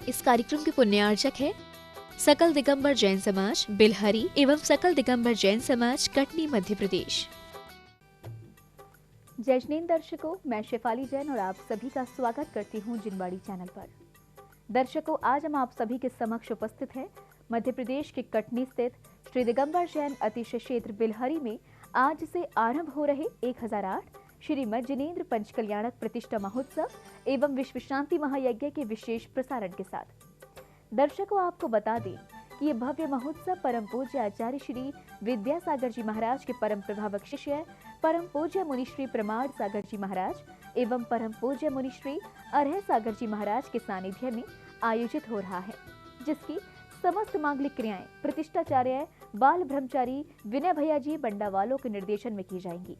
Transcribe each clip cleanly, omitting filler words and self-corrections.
इस कार्यक्रम के पुण्यार्चक है सकल दिगंबर जैन समाज बिलहरी एवं सकल दिगंबर जैन समाज कटनी मध्य प्रदेश। जय जिनेंद्र दर्शकों, मैं शेफाली जैन और आप सभी का स्वागत करती हूं जिनवाड़ी चैनल पर। दर्शकों, आज हम आप सभी के समक्ष उपस्थित हैं मध्य प्रदेश के कटनी स्थित श्री दिगंबर जैन अतिशय क्षेत्र बिलहरी में आज से आरंभ हो रहे 1008 श्रीमद जिनेंद्र पंचकल्याणक प्रतिष्ठा महोत्सव एवं विश्व शांति महायज्ञ के विशेष प्रसारण के साथ। दर्शकों, आपको बता दें कि ये भव्य महोत्सव परम पूज्य आचार्य श्री विद्यासागर जी महाराज के परम प्रभावक शिष्य परम पूज्य मुनिश्री प्रमाण सागर जी महाराज एवं परम पूज्य मुनिश्री अरह सागर जी महाराज के सानिध्य में आयोजित हो रहा है, जिसकी समस्त मांगलिक क्रियाएं प्रतिष्ठाचार्य बाल ब्रह्मचारी विनय भैया जी बंडावालों के निर्देशन में की जाएंगी।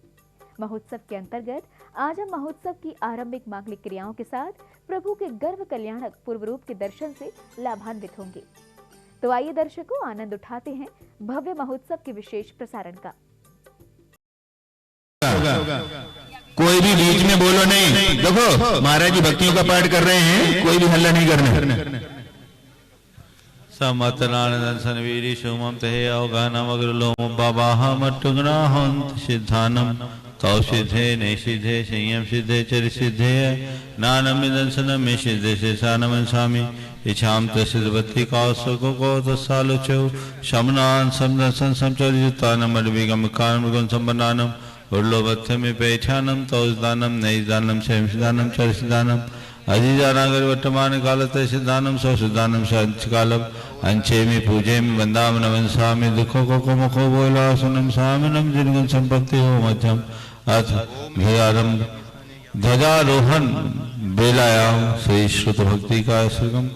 महोत्सव के अंतर्गत आज हम महोत्सव की आरंभिक मांगलिक क्रियाओं के साथ प्रभु के गर्भ कल्याणक पूर्व रूप के दर्शन से लाभान्वित होंगे। तो आइए दर्शकों, आनंद उठाते हैं भव्य महोत्सव के विशेष प्रसारण का। कोई भी बीच में बोलो नहीं। देखो, महाराज जी भक्तियों का पाठ कर रहे हैं, कोई भी हल्ला नहीं करना। समतनानंदन वीरी सुमम तहे अवगानम अग्रलोम बाबाह मट्टुगना हंत सिद्धानम तौ सिद्धे ने सिद्धे संयम सिद्धे चरि सिद्धे नानम दंसनम में सिद्धे से सानम स्वामी इच्छाम तसिद्धवती कासको को तसालोचो शमनान समदसन समचरितानम अद्विगम कानम संबनानम उर्लोभत्थ में पेठानम तौदानम नैदानम शैमदानम चरिदानम अजीजानागर वर्तमान कालत सिद्धानम सौसिद्धानम संचकालम अंचे में पूजे में बंदाम नमन स्वामी दुखों को मुखो बोला सुनम स्वामिनम जिनगुण संपत्ति हो मध्यम अथ ध्वजारोहण बेलायाम श्री श्रुत भक्ति का श्रीगम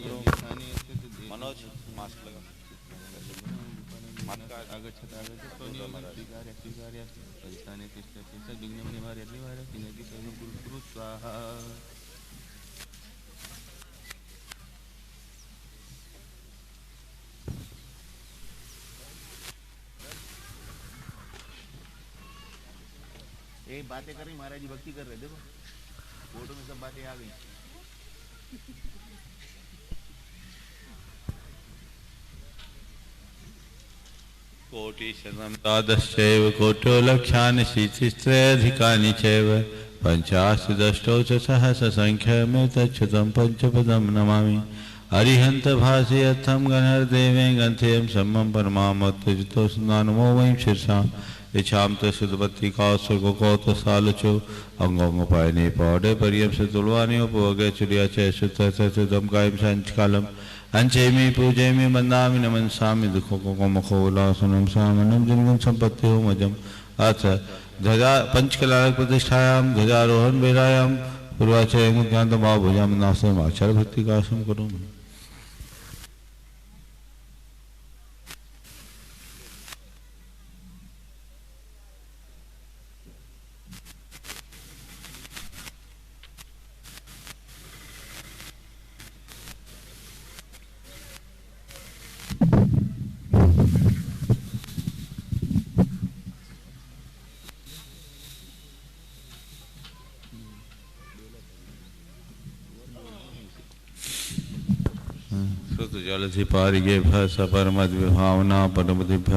एक बातें कर रही, महाराज जी भक्ति कर रहे। देखो फोटो में सब बातें आ गई। कोटि शतम कोटो लक्षानि शीतिस्त्रधिकानि चैव पंचाशदष्टौ च सहस संख्या में तच्छतम पंचपदम नमामि अरिहंत भासी अथम गणर्देवे गंथेयम सम्मम परमामत्तजितो स्नानमो वैं शीर्षा इच्छाम तस्वती कासुको कौत सालचो अंगोपायनी पौडे परियम से तुलवानी उपवगे चुरिया चुतम कायम संचकालम अंचेमी पूजेमी बंदामी नमन स्वामी दुखों को मुखो उल्लासनम सामनम जिनगुण संपत्ति हो मजम अथ ध्वजा पंचकल्याणक प्रतिष्ठायाम ध्वजारोहण बेरायाम पूर्वाचर्य मुख्यांत भाव भुजाम नासम आचार्य भक्ति का आश्रम करो। जलधि पारिगे भ सपरमद विभावना परमदि भ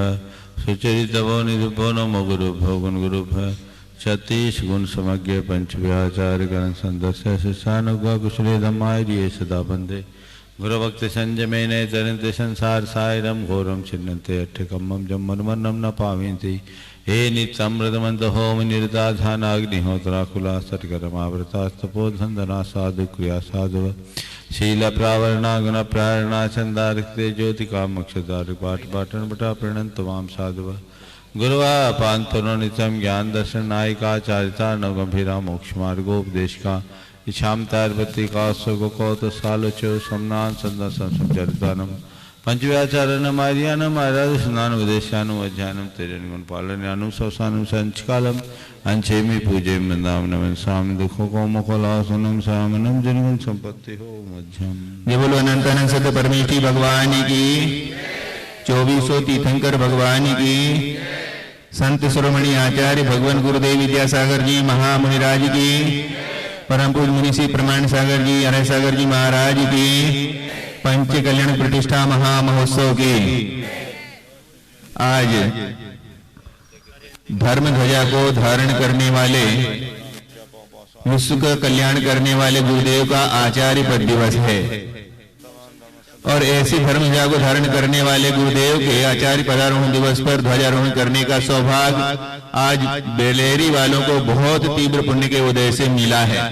सुचरितवो निरुभो नमो गुरु भोगुन गुरु भ 36 गुण समज्ञ पंच व्याचार्य गण संदस्य शिष्यानुग कुशले धम्माय सदा बंदे गुरु भक्ति संजमे ने तरंते संसार सायरम घोरम छिन्नते अट्ठकम्मम जम्मनमन्नम न पाविन्ति हे नित्यमृतमंत होम निरता ध्यानाग्निहोत्राकुला सत्कर्मावृतास्तपोधंधना साधु क्रिया साधु शीला प्रावरणा गुण प्रारणा चंदारिक्ते ज्योतिका मक्षदार पाठ पाठन बटा प्रणन तमाम साधु गुरुवा पांतनो नित्यम ज्ञान दर्शन नायिका चारिता नव गंभीरा मोक्ष मार्गोपदेश का इच्छाम तारपति का सुगो कौत सालोचो समनान संदर्शन संचरितानम पंचव्याचारण मार्यानम आराध स्नान विदेशानु अध्यानम तेजन गुण पालन्यानु सवसानु संचकालम अंचेमी पूजे वृंदावन नमन स्वामी दुखों को मुखलासनम सामनम जनगुण संपत्ति हो मध्यम। जय बोलो अनंतानंद सत्य परमेश्वरी भगवान की, 2400 तीर्थंकर भगवान की, संत शिरोमणि आचार्य भगवान गुरुदेव विद्यासागर जी महामुनिराज की, परम पूज्य मुनि श्री प्रमाण सागर जी अरह सागर जी महाराज की, पंच कल्याण प्रतिष्ठा महामहोत्सव की आज धर्म ध्वजा को धारण करने वाले, विश्व का कल्याण करने वाले गुरुदेव का आचार्य पद दिवस है। और ऐसी धर्म ध्वजा को धारण करने वाले गुरुदेव के आचार्य पदारोहण दिवस पर ध्वजारोहण करने का सौभाग्य आज बेलेरी वालों को बहुत तीव्र पुण्य के उदय से मिला है।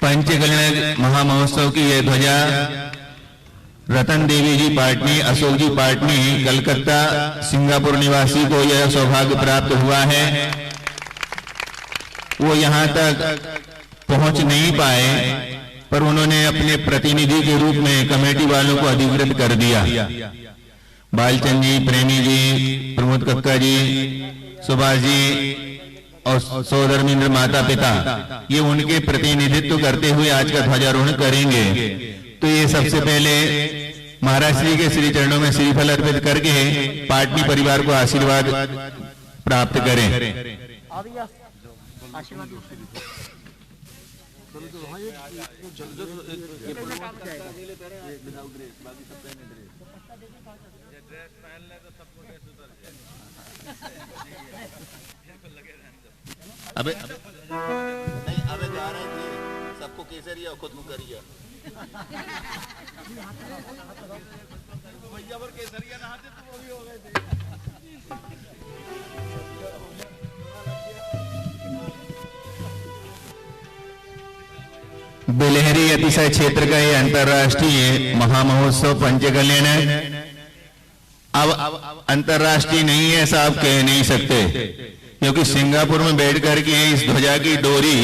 पंचकल्याण महामहोत्सव की यह ध्वजा रतन देवी जी पाटनी, अशोक जी पाटनी, कलकत्ता सिंगापुर निवासी को यह सौभाग्य प्राप्त हुआ है। वो यहाँ तक पहुंच नहीं पाए, पर उन्होंने अपने प्रतिनिधि के रूप में कमेटी वालों को अधिकृत कर दिया। बालचंद जी, प्रेमी जी, प्रमोद कक्का जी, सुभाष जी और सौधर्मेंद्र माता पिता, ये उनके प्रतिनिधित्व करते हुए आज का ध्वजारोहण करेंगे। तो ये सबसे पहले महाराज श्री के श्री चरणों में श्रीफल अर्पित करके पाटनी परिवार को आशीर्वाद प्राप्त करें। अबे नहीं, अबे जा रहे थे सबको केसरिया खुद मुकरिया भैया पर केसरिया नहाते तो वो भी हो गए थे। बेलहरी अतिशय क्षेत्र का ये अंतर्राष्ट्रीय महामहोत्सव पंचकल्याण है। अब अंतर्राष्ट्रीय नहीं है ऐसा आप कह नहीं सकते, क्योंकि सिंगापुर में बैठ करके इस ध्वजा की डोरी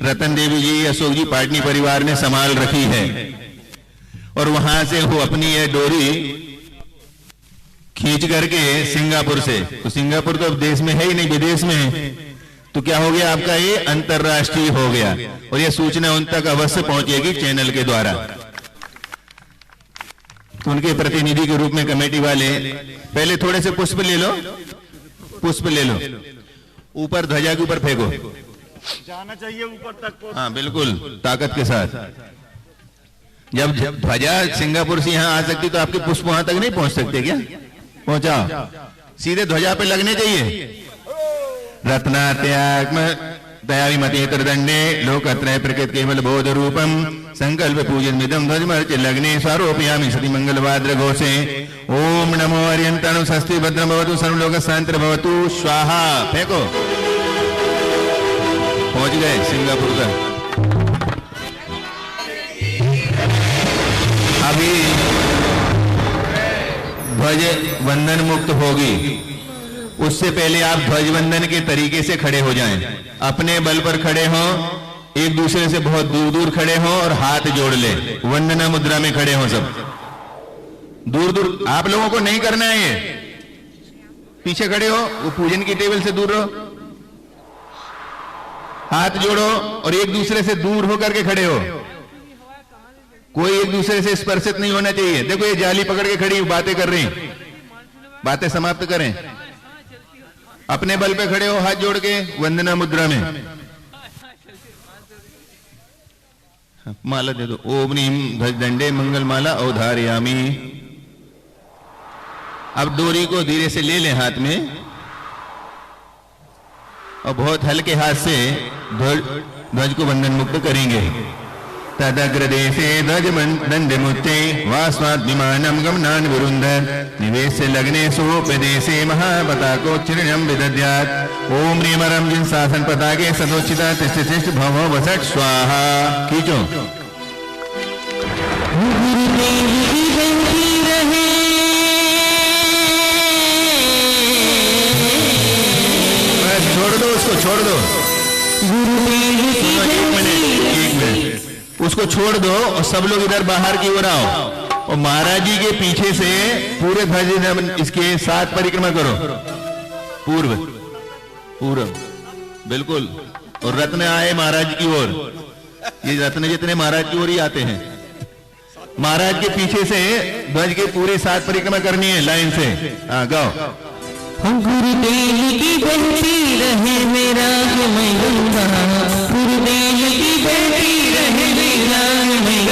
रतन देवी जी, अशोक जी पाटनी परिवार ने संभाल रखी है और वहां से वो अपनी यह डोरी खींच करके सिंगापुर से, तो सिंगापुर तो अब देश में है ही नहीं, विदेश में है, तो क्या हो गया आपका ये अंतर्राष्ट्रीय हो गया। और ये सूचना उन तक अवश्य पहुंचेगी चैनल के द्वारा। तो उनके प्रतिनिधि के रूप में कमेटी वाले पहले थोड़े से पुष्प ले लो, पुष्प ले लो, ऊपर ध्वजा के ऊपर फेंको, जाना चाहिए ऊपर तक। हाँ बिल्कुल, ताकत के साथ। जब ध्वजा सिंगापुर से यहाँ आ सकती तो आपके पुष्प वहां तक नहीं पहुंच सकते क्या? पहुंचाओ, सीधे ध्वजा पे लगने चाहिए। रत्नात्यात्म दयाविमते दंडे लोकत्रय प्रकृत केवल बोध रूपम संकल्प पूजन मिदम ध्वजमर्च लग्ने स्वारोपयामि सति मंगलवाद्र घोषे। ओम नमो अर्यंतनु स्वस्ति भद्रम भवतु सर्वलोक शांति भवतु स्वाहा। फेंको, पहुंच गए सिंगापुर का। अभी ध्वज वंदन मुक्त होगी, उससे पहले आप ध्वज वंदन के तरीके से खड़े हो जाएं। अपने बल पर खड़े हो, एक दूसरे से बहुत दूर दूर खड़े हो और हाथ जोड़ ले, वंदना मुद्रा में खड़े हो सब। दूर दूर आप लोगों को नहीं करना है, ये पीछे खड़े हो, वो पूजन की टेबल से दूर रहो, हाथ जोड़ो और एक दूसरे से दूर होकर के खड़े हो। कोई एक दूसरे से स्पर्शित नहीं होना चाहिए। देखो ये जाली पकड़ के खड़ी बातें कर रही, बातें समाप्त करें। अपने बल पे खड़े हो, हाथ जोड़ के वंदना मुद्रा में। माला दे दो। ओम नीम ध्वजदंडे मंगल माला अवधारयामी। अब डोरी को धीरे से ले लें हाथ में और बहुत हल्के हाथ से ध्वज को बंधन मुक्त करेंगे। तदग्रदेशे ध्वज दंड मुच्चे वास्वाद विमानम गमनान विरुंध निवेश लगने सोपदेशे महापताको चिरण्यम विदद्यात्। ओम नीमरम जिन शासन पताके सदोचिता तिष्ठ तिष्ठ भव वसट स्वाहा। खींचो। बस छोड़ दो उसको, छोड़ दो। एक मिनट उसको छोड़ दो और सब लोग इधर बाहर की ओर आओ और महाराज जी के पीछे से पूरे ध्वज इसके साथ परिक्रमा करो, पूर्व पूर्व बिल्कुल। और रत्न आए महाराज की ओर, ये रत्न जितने महाराज की ओर ही आते हैं। महाराज के पीछे से ध्वज के पूरे साथ परिक्रमा करनी है लाइन से। हाँ गाओ। गुरुदेव की बहती रहे मेरा गंगा, गुरुदेव की बहती रहे मेरा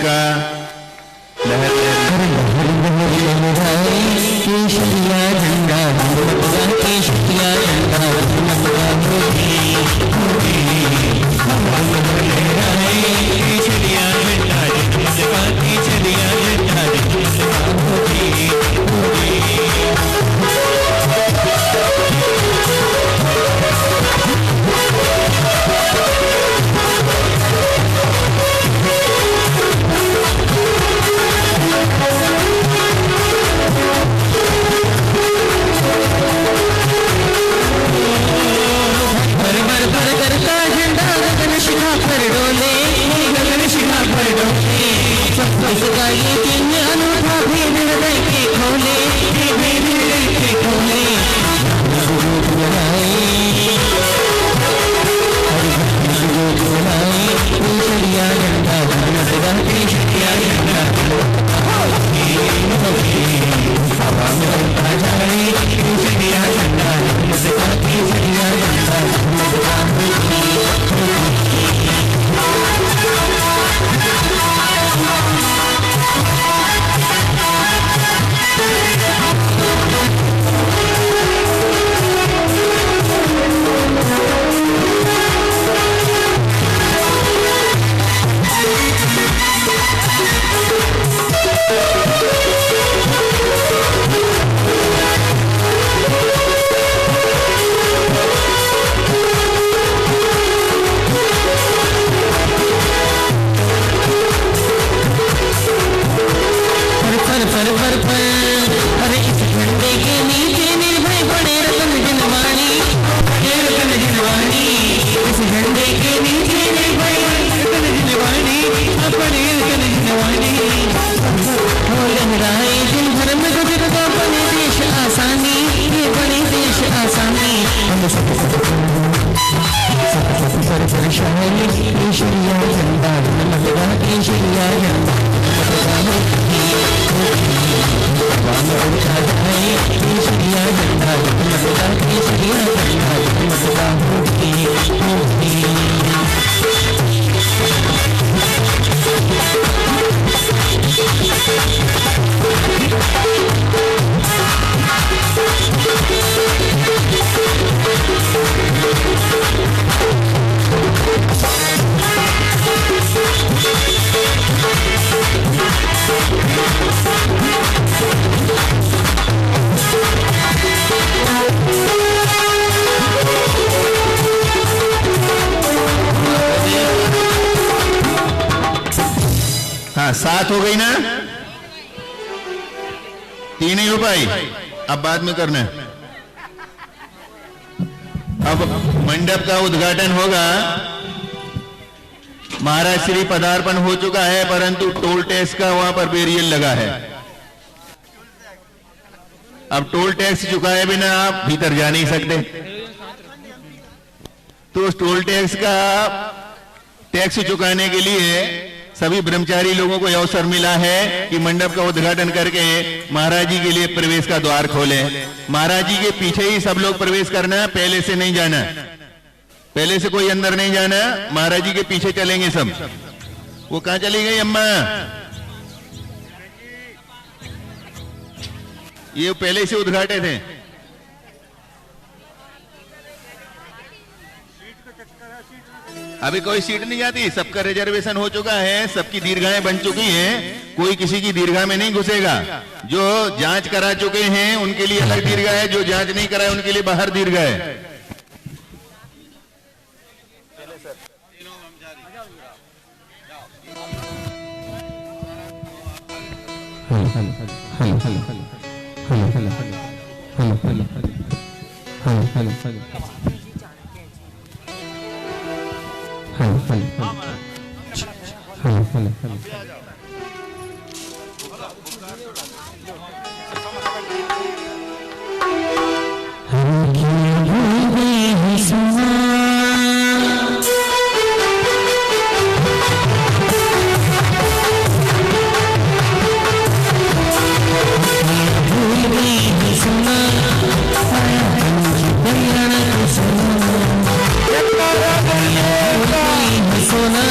का लहर केशरिया झंडा केशरिया झंडा सात हो गई ना, तीन ही हो पाई, अब बाद में करना। अब मंडप का उद्घाटन होगा। महाराज श्री पदार्पण हो चुका है, परंतु टोल टैक्स का वहां पर बैरियर लगा है। अब टोल टैक्स चुकाए बिना आप भीतर जा नहीं सकते, तो उस टोल टैक्स का टैक्स चुकाने के लिए सभी ब्रह्मचारी लोगों को अवसर मिला है कि मंडप का उद्घाटन करके महाराज जी के लिए प्रवेश का द्वार खोलें। महाराज जी के पीछे ही सब लोग प्रवेश करना, पहले से नहीं जाना, पहले से कोई अंदर नहीं जाना, महाराज जी के पीछे चलेंगे सब। वो कहां चली गई अम्मा? ये पहले से उद्घाटित थे। अभी कोई सीट नहीं जाती, सबका रिजर्वेशन हो चुका है, सबकी दीर्घाएं बन चुकी हैं, कोई किसी की दीर्घा में नहीं घुसेगा। जो जांच करा चुके हैं उनके लिए अलग दीर्घा है, जो जांच नहीं कराए उनके लिए बाहर दीर्घा है। सोना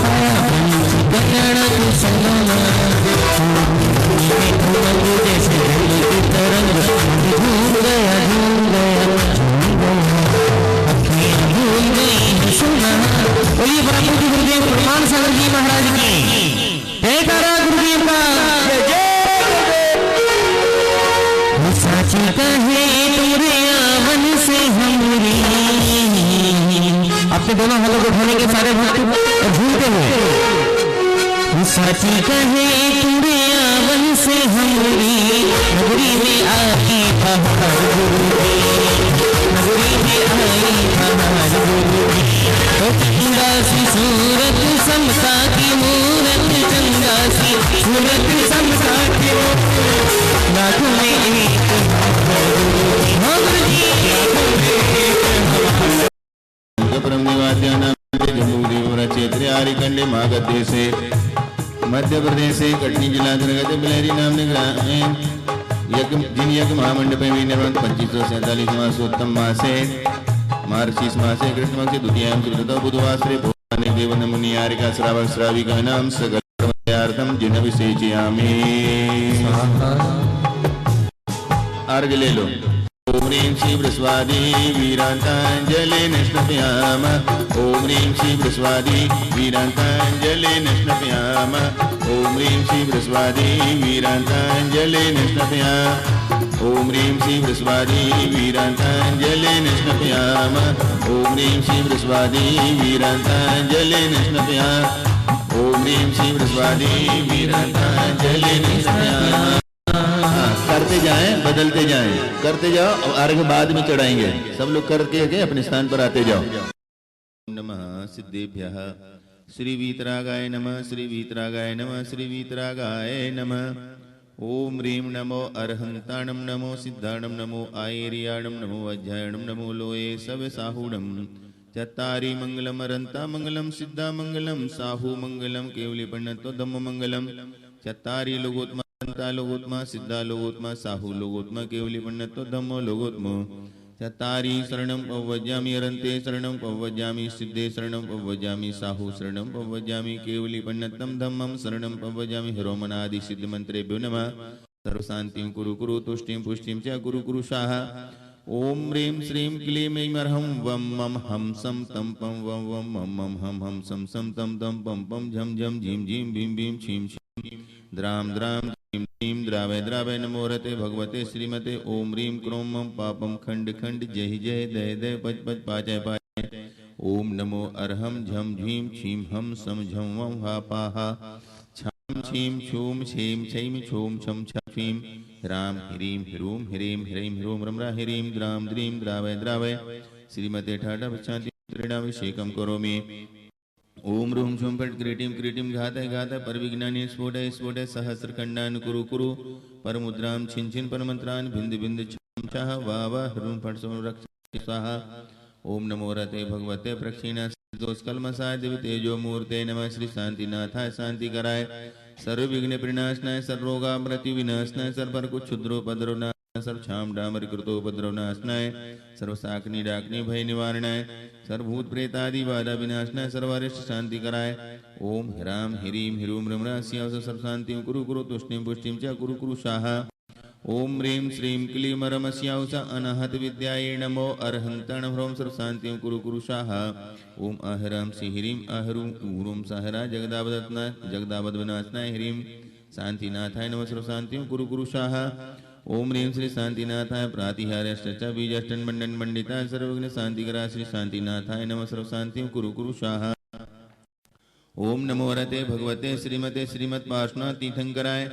आया श्री परम पूज्य गुरुदेव प्रमाण सागर जी महाराज की जयकारा गुरुदेव का साची कहे तुमरे आवन से हमरी। अपने दोनों हाथों को उठाने के सारे भक्त झूमते हुए साची कहे तुमरे आवन से हमरी नगरी में आई बहार गुरुदेव नगरी में आई बहार गुरुदेव। चंदा सी सूरत समता की मूरत चंदा सी सूरत समता की नाथ में एक क्षेत्र आरिकंडे मागध्य से मध्य प्रदेश से कटनी जिला अंतर्गत बिलहरी नामने ग्राम में जिन यज्ञ महामंडप में निर्माण 2547 मासोत्तम मासे मार्गशीर्ष मासे कृष्ण पक्ष द्वितीयां चतुर्थ बुधवासरे भगवान देवन मुनि आरिका श्रावक श्राविका नाम सकल जिन विशेषयामि। अर्घ ले लो। ओम ह्रीं श्री बृहस्पति वीरांतांजलि निष्णपयाम। ओम ह्रीं श्री बृहस्पति वीरांतांजलि निष्णपयाम। ओम ह्रीं श्री बृहस्पति वीरांतांजलि निष्णपयाम। ओम ह्रीं श्री बृहस्पति वीरांतांजलि निष्णपयाम। ओम ह्रीं श्री बृहस्पति वीरांतांजलि निष्णपयाम। ओम ह्रीं श्री बृहस्पति वीरांतांजलि निष्णपयाम। करते जाएं, बदलते जाएं, करते जाओ। अब अर्घ बाद में चढ़ाएंगे। सब लोग करके अपने स्थान पर आते जाओ। नमः सिद्धेभ्यः श्री वीतरागाय नमः। श्री वीतरागाय नमः। श्री वीतरागाय नमः। ओम ह्रीं नमो अर्हंताणं नमो सिद्धाणं नमो आयर्याणं नमो अध्यायणं नमो लोये सव साहुणं चत्तारि मंगलम अरंता मंगलम सिद्धा मंगलम साहु मंगलम केवली पंडितो धम्म मंगलम चत्तारि लोगोत्मा लोगोत्मा सिद्धा लोगोत्मा साहु लोगोत्मा केवली पंडितो धम्मो लोगोत्मो चत्तारि शरणं पवज्यामि अरन्ते शरणं पवज्यामि सिद्धे शरणं पवज्यामि साहु शरणं पवज्यामि केवली पंडितं धम्मं शरणं पवज्यामि हरोमनादि सिद्ध मंत्रेभ्यो नमः। सर्वशान्तिं कुरु कुरु तुष्टिं पुष्टिं च कुरु कुरु शाह। ओम ह्रीं श्रीं क्लीं ऐं अर्हं वं मं हं सं तं पं वं वं मं मं हं हं सं सं तं तं पं पं झं झं झीं झीं भीं भीं छीं छीं द्रां द्रां ह्रीं ह्रीं द्रावय द्रावय नमो रते भगवते श्रीमते। ओम ह्रीं क्रों मं पापं खंड खंड जय जय दय दय पच पच पाचय पाचय। ओम नमो अर्हं झं झीं छीं हं सं झं वं हा पाहा छं छीं छूं छीं छीं छूं छं छीं ह्रां ह्रीं ह्रूं ह्रीं ह्रीं ह्रूं रम्रा ह्रीं द्रां द्रीं द्रावय द्रावय श्रीमते ठाठा विशांति त्रिणाभिषेकं करोमि। ओम रूं छुं फट् क्रीटिं क्रीटिं घातय घातय परविघ्नानि स्फोटय स्फोटय सहस्रखंडान् कुरु कुरु परमुद्रां छिन् छिन् परमन्त्रान् भिन्द भिन्द छं छः वाव ह्रूं फट् संरक्ष स्वाहा। ओम नमो रते भगवते प्रक्षिणा दोष्कल्मसाय देवी तेजो मूर्ते नमः। श्री शांतिनाथाय शांति कराय सर्व विघ्न प्रणाशनाय सर्वरोगा मृत्यु विनाशनाय सर्वर कुछ क्षुद्रोपद्रव नाशनाय सर्व छाम डामर कृतोपद्रव नाशनाय सर्व साकनी डाकनी भय निवारणाय सर्वभूत प्रेतादि बाधा विनाशनाय सर्वारिष्ट शांति कराय। ओम ह्रां ह्रीं ह्रूं रम्रास्याव सर्व शांतिं कुरु कुरु तुष्टिं पुष्टिं च कुरु कुरु शाहा। ओम ह्रीं श्रीं क्लीं रमस्याव स अनाहत विद्यायै नमो अर्हन्तं ह्रौं सर्व शांतिं कुरु कुरु शाहा। ओम अहरं श्रीं अहरुं ऊरुं सहरा जगदावद विनाशनाय ह्रीं शांतिनाथाय नमः सर्व शांतिं कुरु कुरु शाहा। ओम ह्रीं श्री शांतिनाथाय प्रातिहार्यश्च बीजाष्टन मंडन मंडिताय सर्वविघ्न शांतिकराय श्री शांतिनाथाय नमः सर्व शांतिं कुरु कुरु शाहा। ओम नमो रते भगवते श्रीमते श्रीमत् पार्श्वनाथ तीर्थंकराय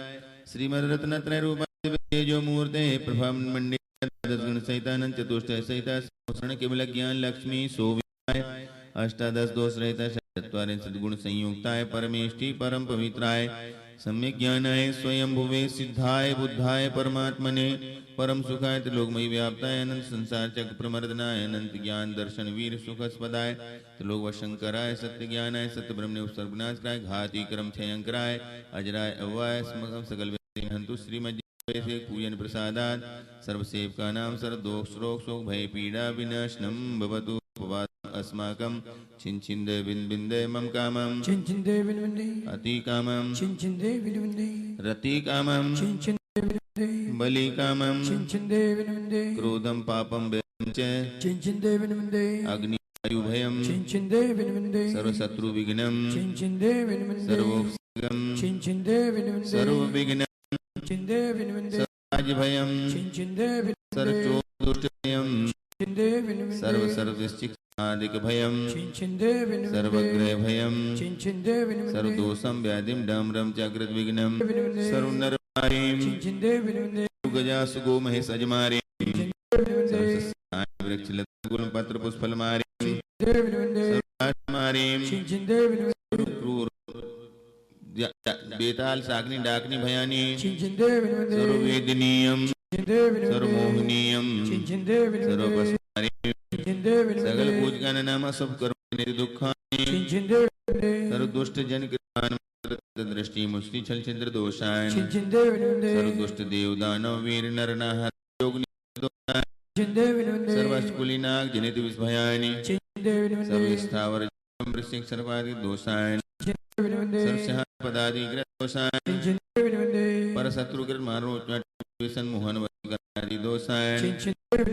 श्रीमद् रत्नत्रय रूपाय तेजो मूर्ते प्रभा मंडित गुण सहितानंद चतुष्टय सहित शरण केवल ज्ञान लक्ष्मी सोविताय अष्टादश दोष रहित चत्वारिंशत् सद्गुण संयुक्ताय परमेष्टि परम पवित्राय सम्यक ज्ञानाय स्वयं भुवे सिद्धाय बुद्धाय परमात्मने परम सुखाय त्रिलोकमयी व्याप्ताय अनंत संसार चक्र प्रमर्दनाय अनंत ज्ञान दर्शन वीर सुखस्पदाय त्रिलोक वशंकराय सत्य ज्ञानाय सत्य ब्रह्मणे सर्वनाशकाय घाती कर्म क्षयंकराय अजराय अव्वाय स्मगम सकल हंतु श्रीमद् पूजन प्रसादात् सर्वसेवका नाम सर्वदोष रोग शोक भय पीड़ा विनाशनम भवतु अस्माकं छिंछिंदे बिंदे मम कामं छिंछिंदे बिंदे अति कामं छिंछिंदे बिंदे रति कामं छिंछिंदे बिंदे बलि कामं छिंछिंदे बिंदे क्रोधं पापं वेदं च छिंछिंदे बिंदे अग्नि आयुभयम चिंचिंदे विनविंदे सर्वशत्रु विघ्नम चिंचिंदे विनविंदे सर्वोपगम चिंचिंदे विनविंदे सर्वविघ्नम चिंचिंदे विनविंदे सर्वराजभयम चिंचिंदे विनविंदे सर्वचोदुष्टभयम चिंचिंदे विनविंदे सर्वसर्वशिक्षादिकभयम चिंचिंदे विनविंदे सर्वग्रहभयम चिंचिंदे विनविंदे सर्वदोषम व्याधिम डाम्रम जागृत विघ्नम सर्वनरमारीम चिंचिंदे विनविंदे गजासुगो महेश अजमारीम वृक्षलता पत्र पुष्पलमारीम सर्वमारीम चिंचिंदे विनविंदे बेताल साकनी डाकनी भयानी चिंचिंदे विनविंदे सर्ववेदनीयम चिंचिंदे विनविंदे सर्वमोहनीयम चिंचिंदे विनविंदे सर्वपस्मारीम चिंचिंदे विनविंदे सकल पूजका नाम सब कर्म दुखानि चिंचिंदे विनविंदे सर्वदुष्ट जन कृपान दृष्टि मुष्टि छल छिद्र दोषान चिंचिंदे विनविंदे सर्वदुष्ट देव दानव वीर नर नाहर योग दोषान चिंचिंदे विनविंदे सर्वस्कुलिनाग जनित विस्भयानि चिंचिंदे विनविंदे सर्वस्थावर वृश्चिक सर्वादि दोषान विनविंदे सर्वसह पदादि ग्रह दोषान चिंचिंदे विनविंदे परशत्रुकृत मारो विसन मोहन आदि दोषान चिंचिंदे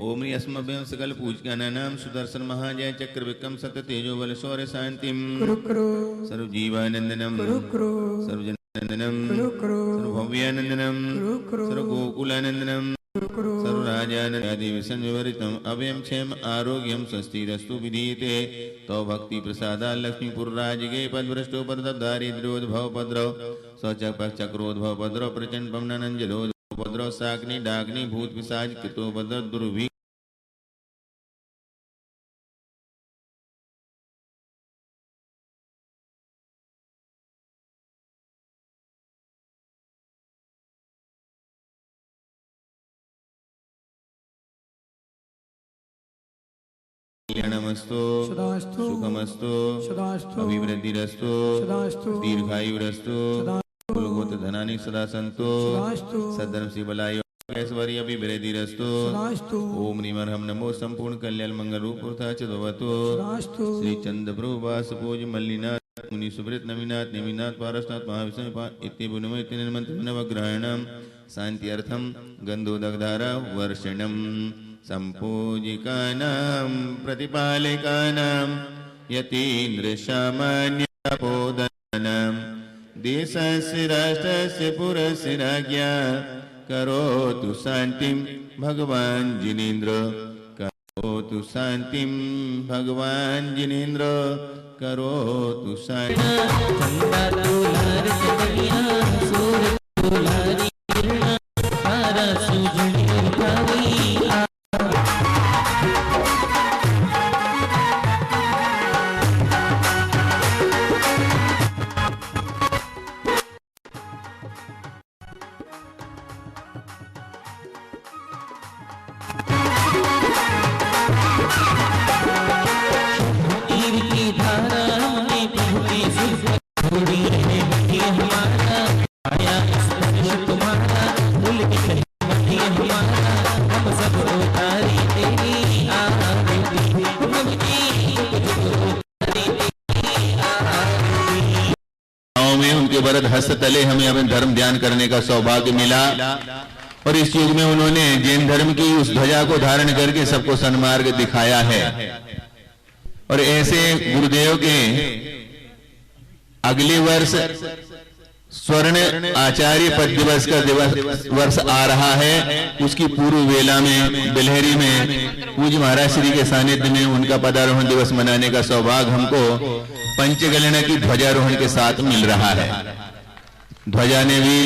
ओम अस्मभ्यं सकल पूजकानां सुदर्शन महाजय चक्र विक्रम सत्य तेजो बल शौर्य शांतिम कुरु कुरु सर्व जीवानंदनम कुरु कुरु सर्वजनानंदनम कुरु कुरु सर्वभव्यानंदनम कुरु कुरु सर्वगोकुलानंदनम कुरु सर्वराजानंदादि विसंविवरितम अभयं क्षेम आरोग्यम स्वस्तिरस्तु विधीयते तो भक्ति प्रसादा लक्ष्मीपुर राजगे पदभ्रष्टो परदारिद्र्योद्भव पद्रव स्वचक्रोद्भव पद्रव प्रचंड पवनानंजलो उपद्रव साग्नि डाग्नि भूत पिशाच कृतो उपद्रव दुर्भि कल्याणमस्तु सदास्तु सुखमस्तु सदास्तु अभिवृद्धिरस्तु सदास्तु दीर्घायुरस्तु कुलगोत धनानि सदा सन्तु सदास्तु सद्धर्म शिवलाय ऐश्वर्य अभिवृद्धिरस्तु सदास्तु ओम निमरहम नमो संपूर्ण कल्याण मंगल रूप च भवतु सदास्तु श्री चंद्र प्रभु वास पूज मल्लिनाथ मुनि सुब्रत नवीनाथ नेमिनाथ पारसनाथ महाविष्णु इति बुनमयति निर्मंत्र नवग्रहणम शांति अर्थम गंधोदग्धारा वर्षणम संपूजिकानां प्रतिपालिकानां यतीन्द्र सामान्यपोदनां देशस्य राष्ट्रस्य पुरस्य राज्ञा करोतु शांतिं भगवान् जिनेन्द्र करोतु शांतिं भगवान् जिनेन्द्र करोतु शांतिं वरद हस्त तले हमें अपने धर्म ध्यान करने का सौभाग्य मिला और इस युग में उन्होंने जैन धर्म की उस ध्वजा को धारण करके सबको सन्मार्ग दिखाया है। और ऐसे गुरुदेव के अगले वर्ष स्वर्ण आचार्य पद दिवस का वर्ष आ रहा है। उसकी पूर्व वेला में बिलहरी में पूज्य महाराज श्री के सानिध्य में उनका पदारोहण दिवस मनाने का सौभाग्य हमको पंचगणना की ध्वजारोहण के साथ मिल रहा है। ध्वजा ने भी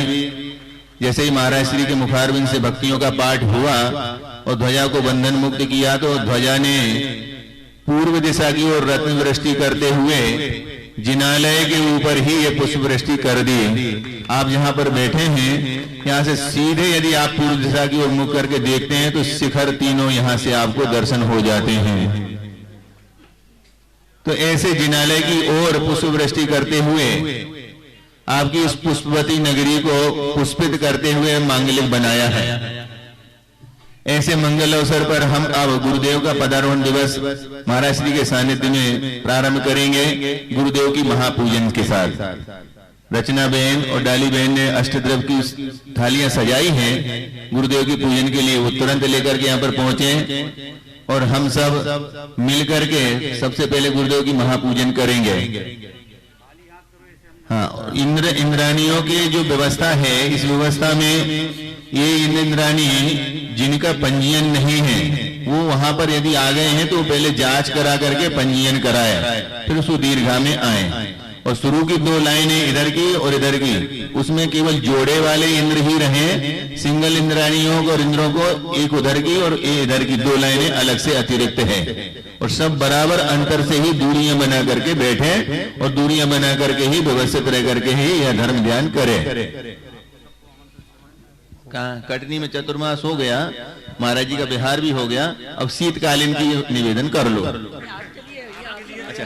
जैसे ही महाराज श्री के मुखारविंद से भक्तियों का पाठ हुआ और ध्वजा को बंधन मुक्त किया तो ध्वजा ने पूर्व दिशा की ओर रत्न वृष्टि करते हुए जिनालय के ऊपर ही ये पुष्प वृष्टि कर दी। आप जहां पर बैठे हैं यहाँ से सीधे यदि आप पूर्व दिशा की ओर मुख करके देखते हैं तो शिखर तीनों यहाँ से आपको दर्शन हो जाते हैं। तो ऐसे जिनालय की ओर पुष्प वृष्टि करते हुए आपकी उस पुष्पवती नगरी को पुष्पित करते हुए मांगलिक बनाया है। ऐसे मंगल अवसर पर हम अब गुरुदेव का पदारोहण दिवस महाराज श्री के सानिध्य में प्रारंभ करेंगे गुरुदेव की महापूजन के साथ। रचना बहन और डाली बहन ने अष्टद्रव्य की थालियां सजाई हैं गुरुदेव की पूजन के लिए। वो तुरंत लेकर के यहाँ पर पहुंचे और हम सब मिलकर के सबसे पहले गुरुदेव की महापूजन करेंगे। हाँ, इंद्राणियों की जो व्यवस्था है, इस व्यवस्था में ये इंद्राणी जिनका पंजीयन नहीं है वो वहां पर यदि आ गए हैं तो पहले जांच करा करके पंजीयन कराए, फिर उसको दीर्घा में आए। और शुरू की 2 लाइनें इधर की और इधर की, उसमें केवल जोड़े वाले इंद्र ही रहे, सिंगल इंद्राणियों को और इंद्रों को एक उधर की और एक इधर की 2 लाइनें अलग से अतिरिक्त है। और सब बराबर अंतर से ही दूरियां बना करके बैठे और दूरियां बना करके ही व्यवस्थित रह करके ही यह धर्म ध्यान करे। कहाँ कटनी में चतुर्मास हो गया, महाराज जी का बिहार भी हो गया, अब शीतकालीन की निवेदन कर लो। अच्छा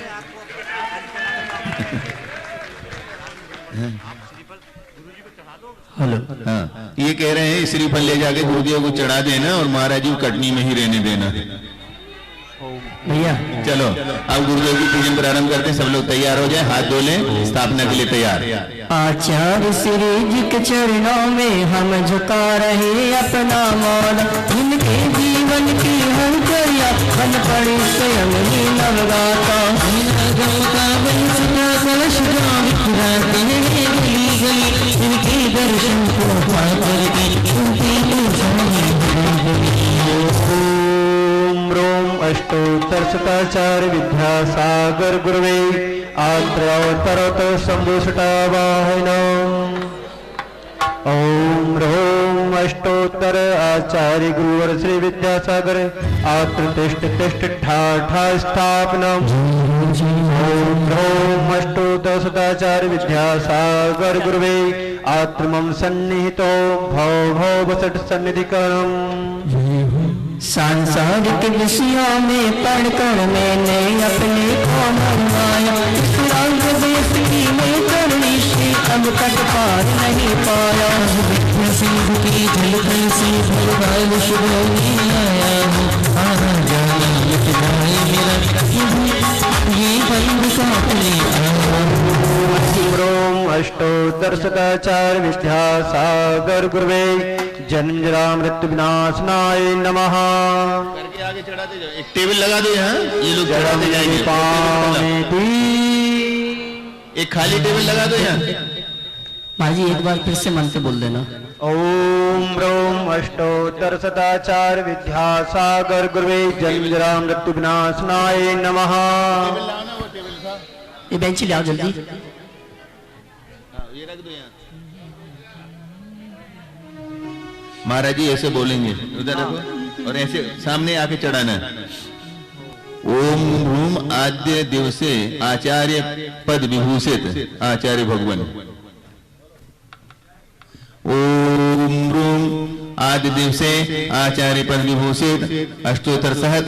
हेलो, हाँ, ये कह रहे हैं श्रीफल ले जाके गुरुदेव को चढ़ा देना और महाराज जी को कटनी में ही रहने देना। भैया चलो अब गुरुदेव की पूजन प्रारंभ करते हैं। सब लोग तैयार हो जाए, हाथ धो लें, स्थापना के लिए तैयार। आचार्य श्री जी के चरणों में हम झुका रहे अपना मौला, इनके जीवन की हर क्रिया बन पड़ी स्वयं ही नवगाता। इनके दर्शन को पाकर अष्टोत्तर शताचार्य विद्यासागर गुरुवे आद्रवतरत शंभुषटावाहन। ओम ह्रोम अष्टोत्तर आचार्य गुरुवर श्री विद्यासागर आत्र तिष्ठ तिष्ठ ठा ठा स्थापनम। ओम ह्रोम अष्टोत्तर शताचार्य विद्यासागर गुरुवे आत्मम सन्निहितो भव भव वसट सन्निधिकरम। सांसारिक विषयों में पढ़कर मैंने अपने को मरवाया, देश की मैं करनी से अब तक पार नहीं पाया। सिंह की झलकन से भगवान शुभ आया हूँ, आना जाना मिट जाए मेरा ये बंद साथने आया। अष्टोत्तर शताचार्य विद्यासागर गुरुवे जन्म जरा मृत्यु विनाशनाय नमः। करके आगे चढ़ाते जाओ, एक टेबल लगा दो यहाँ, ये लोग चढ़ाते जाएंगे। एक खाली टेबल लगा दो यहाँ। माजी एक बार फिर से मंत्र बोल देना। ओम ह्रोम अष्टोत्तर शताचार्य विद्यासागर गुरुवे जन्म जरा मृत्यु विनाशनाय नमः। ये बेंच ले आओ जल्दी। ये रख दो यहाँ। महाराज जी ऐसे बोलेंगे, उधर रखो और ऐसे सामने आके चढ़ाना। ओम रूम आद्य दिवसे आचार्य पद विभूषित आचार्य भगवान। ओम रूम आदि दिवसे आचार्य पद विभूषित अष्टोत्तर सहत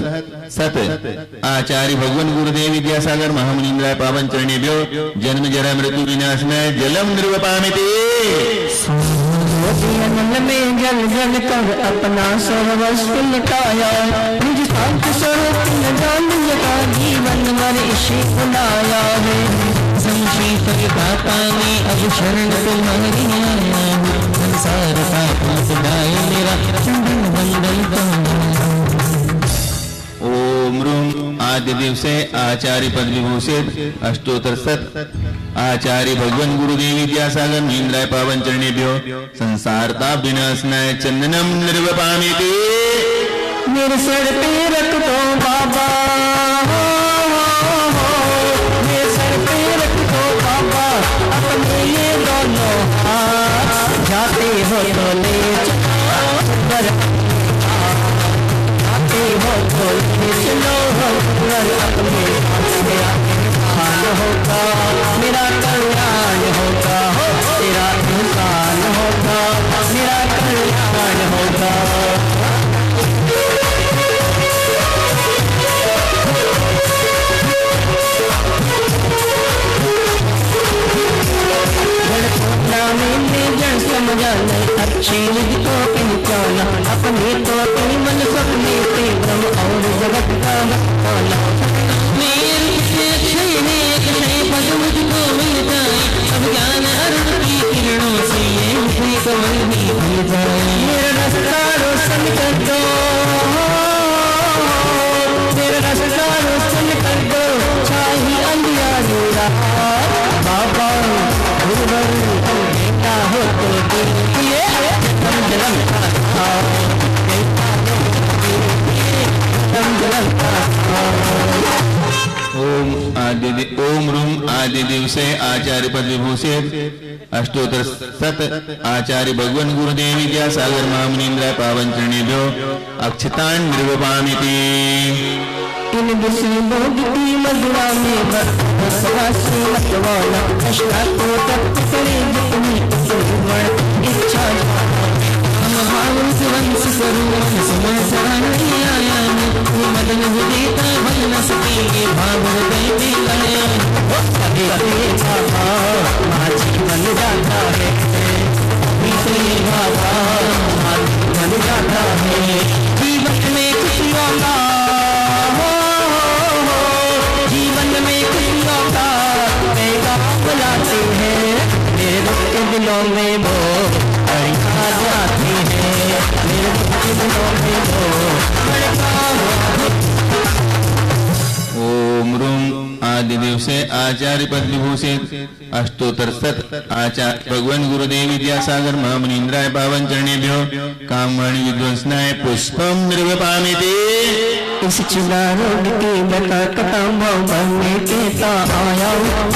सत आचार्य भगवान गुरुदेव विद्यासागर महामुनीन्द्राय पावन चरणेभ्यो जन्म जरा मृत्यु विनाशनाय जलम निर्वपामिति। नल में जल जल कर अपना सर्वस्व लुटाया, निज शांत स्वरूप न जान लगा जीवन मर इसे बुलाया है। संशीतल दाता ने अब शरण तुम्हारी आया हूँ, संसार का सदाए मेरा चंदन बंदन। ओम रूम आद्य दिवसे आचार्य पद विभूषित अष्टोत्तर सत आचार्य भगवान गुरुदेव विद्यासागर महेंद्राय पावन चरणेभ्यो संसार ताप विनाशनाय चंदनम निर्वपामिति। मेरे सर पे रख दो बाबा, मेरे सर पे रख दो बाबा अपने ये दोनों हाथ, जाते हो तो ले जाते हो तो ले चलो अपने खान होगा मेरा कल्याण होगा, तेरा इंसान होगा मेरा कल्याण होगा। जन समझाना अच्छी निधि को पहचाना, अपने तो मन सपने से ब्रह्म और जगत का पाना। पद मुझको मिल जाए अब ज्ञान अरुण की किरणों से ये मुझे कमल भी मिल जाए। मेरा रास्ता रोशन कर दो बाबा गुरुवर बेटा हो तो दिए जन्म जन्म का ओम रूम आदि दिवसे आचार्य पद विभूषित अष्टोत्तर सत आचार्य भगवान गुरुदेव विद्यासागर महामुनीन्द्राय पावन चरणेभ्यो अक्षतान निर्वपामिति। इन विष्णु की मधुरा में बसवासी मतवाला कृष्णा को तप्त करे जितनी सुवर्ण इच्छा महावंश वंश करूं समय सरण आया मदन देता बन न सकेंगे भाव हृदय में लाया बाबा माझी बन जाता है बाबा बन जाता है जीवन में खुशियों का जीवन में खुशियों का पैगाम लाते हैं मेरे दुख के दिलों में वो अड़िया जाती है मेरे दुख के दिलों में वो ओम रूम आदि दिवसे आचार्य पद विभूषित अष्टोत्तर सत आचार्य भगवान गुरुदेव विद्यासागर महामुनीन्द्राय पावन चरणेभ्यो कामवाणी विध्वंसनाय पुष्पम निर्वपामिति। इस चिदारोग के बता कथम बनने के ता आया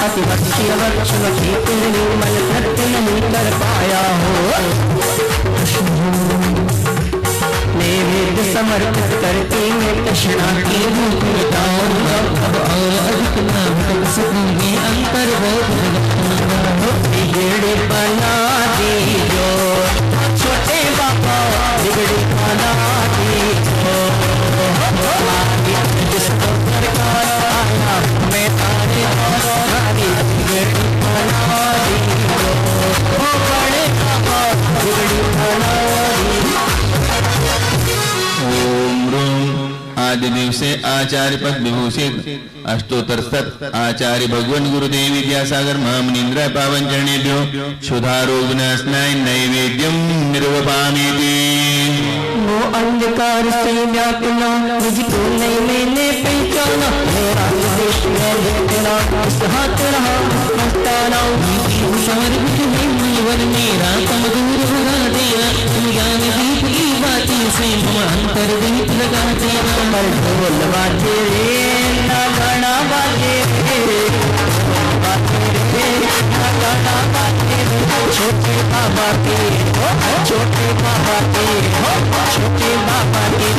अति वक्षी वक्ष वक्षी निर्मल सत्य नहीं कर पाया हो नैवेद्य समर्पित करके मैं कृष्णा की रूप बताऊंगा अब और अधिक ना भटक सकूंगी अंतर बिगड़े बना दी जो छोटे बाबा बिगड़े बना दी जिसको सरकार आया मैं तारे बिगड़े बना दी बड़े बाबा बिगड़े बना दी। ओम रूम आदि दिवसे आचार्य पद विभूषित अष्टोत्तर सत आचार्य भगवान गुरुदेव विद्यासागर महामुनीन्द्राय पावन चरणेभ्यो क्षुधारोगनाशनाय नैवेद्यम निर्वपामिति। वो अंधकार से व्यापना मुझको नहीं मैंने पहचाना मेरा देश में देखना इस हाथ रहा मस्ताना समर्पित है जीवन मेरा तम दूर भगा देना ज्ञान दीप की बातें से अंतर दीप लगा देना पर ढोल बाजे रे ना गाना बाजे रे छोटे बाबा के छोटे बाबा के छोटे बाबा के छोटे बाबा के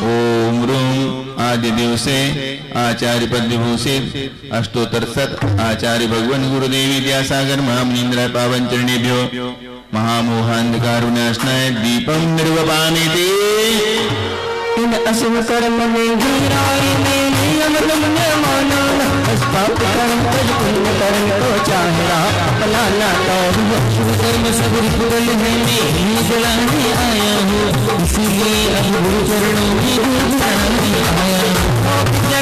ओम रूम आदि दिवसे आचार्य पद विभूषित अष्टोत्तर सत आचार्य भगवान गुरुदेव विद्यासागर महामुनीन्द्राय पावन चरणेभ्यो महामोहांधकारुनाशनाय दीपम निर्वपामिति। इन असुर कर्म में गिराए मैंने अमृतम न माना पाप कर्म तज पुण्य कर्म को चाहरा अपनाना तो शुभ कर्म सब रिपुरल है मैं जलाने आया हूँ इसीलिए अब गुरु चरणों में गुरु आया हूँ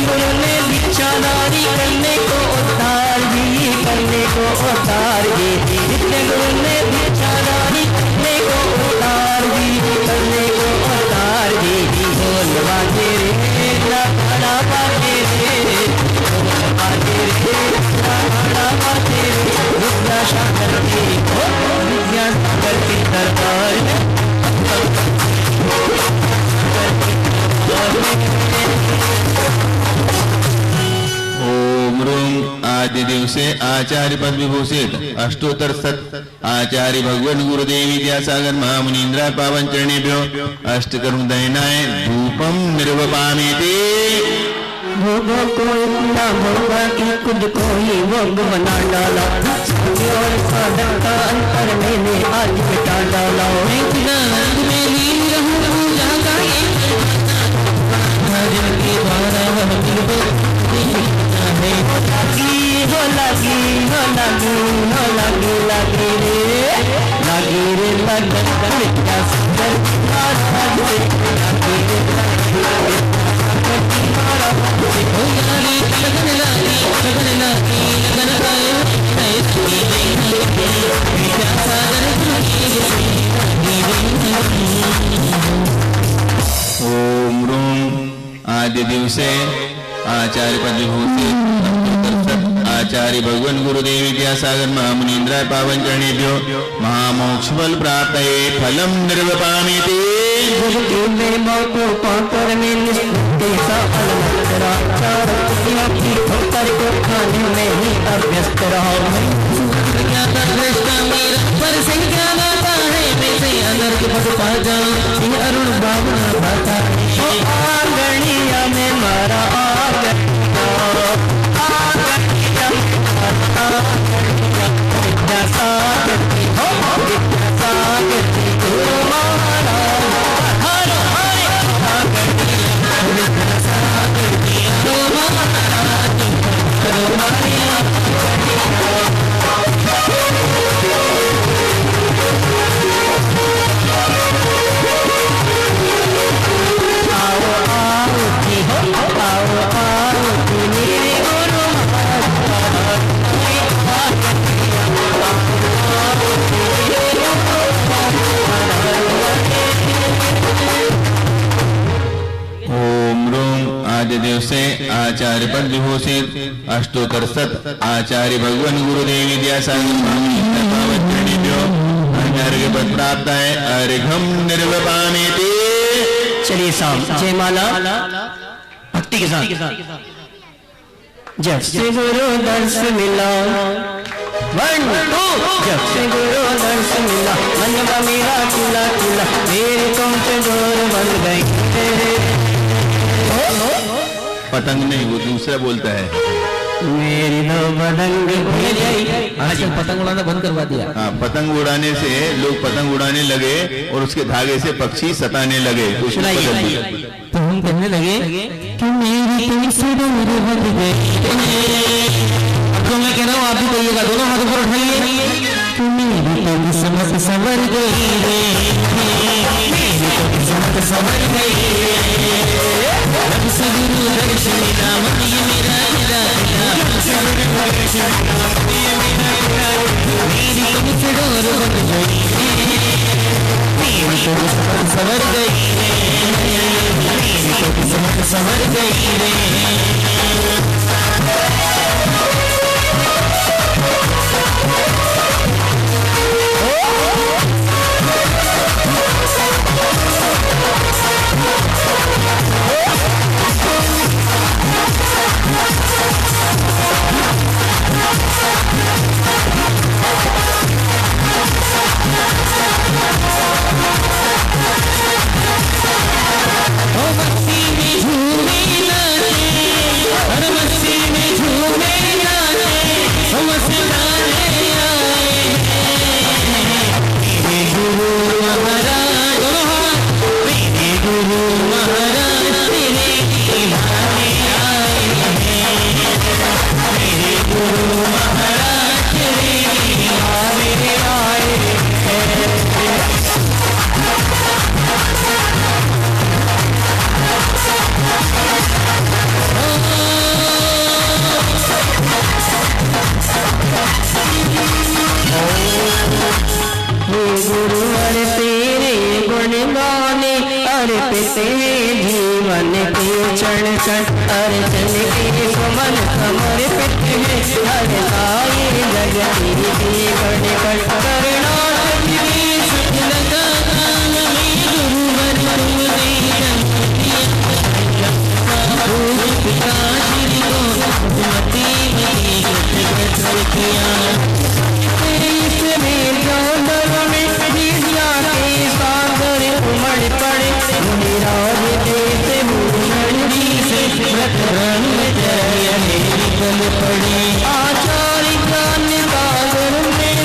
गुरु ने भिक्षादारी करने को उतार दी करने को उतार दी गुरु ने भिक्षादारी करने को उतार दी करने को उतार दी बोल बाजे रे लाड़ा बाजे रे बाजे रे लाड़ा बाजे रे विद्यासागर के विद्यासागर के दरबार ओम रूम आदि दिवसे आचार्य पद विभूषित अष्टोत्तर सत आचार्य भगवान गुरुदेव विद्यासागर महामुनीन्द्राय पावन चरणेभ्यो अष्टकर्म दयनाय धूपम निर्वपामिति। भोगो को इतना भोगा कि खुद को ही भोग बना डाला और साधक का अंतर मैंने आज मिटा डाला में लीन रहूं जागा के द्वारा लगी रे लगन विद्यासागर लगन आद्य दिवसे आचार्य पद्मभूषित आचार्य भगवान गुरुदेव विद्यासागर महामुनीन्द्राय पावन चरणेभ्यो महामोक्ष फल प्राप्त फलम निर्वपामिति खाने में ही अभ्यस्त रहो अरुण बाबा भाता आंगनिया में मारा दिवसे आचार्य पद विभूषित अष्टोत्तर सत आचार्य भगवान गुरुदेव विद्यासागर के पद प्राप्त है अर्घम निर्वपामिति। चलिए साहब जयमाला भक्ति के साथ। जब से गुरु दर्श मिला 1 2 जब से गुरु दर्श मिला मन में मेरा चूल्हा चूल्हा मेरे कौन से जोर बन गई पतंग नहीं वो दूसरा बोलता है मेरी दो पतंग आजकल पतंग उड़ाना बंद करवा दिया। हाँ पतंग उड़ाने से लोग पतंग उड़ाने लगे और उसके धागे से पक्षी सताने लगे तो हम कहने लगे कि मेरी तुमसे दूर बन गई। तो मैं कह रहा हूँ आप भी कहिएगा दोनों हाथों पर उठाइए कि मेरी तुम समझ संवर गई रे मेरी तुम समझ संवर गई रब से गुरु दर्शन मिला मन ये मेरा मेरी तुमसे डोर बन गई मेरी तुम समझ संवर गई मेरी तुम समझ संवर गई रे जीवन के चढ़ चढ़ अर्चन के सुमन समर्पित है हर आए जगती गण कर करुणा आचार्य ज्ञान सागर में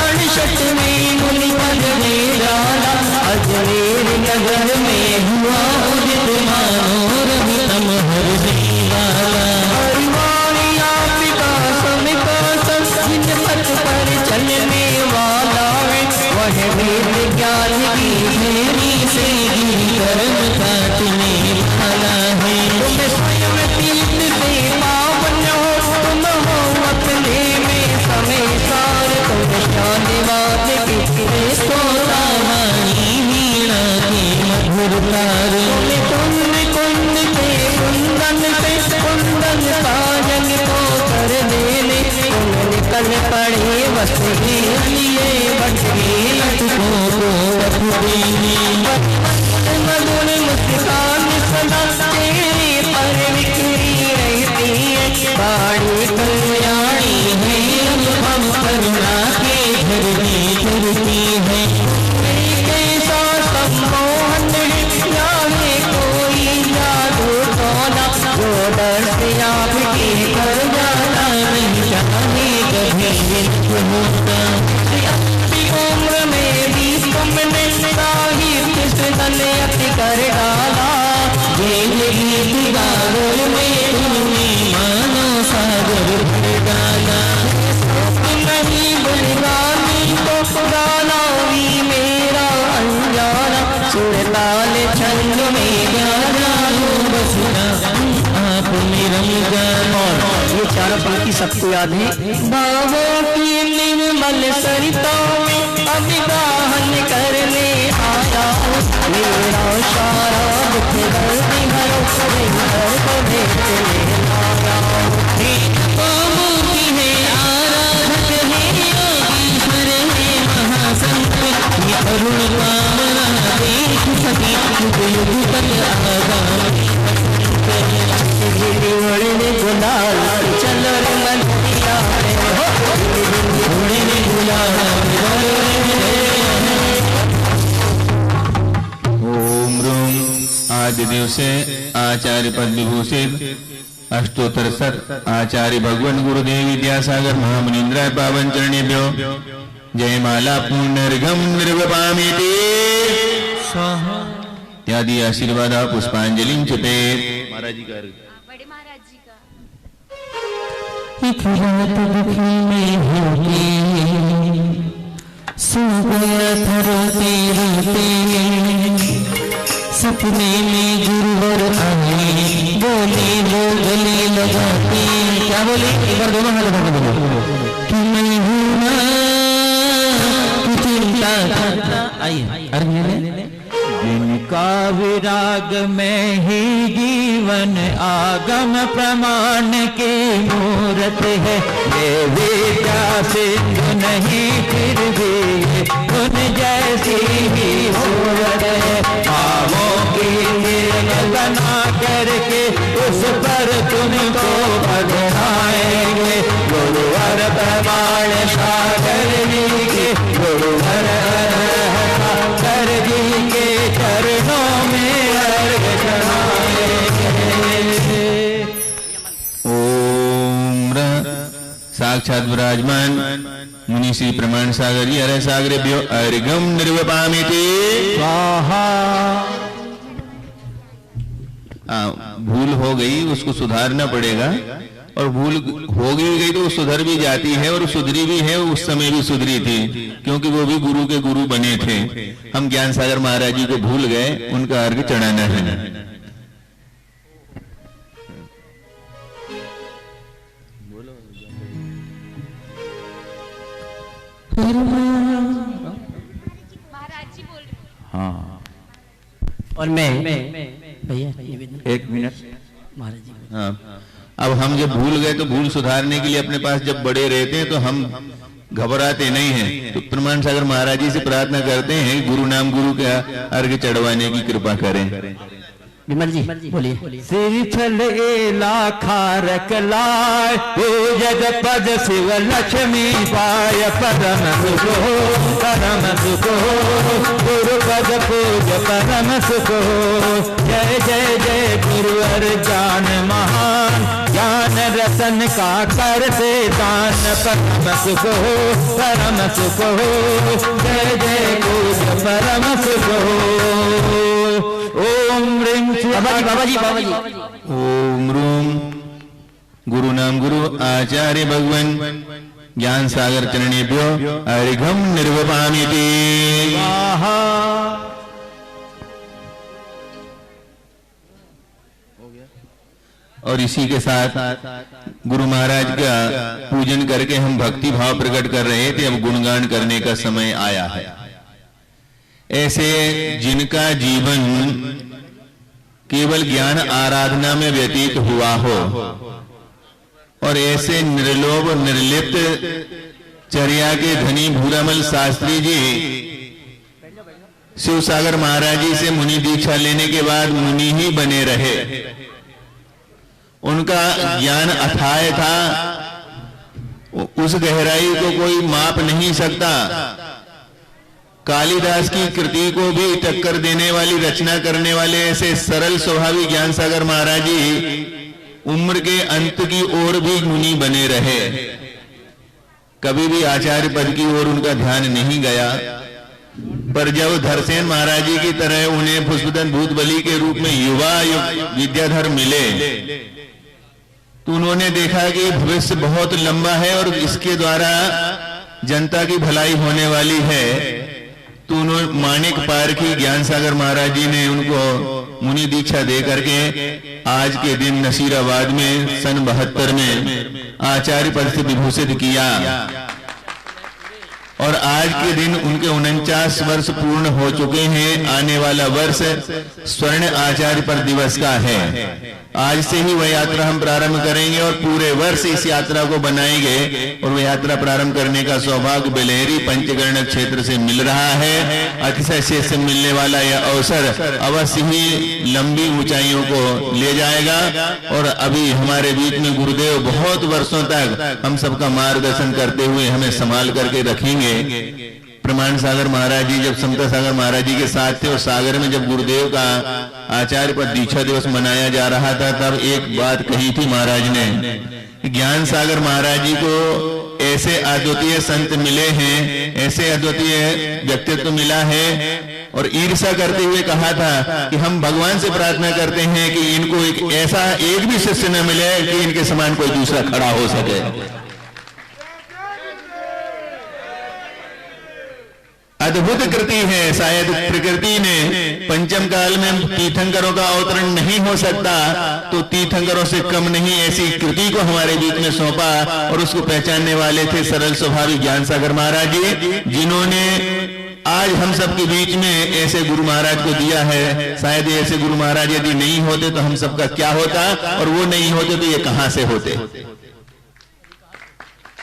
अड़सठ में मुनि पद में डाला अजमेर नगर में हुआ उदित मानो रवितम हृदय वाला हरिवाणिया विकास विकास जिन पथ पर चलने वाला है वह वेद ज्ञान की मेरी से कर्म काटने वाला है तुम स्वयं तीर्थ से पावन हो तुम हो अपने में समय सार तुम शांतिवाद की स्तोतावाणी वीणा के मधुर तार तुम कुंद के कुंद पल पड़े बस लिए बटके लटकों को रखूंगी मधुर मुस्कान सदा तेरे पर बिखरी रहती है बाड़ी कल्याणी है हम करुणा के घर में चलती है कैसा सम्मोहन या है कोई जादू टोना जो डर से आपके कर जाना नहीं चाहे कभी होता उम्र में भी तुमने साहिब किसने अति कर डाला गीत गारों में तुमने मानो सागर भर डाला नहीं बलरामी तो गाना भी मेरा अनजाना सुर लाल छंद में गाना बसना आप मेरा और ये चारों पंक्ति सबको याद है बाबों की निर्मल सरिताओं में अभिगाहन करने आया मेरा सारा दुख दर्द भरो घर को भेज लाया बाबों की है आराधक है योगीश्वर है महासंत ये अरुण कामना देख सके युग युग तक आगामी उड़ने गुलाल चलो रे मनैया उड़ने गुलाल ओम रूम आदि दिवसे आचार्य पद विभूषित अष्टोत्तर सत आचार्य भगवान गुरुदेव विद्यासागर महामुनीन्द्राय पावन चरणेभ्यो जयमाला पुनर्गम निर्वपामिति इत्यादि आशीर्वाद पुष्पांजलि चिपे महाराज जी का बड़े महाराज जी का एक रात दुखी में होके सो गया था रोते रोते सपने में गुरुवर आए बोले वो गले लगाते क्या बोले एक बार दोनों हाथ लगा के बोलो कि मैं हूँ ना तू चिंता करता आइए अरे जिनका विराग में ही जीवन आगम प्रमाण के मूरत है ये विद्या सिंधु नहीं फिर भी उन जैसी ही सूरत है भावों की बना करके उस पर तुमको बढ़ाएंगे गुरुवर प्रमाण सागर जी के गुरुवर सागर जी के चरणों में अर्घ चढ़ाएंगे। ओम साक्षात विराजमान मुनि श्री प्रमाण सागर जी अरे सागरेभ्यो अर्घम निर्वपामिति स्वाहा। भूल हो गई उसको सुधारना पड़ेगा और भूल हो गई तो सुधर भी जाती है और सुधरी भी है उस समय भी सुधरी थी क्योंकि वो भी गुरु के गुरु बने थे। हम ज्ञान सागर महाराज जी को भूल गए उनका अर्घ चढ़ाना है। हाँ और मैं भैया एक मिनट महाराज जी हाँ अब हम जब भूल गए तो भूल सुधारने के लिए अपने पास जब बड़े रहते हैं तो हम घबराते नहीं हैं। तो प्रमाण सागर महाराज जी से प्रार्थना करते हैं गुरु नाम गुरु का अर्घ चढ़वाने की कृपा करें। विमल जी बोलिए। सिर छल एला खारक लाय पूजग पद शिव लक्ष्मी पाय परम सुखो गुरु पद पूज परम सुखो जय जय जय गुरुवर जान महान ज्ञान रतन का कर से दान परम सुखो जय जय गुरु परम सुखो। ओम बाबा जी ओम रूम गुरु नाम गुरु आचार्य भगवान ज्ञान सागर चरणेभ्यो अर्घम निर्वपामिति स्वाहा। और इसी के साथ गुरु महाराज का पूजन करके हम भक्ति भाव प्रकट कर रहे थे। अब गुणगान करने का समय आया है। ऐसे जिनका जीवन केवल ज्ञान आराधना में व्यतीत हुआ हो और ऐसे निर्लोभ और निर्लिप्त चर्या के धनी भूरामल शास्त्री जी शिवसागर महाराज जी से मुनि दीक्षा लेने के बाद मुनि ही बने रहे। उनका ज्ञान अथाह था, उस गहराई को कोई माप नहीं सकता। कालिदास की कृति को भी टक्कर देने वाली रचना करने वाले ऐसे सरल स्वभावी ज्ञान सागर महाराज जी उम्र के अंत की ओर भी मुनि बने रहे। कभी भी आचार्य पद की ओर उनका ध्यान नहीं गया। पर जब धरसेन महाराज जी की तरह उन्हें पुष्पदन भूतबली के रूप में युवा विद्याधर मिले तो उन्होंने देखा कि भविष्य बहुत लंबा है और इसके द्वारा जनता की भलाई होने वाली है। तो उन्होंने माणिक पारखी ज्ञान सागर महाराज जी ने उनको मुनि दीक्षा दे करके आज के दिन नसीराबाद में सन 72 में आचार्य पद से विभूषित किया और आज के दिन उनके 49 वर्ष पूर्ण हो चुके हैं। आने वाला वर्ष स्वर्ण आचार्य पर दिवस का है। आज से ही वह यात्रा हम प्रारंभ करेंगे और पूरे वर्ष इस यात्रा को बनाएंगे और वह यात्रा प्रारंभ करने का सौभाग्य बेलेरी पंचगर्ण क्षेत्र से मिल रहा है। अतिशय से मिलने वाला यह अवसर अवश्य ही लंबी ऊंचाइयों को ले जाएगा और अभी हमारे बीच में गुरुदेव बहुत वर्षों तक हम सबका मार्गदर्शन करते हुए हमें संभाल करके रखेंगे। प्रमाण सागर महाराज जी जब समता सागर महाराज जी के साथ थे और सागर में जब गुरुदेव का आचार्य पद दीक्षा दिवस मनाया जा रहा था तब एक बात कही थी महाराज ने, ज्ञान सागर महाराज जी को ऐसे अद्वितीय संत मिले हैं, ऐसे अद्वितीय व्यक्तित्व मिला है और ईर्ष्या करते हुए कहा था कि हम भगवान से प्रार्थना करते हैं कि इनको एक ऐसा एक भी शिष्य न मिले कि इनके समान कोई दूसरा खड़ा हो सके। अद्भुत कृति है। शायद प्रकृति ने पंचम काल में तीर्थंकरों का अवतरण नहीं हो सकता तो तीर्थंकरों से कम नहीं ऐसी कृति को हमारे बीच में सौंपा और उसको पहचानने वाले थे सरल स्वभावी ज्ञान सागर महाराज जी, जिन्होंने आज हम सबके बीच में ऐसे गुरु महाराज को दिया है। शायद ऐसे गुरु महाराज यदि नहीं होते तो हम सबका क्या होता और वो नहीं होते तो ये कहां से होते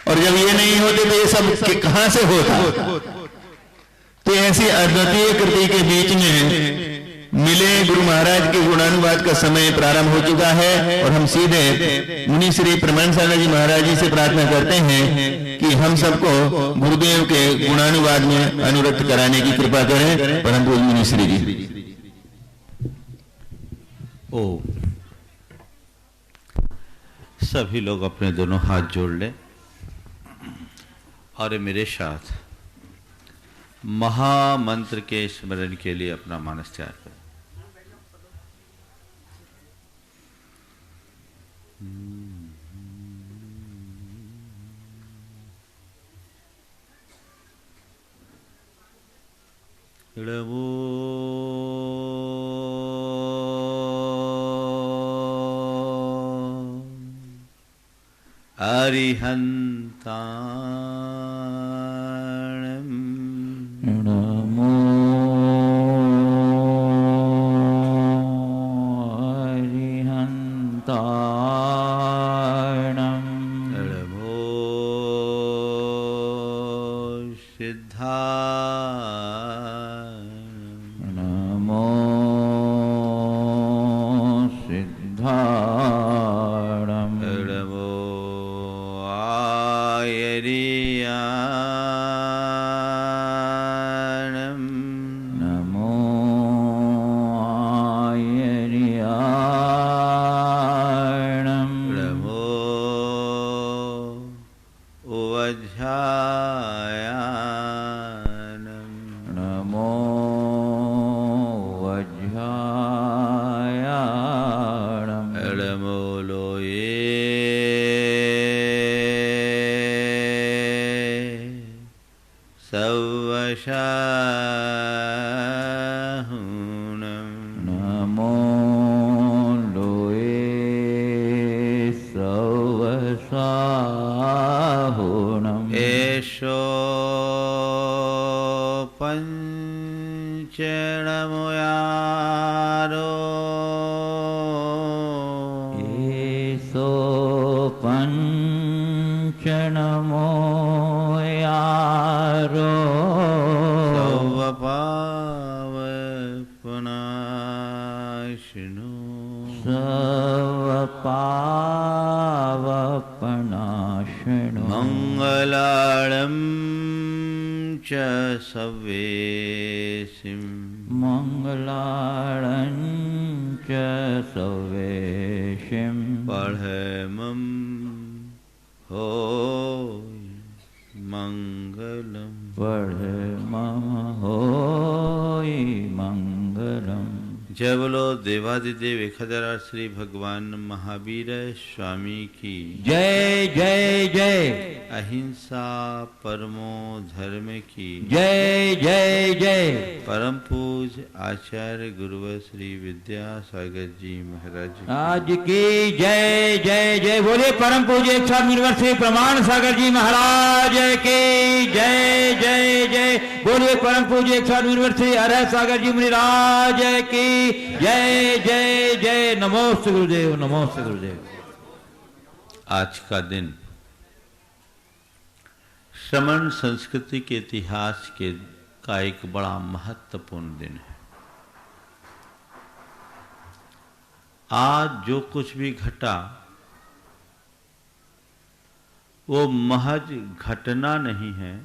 और जब ये नहीं होते तो ये सब कहां से होता। तो ऐसी अद्वितीय कृति के बीच में मिले गुरु महाराज के गुणानुवाद का समय प्रारंभ हो चुका है और हम सीधे मुनि श्री प्रमाण सागर जी महाराज जी से प्रार्थना करते हैं कि हम सबको गुरुदेव के गुणानुवाद में अनुरक्त कराने की कृपा करें। परंतु मुनि श्री जी ओ सभी लोग अपने दोनों हाथ जोड़ लें और मेरे साथ महामंत्र के स्मरण के लिए अपना मानस तैयार करें। अरिहंता मोयारो सर्वपावपनाशिनो सर्वपावपनाशिनो मंगलाळं च सवेसिं मंगलाळं च सवेशिं पढ़मं हो मंगलम पढ़मं होय मंगलम। जय बोलो देवादिदेव एकहजार श्री भगवान महावीर स्वामी की जय जय जय। अहिंसा परमो धर्म की जय जय जय। परम पूज आचार्य गुरुवर श्री विद्यासागर जी महाराज आज की जय जय जय। बोलिए परम पूज्य 108 वर्ष प्रमाण सागर जी महाराज की जय जय जय। बोलिए परम पूज्य 108 वर्ष अरह सागर जी मुनिराज की जय जय जय। नमोस्तु गुरुदेव नमोस्तु गुरुदेव। आज का दिन श्रमण संस्कृति के इतिहास का एक बड़ा महत्वपूर्ण दिन है। आज जो कुछ भी घटा वो महज घटना नहीं है,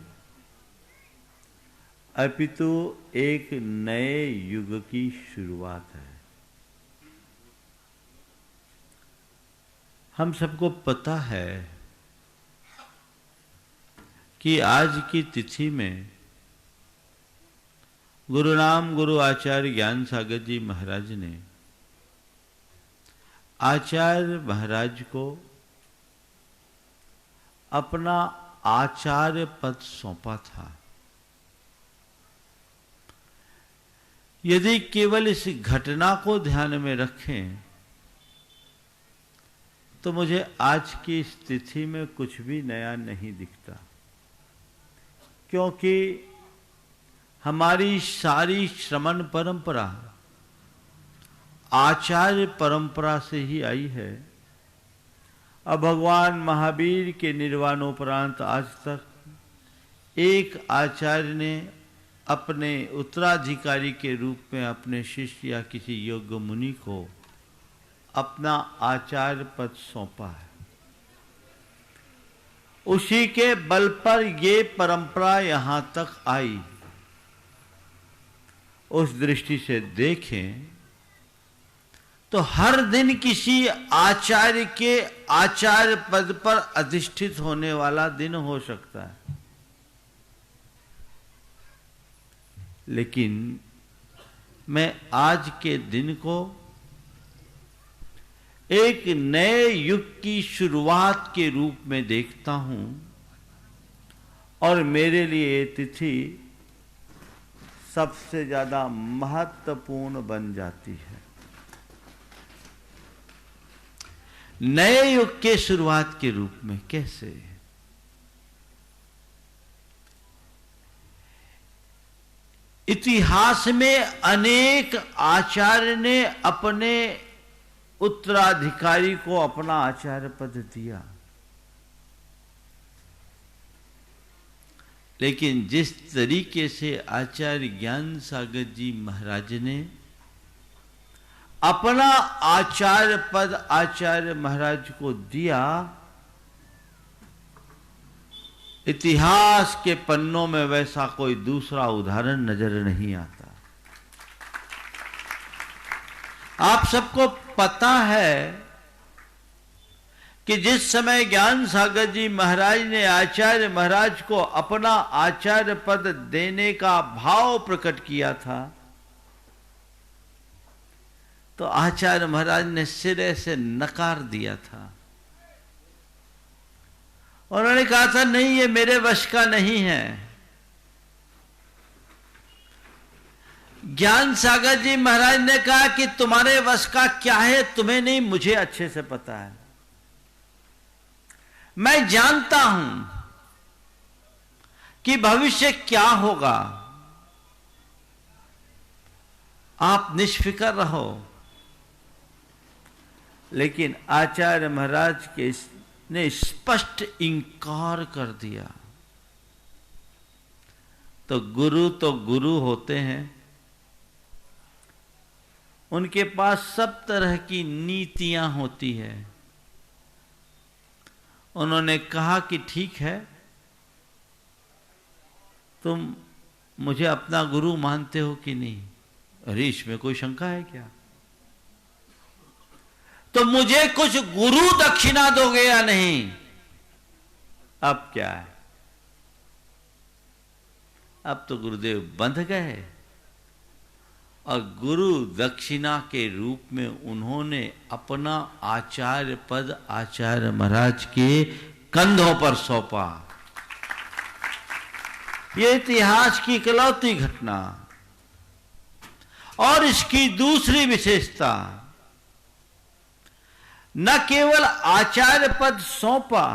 अपितु एक नए युग की शुरुआत है। हम सबको पता है कि आज की तिथि में गुरु नाम गुरु आचार्य ज्ञान सागर जी महाराज ने आचार्य महाराज को अपना आचार्य पद सौंपा था। यदि केवल इस घटना को ध्यान में रखें तो मुझे आज की स्थिति में कुछ भी नया नहीं दिखता, क्योंकि हमारी सारी श्रमण परंपरा आचार्य परंपरा से ही आई है। अब भगवान महावीर के निर्वाणोपरांत आज तक एक आचार्य ने अपने उत्तराधिकारी के रूप में अपने शिष्य या किसी योग्य मुनि को अपना आचार्य पद सौंपा है। उसी के बल पर ये परंपरा यहां तक आई। उस दृष्टि से देखें तो हर दिन किसी आचार्य के आचार्य पद पर अधिष्ठित होने वाला दिन हो सकता है, लेकिन मैं आज के दिन को एक नए युग की शुरुआत के रूप में देखता हूं और मेरे लिए ये तिथि सबसे ज्यादा महत्वपूर्ण बन जाती है। नए युग के शुरुआत के रूप में कैसे? इतिहास में अनेक आचार्य ने अपने उत्तराधिकारी को अपना आचार्य पद दिया, लेकिन जिस तरीके से आचार्य ज्ञान सागर जी महाराज ने अपना आचार्य पद आचार्य महाराज को दिया, इतिहास के पन्नों में वैसा कोई दूसरा उदाहरण नजर नहीं आता। आप सबको पता है कि जिस समय ज्ञान सागर जी महाराज ने आचार्य महाराज को अपना आचार्य पद देने का भाव प्रकट किया था, तो आचार्य महाराज ने सिरे से नकार दिया था। उन्होंने कहा था नहीं, ये मेरे वश का नहीं है। ज्ञान सागर जी महाराज ने कहा कि तुम्हारे वश का क्या है तुम्हें नहीं, मुझे अच्छे से पता है। मैं जानता हूं कि भविष्य क्या होगा, आप निष्फिकर रहो। लेकिन आचार्य महाराज के इस ने स्पष्ट इंकार कर दिया। तो गुरु होते हैं, उनके पास सब तरह की नीतियां होती है। उन्होंने कहा कि ठीक है, तुम मुझे अपना गुरु मानते हो कि नहीं? अरे इसमें कोई शंका है क्या? तो मुझे कुछ गुरु दक्षिणा दोगे या नहीं? अब क्या है? अब तो गुरुदेव बंध गए और गुरु दक्षिणा के रूप में उन्होंने अपना आचार्य पद आचार्य महाराज के कंधों पर सौंपा। यह इतिहास की इकलौती घटना। और इसकी दूसरी विशेषता, न केवल आचार्य पद सौंपा,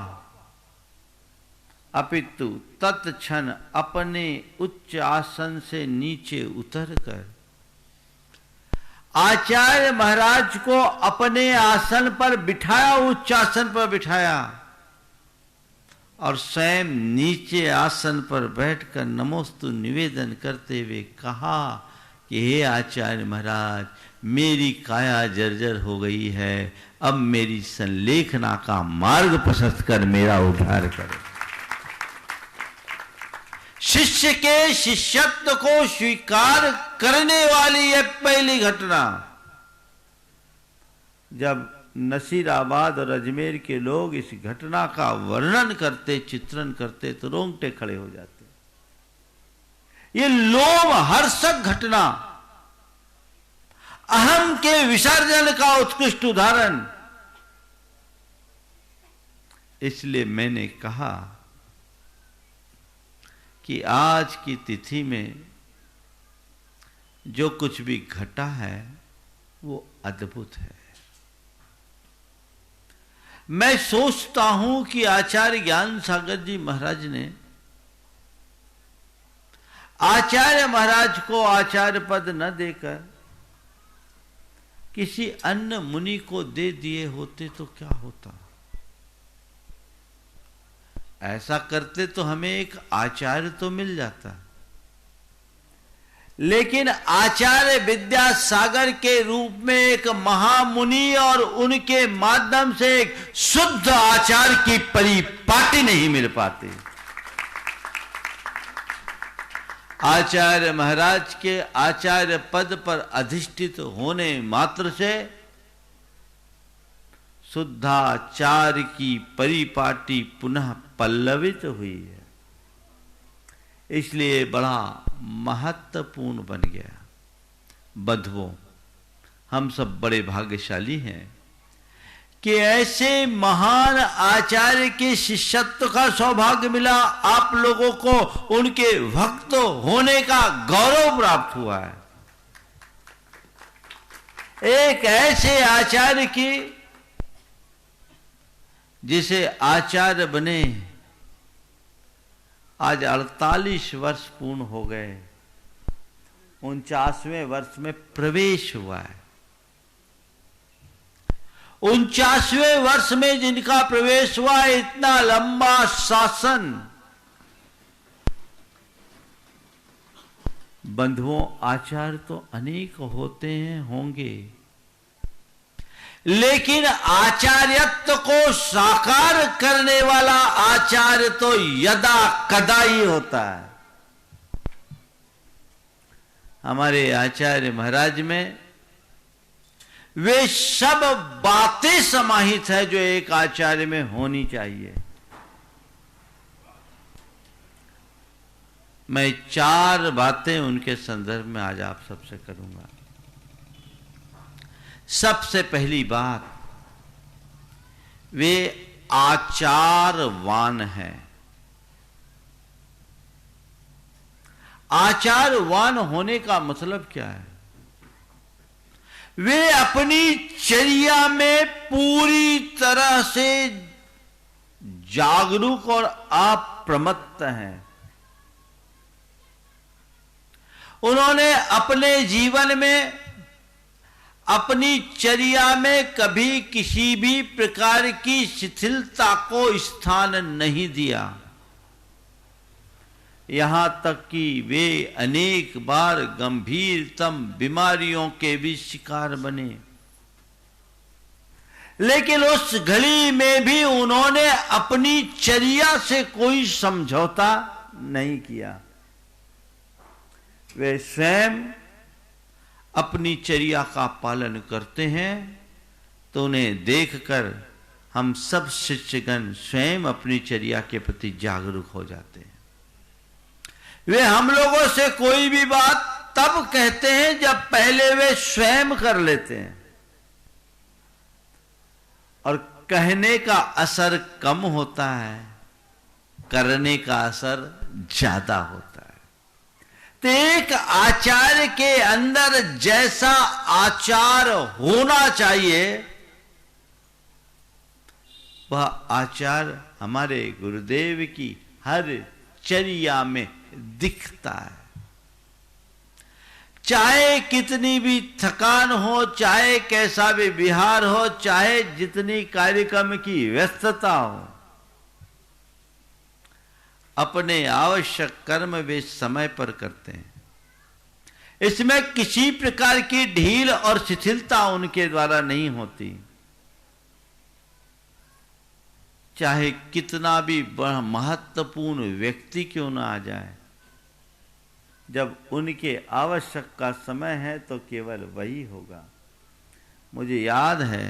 अपितु तत्क्षण अपने उच्च आसन से नीचे उतरकर आचार्य महाराज को अपने आसन पर बिठाया, उच्च आसन पर बिठाया और स्वयं नीचे आसन पर बैठकर नमोस्तु निवेदन करते हुए कहा कि हे आचार्य महाराज, मेरी काया जर्जर हो गई है, अब मेरी संलेखना का मार्ग प्रशस्त कर मेरा उद्धार करो। शिष्य के शिष्यत्व को स्वीकार करने वाली यह पहली घटना। जब नसीराबाद और अजमेर के लोग इस घटना का वर्णन करते, चित्रण करते, तो रोंगटे खड़े हो जाते। ये लोम हर्षक घटना, अहम के विसर्जन का उत्कृष्ट उदाहरण। इसलिए मैंने कहा कि आज की तिथि में जो कुछ भी घटा है वो अद्भुत है। मैं सोचता हूं कि आचार्य ज्ञान सागर जी महाराज ने आचार्य महाराज को आचार्य पद न देकर किसी अन्य मुनि को दे दिए होते तो क्या होता? ऐसा करते तो हमें एक आचार्य तो मिल जाता, लेकिन आचार्य विद्यासागर के रूप में एक महामुनि और उनके माध्यम से एक शुद्ध आचार्य की परिपाटी नहीं मिल पाती। आचार्य महाराज के आचार्य पद पर अधिष्ठित होने मात्र से शुद्धाचार्य की परिपाटी पुनः पल्लवित हुई है। इसलिए बड़ा महत्वपूर्ण बन गया। बंधुओं, हम सब बड़े भाग्यशाली हैं कि ऐसे महान आचार्य के शिष्यत्व का सौभाग्य मिला। आप लोगों को उनके भक्त होने का गौरव प्राप्त हुआ है। एक ऐसे आचार्य की जिसे आचार्य बने आज 48 वर्ष पूर्ण हो गए, 49वें वर्ष में प्रवेश हुआ है। 49वें वर्ष में जिनका प्रवेश हुआ है, इतना लंबा शासन। बंधुओं, आचार्य तो अनेक होते हैं, होंगे, लेकिन आचार्यत्व को साकार करने वाला आचार्य तो यदा कदा ही होता है। हमारे आचार्य महाराज में वे सब बातें समाहित है जो एक आचार्य में होनी चाहिए। मैं 4 बातें उनके संदर्भ में आज आप सबसे करूंगा। सबसे पहली बात, वे आचारवान हैं। आचारवान होने का मतलब क्या है? वे अपनी चर्या में पूरी तरह से जागरूक और अप्रमत्त हैं। उन्होंने अपने जीवन में अपनी चर्या में कभी किसी भी प्रकार की शिथिलता को स्थान नहीं दिया। यहां तक कि वे अनेक बार गंभीरतम बीमारियों के भी शिकार बने, लेकिन उस घड़ी में भी उन्होंने अपनी चर्या से कोई समझौता नहीं किया। वे स्वयं अपनी चर्या का पालन करते हैं, तो उन्हें देखकर हम सब शिष्यगण स्वयं अपनी चर्या के प्रति जागरूक हो जाते हैं। वे हम लोगों से कोई भी बात तब कहते हैं जब पहले वे स्वयं कर लेते हैं, और कहने का असर कम होता है, करने का असर ज्यादा होता है। तो एक आचार्य के अंदर जैसा आचार होना चाहिए, वह आचार हमारे गुरुदेव की हर चर्या में दिखता है। चाहे कितनी भी थकान हो, चाहे कैसा भी विहार हो, चाहे जितनी कार्यक्रम की व्यस्तता हो, अपने आवश्यक कर्म वे समय पर करते हैं। इसमें किसी प्रकार की ढील और शिथिलता उनके द्वारा नहीं होती। चाहे कितना भी बड़ा महत्वपूर्ण व्यक्ति क्यों ना आ जाए, जब उनके आवश्यक का समय है तो केवल वही होगा। मुझे याद है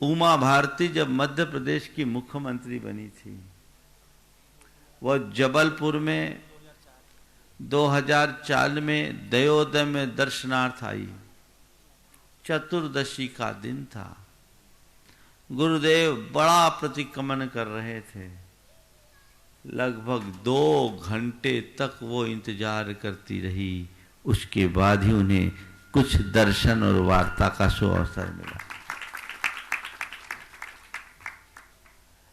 उमा भारती जब मध्य प्रदेश की मुख्यमंत्री बनी थी, वह जबलपुर में 2004 में दयोदय में दर्शनार्थ आई। चतुर्दशी का दिन था। गुरुदेव बड़ा प्रतिक्रमण कर रहे थे। लगभग 2 घंटे तक वो इंतजार करती रही। उसके बाद ही उन्हें कुछ दर्शन और वार्ता का अवसर मिला।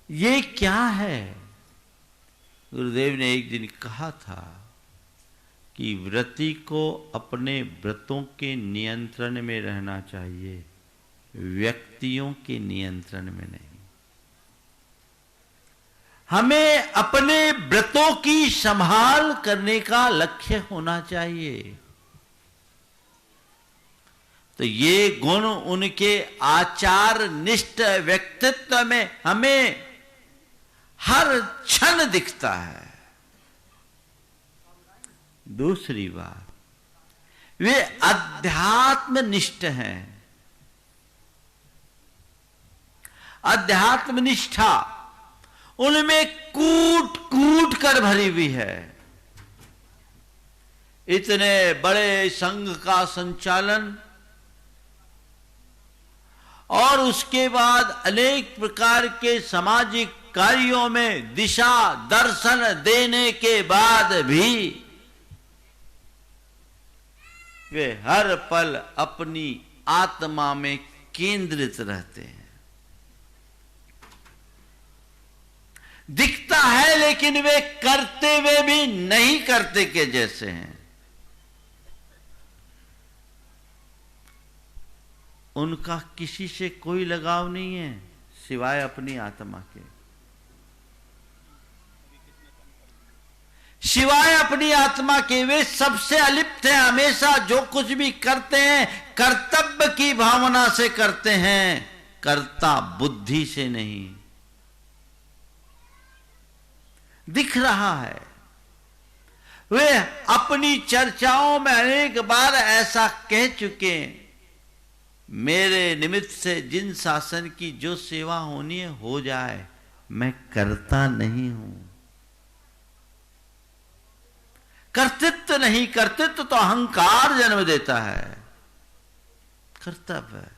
ये क्या है? गुरुदेव ने एक दिन कहा था कि व्रती को अपने व्रतों के नियंत्रण में रहना चाहिए, व्यक्तियों के नियंत्रण में नहीं। हमें अपने व्रतों की संभाल करने का लक्ष्य होना चाहिए। तो ये गुण उनके आचार निष्ठ व्यक्तित्व में हमें हर क्षण दिखता है। दूसरी बात, वे अध्यात्म निष्ठ हैं। अध्यात्म निष्ठा उनमें कूट कूट कर भरी हुई है। इतने बड़े संघ का संचालन और उसके बाद अनेक प्रकार के सामाजिक कार्यों में दिशा दर्शन देने के बाद भी वे हर पल अपनी आत्मा में केंद्रित रहते हैं। दिखता है लेकिन वे करते हुए भी नहीं करते के जैसे हैं। उनका किसी से कोई लगाव नहीं है सिवाय अपनी आत्मा के, सिवाय अपनी आत्मा के। वे सबसे अलिप्त हैं। हमेशा जो कुछ भी करते हैं कर्तव्य की भावना से करते हैं, कर्ता बुद्धि से नहीं। दिख रहा है। वे अपनी चर्चाओं में अनेक बार ऐसा कह चुके हैं, मेरे निमित्त से जिन शासन की जो सेवा होनी है हो जाए, मैं करता नहीं हूं। कर्तृत्व नहीं, कर्तृत्व तो अहंकार जन्म देता है। कर्तव्य,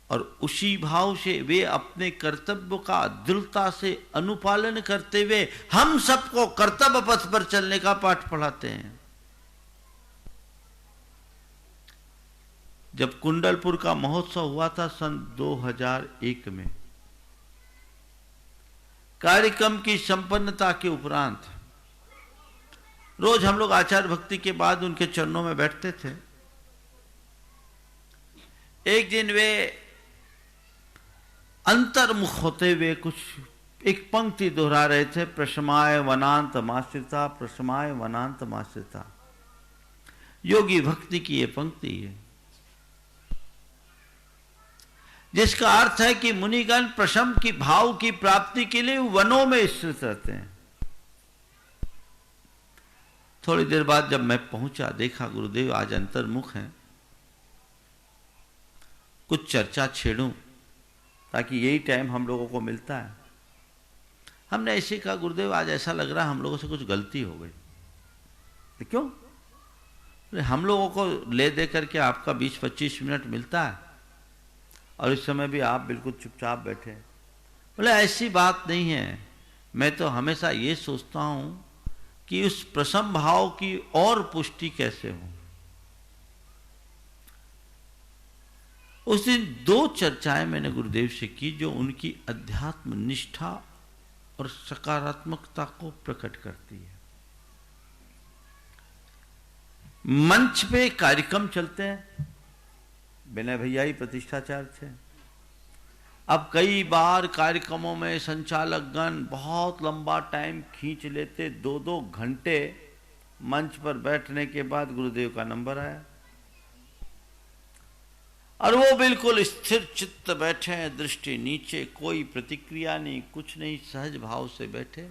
और उसी भाव से वे अपने कर्तव्य का दृढ़ता से अनुपालन करते हुए हम सबको कर्तव्य पथ पर चलने का पाठ पढ़ाते हैं। जब कुंडलपुर का महोत्सव हुआ था सन 2001 में, कार्यक्रम की संपन्नता के उपरांत रोज हम लोग आचार्य भक्ति के बाद उनके चरणों में बैठते थे एक दिन वे अंतर्मुख होते हुए कुछ एक पंक्ति दोहरा रहे थे, प्रशमाय वनांत माश्रिता, प्रशमाय वनांत माश्रिता। योगी भक्ति की ये पंक्ति है, जिसका अर्थ है कि मुनिगण प्रशम की भाव की प्राप्ति के लिए वनों में स्थित रहते हैं। थोड़ी देर बाद जब मैं पहुंचा, देखा गुरुदेव आज अंतर्मुख हैं, कुछ चर्चा छेड़ूं ताकि यही टाइम हम लोगों को मिलता है। हमने ऐसे कहा, गुरुदेव आज ऐसा लग रहा है हम लोगों से कुछ गलती हो गई। तो क्यों? हम लोगों को ले दे करके आपका 20-25 मिनट मिलता है और इस समय भी आप बिल्कुल चुपचाप बैठे। बोले ऐसी बात नहीं है, मैं तो हमेशा ये सोचता हूं कि उस प्रसम भाव की और पुष्टि कैसे हो। उस दिन 2 चर्चाएं मैंने गुरुदेव से की जो उनकी अध्यात्म निष्ठा और सकारात्मकता को प्रकट करती है। मंच पे कार्यक्रम चलते हैं, विनय भैया ही प्रतिष्ठाचार्य थे। अब कई बार कार्यक्रमों में संचालकगण बहुत लंबा टाइम खींच लेते, 2-2 घंटे मंच पर बैठने के बाद गुरुदेव का नंबर आया और वो बिल्कुल स्थिर चित्त बैठे हैं, दृष्टि नीचे, कोई प्रतिक्रिया नहीं, कुछ नहीं, सहज भाव से बैठे।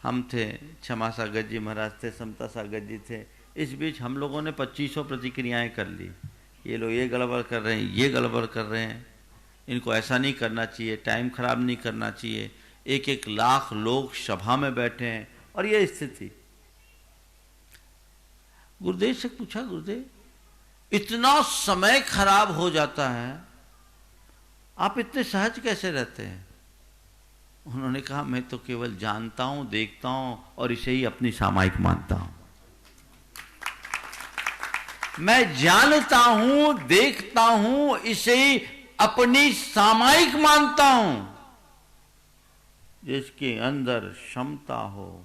हम थे, क्षमा सागर जी महाराज थे, समता सागर जी थे। इस बीच हम लोगों ने 2500 प्रतिक्रियाएं कर ली। ये लोग ये गड़बड़ कर रहे हैं, ये गड़बड़ कर रहे हैं, इनको ऐसा नहीं करना चाहिए, टाइम खराब नहीं करना चाहिए। 1-1 लाख लोग सभा में बैठे हैं और ये स्थिति। गुरुदेव से पूछा, गुरुदेव इतना समय खराब हो जाता है, आप इतने सहज कैसे रहते हैं? उन्होंने कहा, मैं तो केवल जानता हूं, देखता हूं और इसे ही अपनी सामायिक मानता हूं। मैं जानता हूं, देखता हूं, इसे ही अपनी सामायिक मानता हूं। जिसके अंदर क्षमता हो,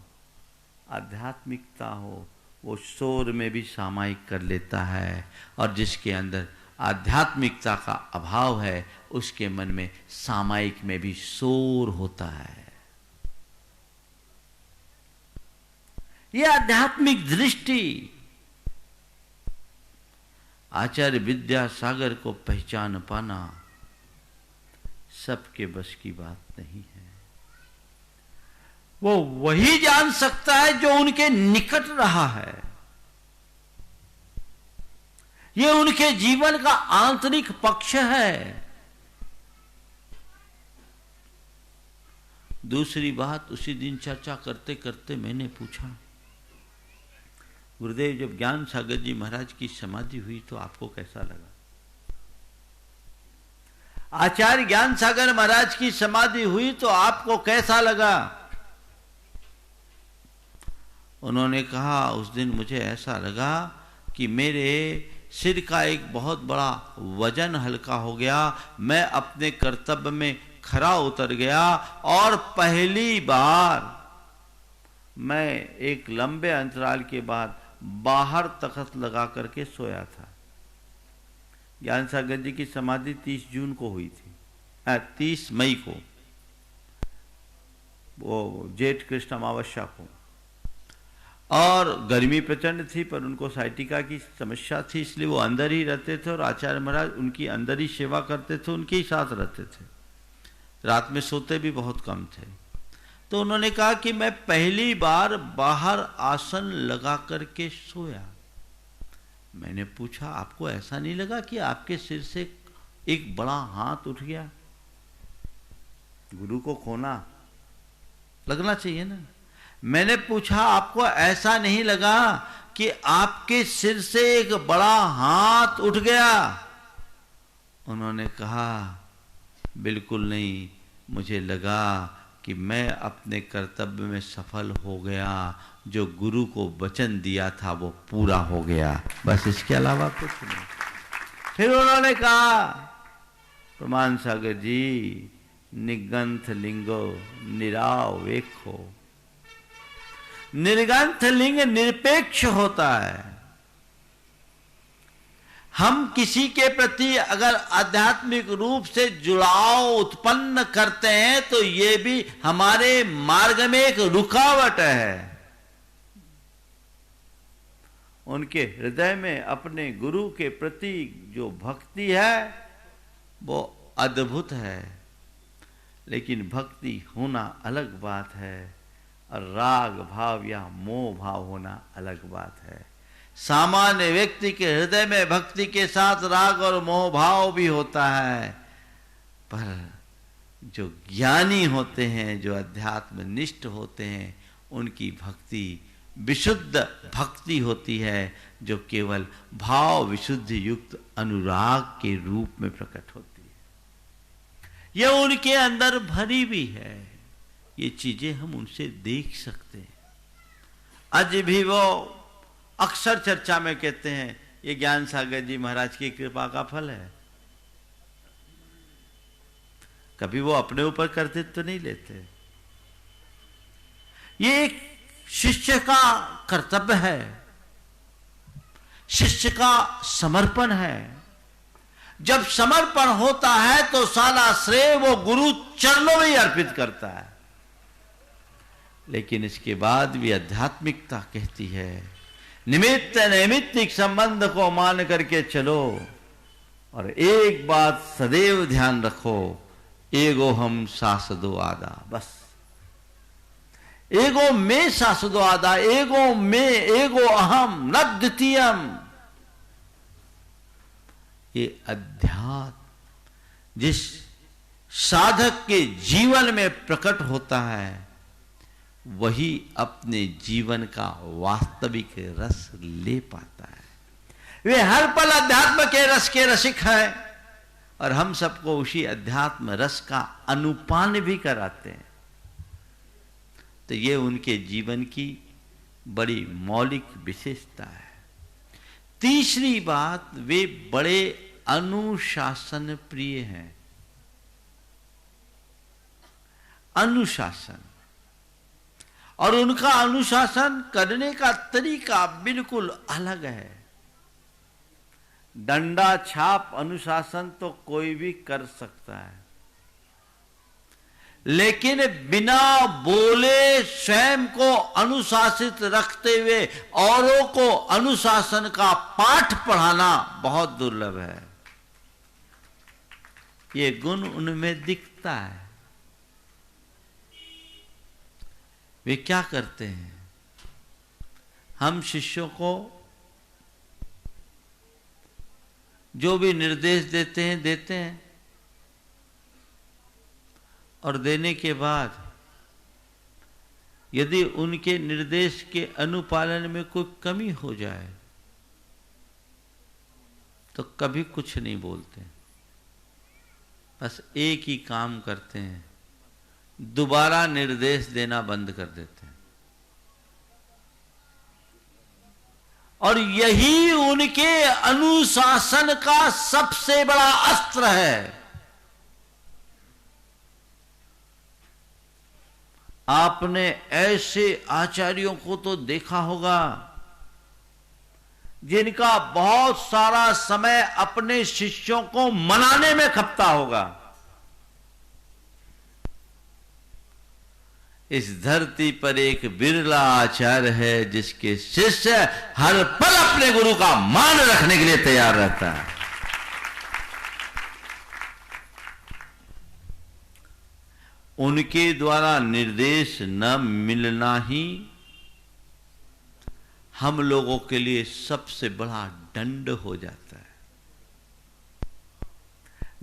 आध्यात्मिकता हो, वो शोर में भी सामायिक कर लेता है, और जिसके अंदर आध्यात्मिकता का अभाव है उसके मन में सामायिक में भी शोर होता है। यह आध्यात्मिक दृष्टि आचार्य विद्यासागर को पहचान पाना सबके बस की बात नहीं है। वो वही जान सकता है जो उनके निकट रहा है। ये उनके जीवन का आंतरिक पक्ष है। दूसरी बात, उसी दिन चर्चा करते करते मैंने पूछा, गुरुदेव जब ज्ञान सागर जी महाराज की समाधि हुई तो आपको कैसा लगा? आचार्य ज्ञान सागर महाराज की समाधि हुई तो आपको कैसा लगा? उन्होंने कहा, उस दिन मुझे ऐसा लगा कि मेरे सिर का एक बहुत बड़ा वजन हल्का हो गया। मैं अपने कर्तव्य में खरा उतर गया और पहली बार मैं एक लंबे अंतराल के बाद बाहर तख्त लगा करके सोया था। ज्ञान सागर जी की समाधि 30 जून को हुई थी, 30 मई को, वो जेठ कृष्ण अमावस्या को, और गर्मी प्रचंड थी पर उनको साइटिका की समस्या थी, इसलिए वो अंदर ही रहते थे और आचार्य महाराज उनकी अंदर ही सेवा करते थे, उनके ही साथ रहते थे, रात में सोते भी बहुत कम थे। तो उन्होंने कहा कि मैं पहली बार बाहर आसन लगा करके सोया। मैंने पूछा, आपको ऐसा नहीं लगा कि आपके सिर से एक बड़ा हाथ उठ गया? गुरु को खोना लगना चाहिए ना। मैंने पूछा, आपको ऐसा नहीं लगा कि आपके सिर से एक बड़ा हाथ उठ गया? उन्होंने कहा, बिल्कुल नहीं, मुझे लगा कि मैं अपने कर्तव्य में सफल हो गया, जो गुरु को वचन दिया था वो पूरा हो गया, बस इसके अलावा कुछ नहीं। फिर उन्होंने कहा, प्रमाण सागर जी, निगंथ लिंगो निराव वेखो। निर्गंथ लिंग निरपेक्ष होता है। हम किसी के प्रति अगर आध्यात्मिक रूप से जुड़ाव उत्पन्न करते हैं तो ये भी हमारे मार्ग में एक रुकावट है। उनके हृदय में अपने गुरु के प्रति जो भक्ति है वो अद्भुत है, लेकिन भक्ति होना अलग बात है और राग भाव या मोह भाव होना अलग बात है। सामान्य व्यक्ति के हृदय में भक्ति के साथ राग और मोह भाव भी होता है, पर जो ज्ञानी होते हैं, जो अध्यात्म निष्ठ होते हैं, उनकी भक्ति विशुद्ध भक्ति होती है, जो केवल भाव विशुद्धि युक्त अनुराग के रूप में प्रकट होती है। यह उनके अंदर भरी भी है। ये चीजें हम उनसे देख सकते हैं। आज भी वो अक्सर चर्चा में कहते हैं ये ज्ञान सागर जी महाराज की कृपा का फल है। कभी वो अपने ऊपर कर्तृत्व तो नहीं लेते। ये एक शिष्य का कर्तव्य है, शिष्य का समर्पण है। जब समर्पण होता है तो सारा श्रेय वो गुरु चरणों में ही अर्पित करता है। लेकिन इसके बाद भी आध्यात्मिकता कहती है निमित्त नैमित्तिक संबंध को मान करके चलो और एक बात सदैव ध्यान रखो, एगो हम शासदो आदा। बस एगो में शासदो आदा, एगो में एगो अहम न द्वितीयम। ये अध्यात्म जिस साधक के जीवन में प्रकट होता है वही अपने जीवन का वास्तविक रस ले पाता है। वे हर पल अध्यात्म के रस के रसिक हैं और हम सबको उसी अध्यात्म रस का अनुपान भी कराते हैं। तो ये उनके जीवन की बड़ी मौलिक विशेषता है। तीसरी बात, वे बड़े अनुशासन प्रिय हैं। अनुशासन, और उनका अनुशासन करने का तरीका बिल्कुल अलग है। डंडा छाप अनुशासन तो कोई भी कर सकता है, लेकिन बिना बोले स्वयं को अनुशासित रखते हुए औरों को अनुशासन का पाठ पढ़ाना बहुत दुर्लभ है। ये गुण उनमें दिखता है। वे क्या करते हैं, हम शिष्यों को जो भी निर्देश देते हैं और देने के बाद यदि उनके निर्देश के अनुपालन में कोई कमी हो जाए तो कभी कुछ नहीं बोलते, बस एक ही काम करते हैं, दोबारा निर्देश देना बंद कर देते हैं। और यही उनके अनुशासन का सबसे बड़ा अस्त्र है। आपने ऐसे आचार्यों को तो देखा होगा जिनका बहुत सारा समय अपने शिष्यों को मनाने में खपता होगा। इस धरती पर एक बिरला आचार्य है जिसके शिष्य हर पल अपने गुरु का मान रखने के लिए तैयार रहता है। उनके द्वारा निर्देश न मिलना ही हम लोगों के लिए सबसे बड़ा दंड हो जाता है,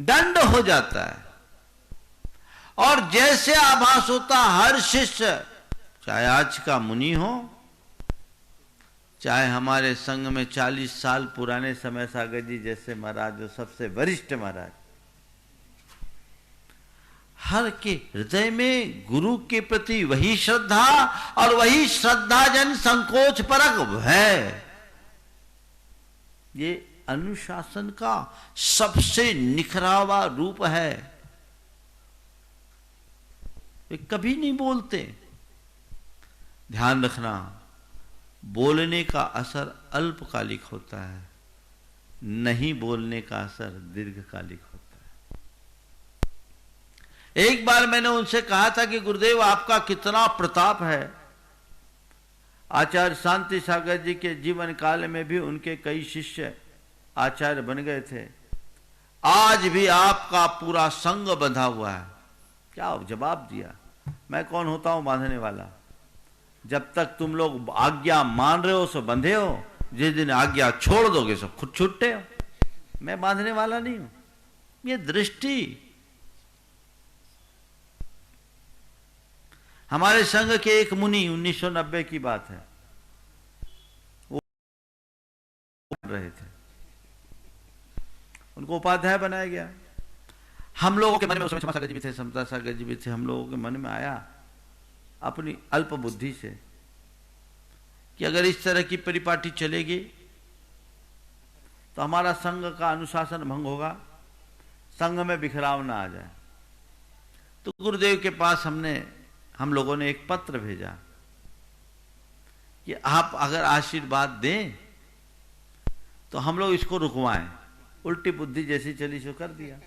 दंड हो जाता है। और जैसे आभास होता, हर शिष्य, चाहे आज का मुनि हो, चाहे हमारे संघ में 40 साल पुराने समय सागर जी जैसे महाराज, जो सबसे वरिष्ठ महाराज, हर के हृदय में गुरु के प्रति वही श्रद्धा और वही श्रद्धाजन संकोच परक भय, ये अनुशासन का सबसे निखरावा रूप है। वे कभी नहीं बोलते। ध्यान रखना, बोलने का असर अल्पकालिक होता है, नहीं बोलने का असर दीर्घकालिक होता है। एक बार मैंने उनसे कहा था कि गुरुदेव आपका कितना प्रताप है। आचार्य शांति सागर जी के जीवन काल में भी उनके कई शिष्य आचार्य बन गए थे, आज भी आपका पूरा संग बंधा हुआ है। क्या जवाब दिया? मैं कौन होता हूं बांधने वाला? जब तक तुम लोग आज्ञा मान रहे हो सो बंधे हो, जिस दिन आज्ञा छोड़ दोगे सब खुद छूटते हो। मैं बांधने वाला नहीं हूं। ये दृष्टि हमारे संघ के एक मुनि 1990 की बात है, वो रहे थे, उनको उपाध्याय बनाया गया। हम लोगों के मन में उसमें क्षमा सागर जी भी थे, समता सागर जी भी थे। हम लोगों के मन में आया अपनी अल्प बुद्धि से कि अगर इस तरह की परिपाटी चलेगी तो हमारा संघ का अनुशासन भंग होगा, संघ में बिखराव ना आ जाए। तो गुरुदेव के पास हम लोगों ने एक पत्र भेजा कि आप अगर आशीर्वाद दें तो हम लोग इसको रुकवाएं। उल्टी बुद्धि जैसी चली सो कर दिया,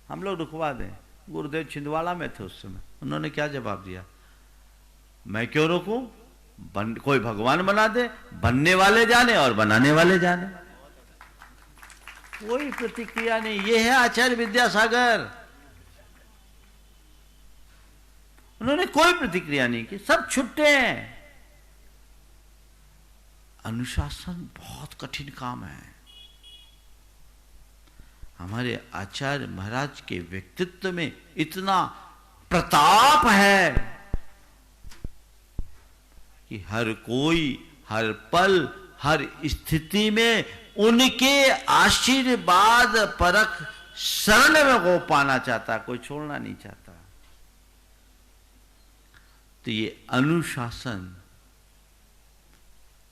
हम लोग रुकवा दें। गुरुदेव छिंदवाड़ा में थे उस समय। उन्होंने क्या जवाब दिया? मैं क्यों रोकूं? कोई भगवान बना दे, बनने वाले जाने और बनाने वाले जाने। कोई प्रतिक्रिया नहीं। ये है आचार्य विद्यासागर। उन्होंने कोई प्रतिक्रिया नहीं की, सब छुट्टे हैं। अनुशासन बहुत कठिन काम है। हमारे आचार्य महाराज के व्यक्तित्व में इतना प्रताप है कि हर कोई हर पल हर स्थिति में उनके आशीर्वाद परख शरण में को पाना चाहता, कोई छोड़ना नहीं चाहता। तो ये अनुशासन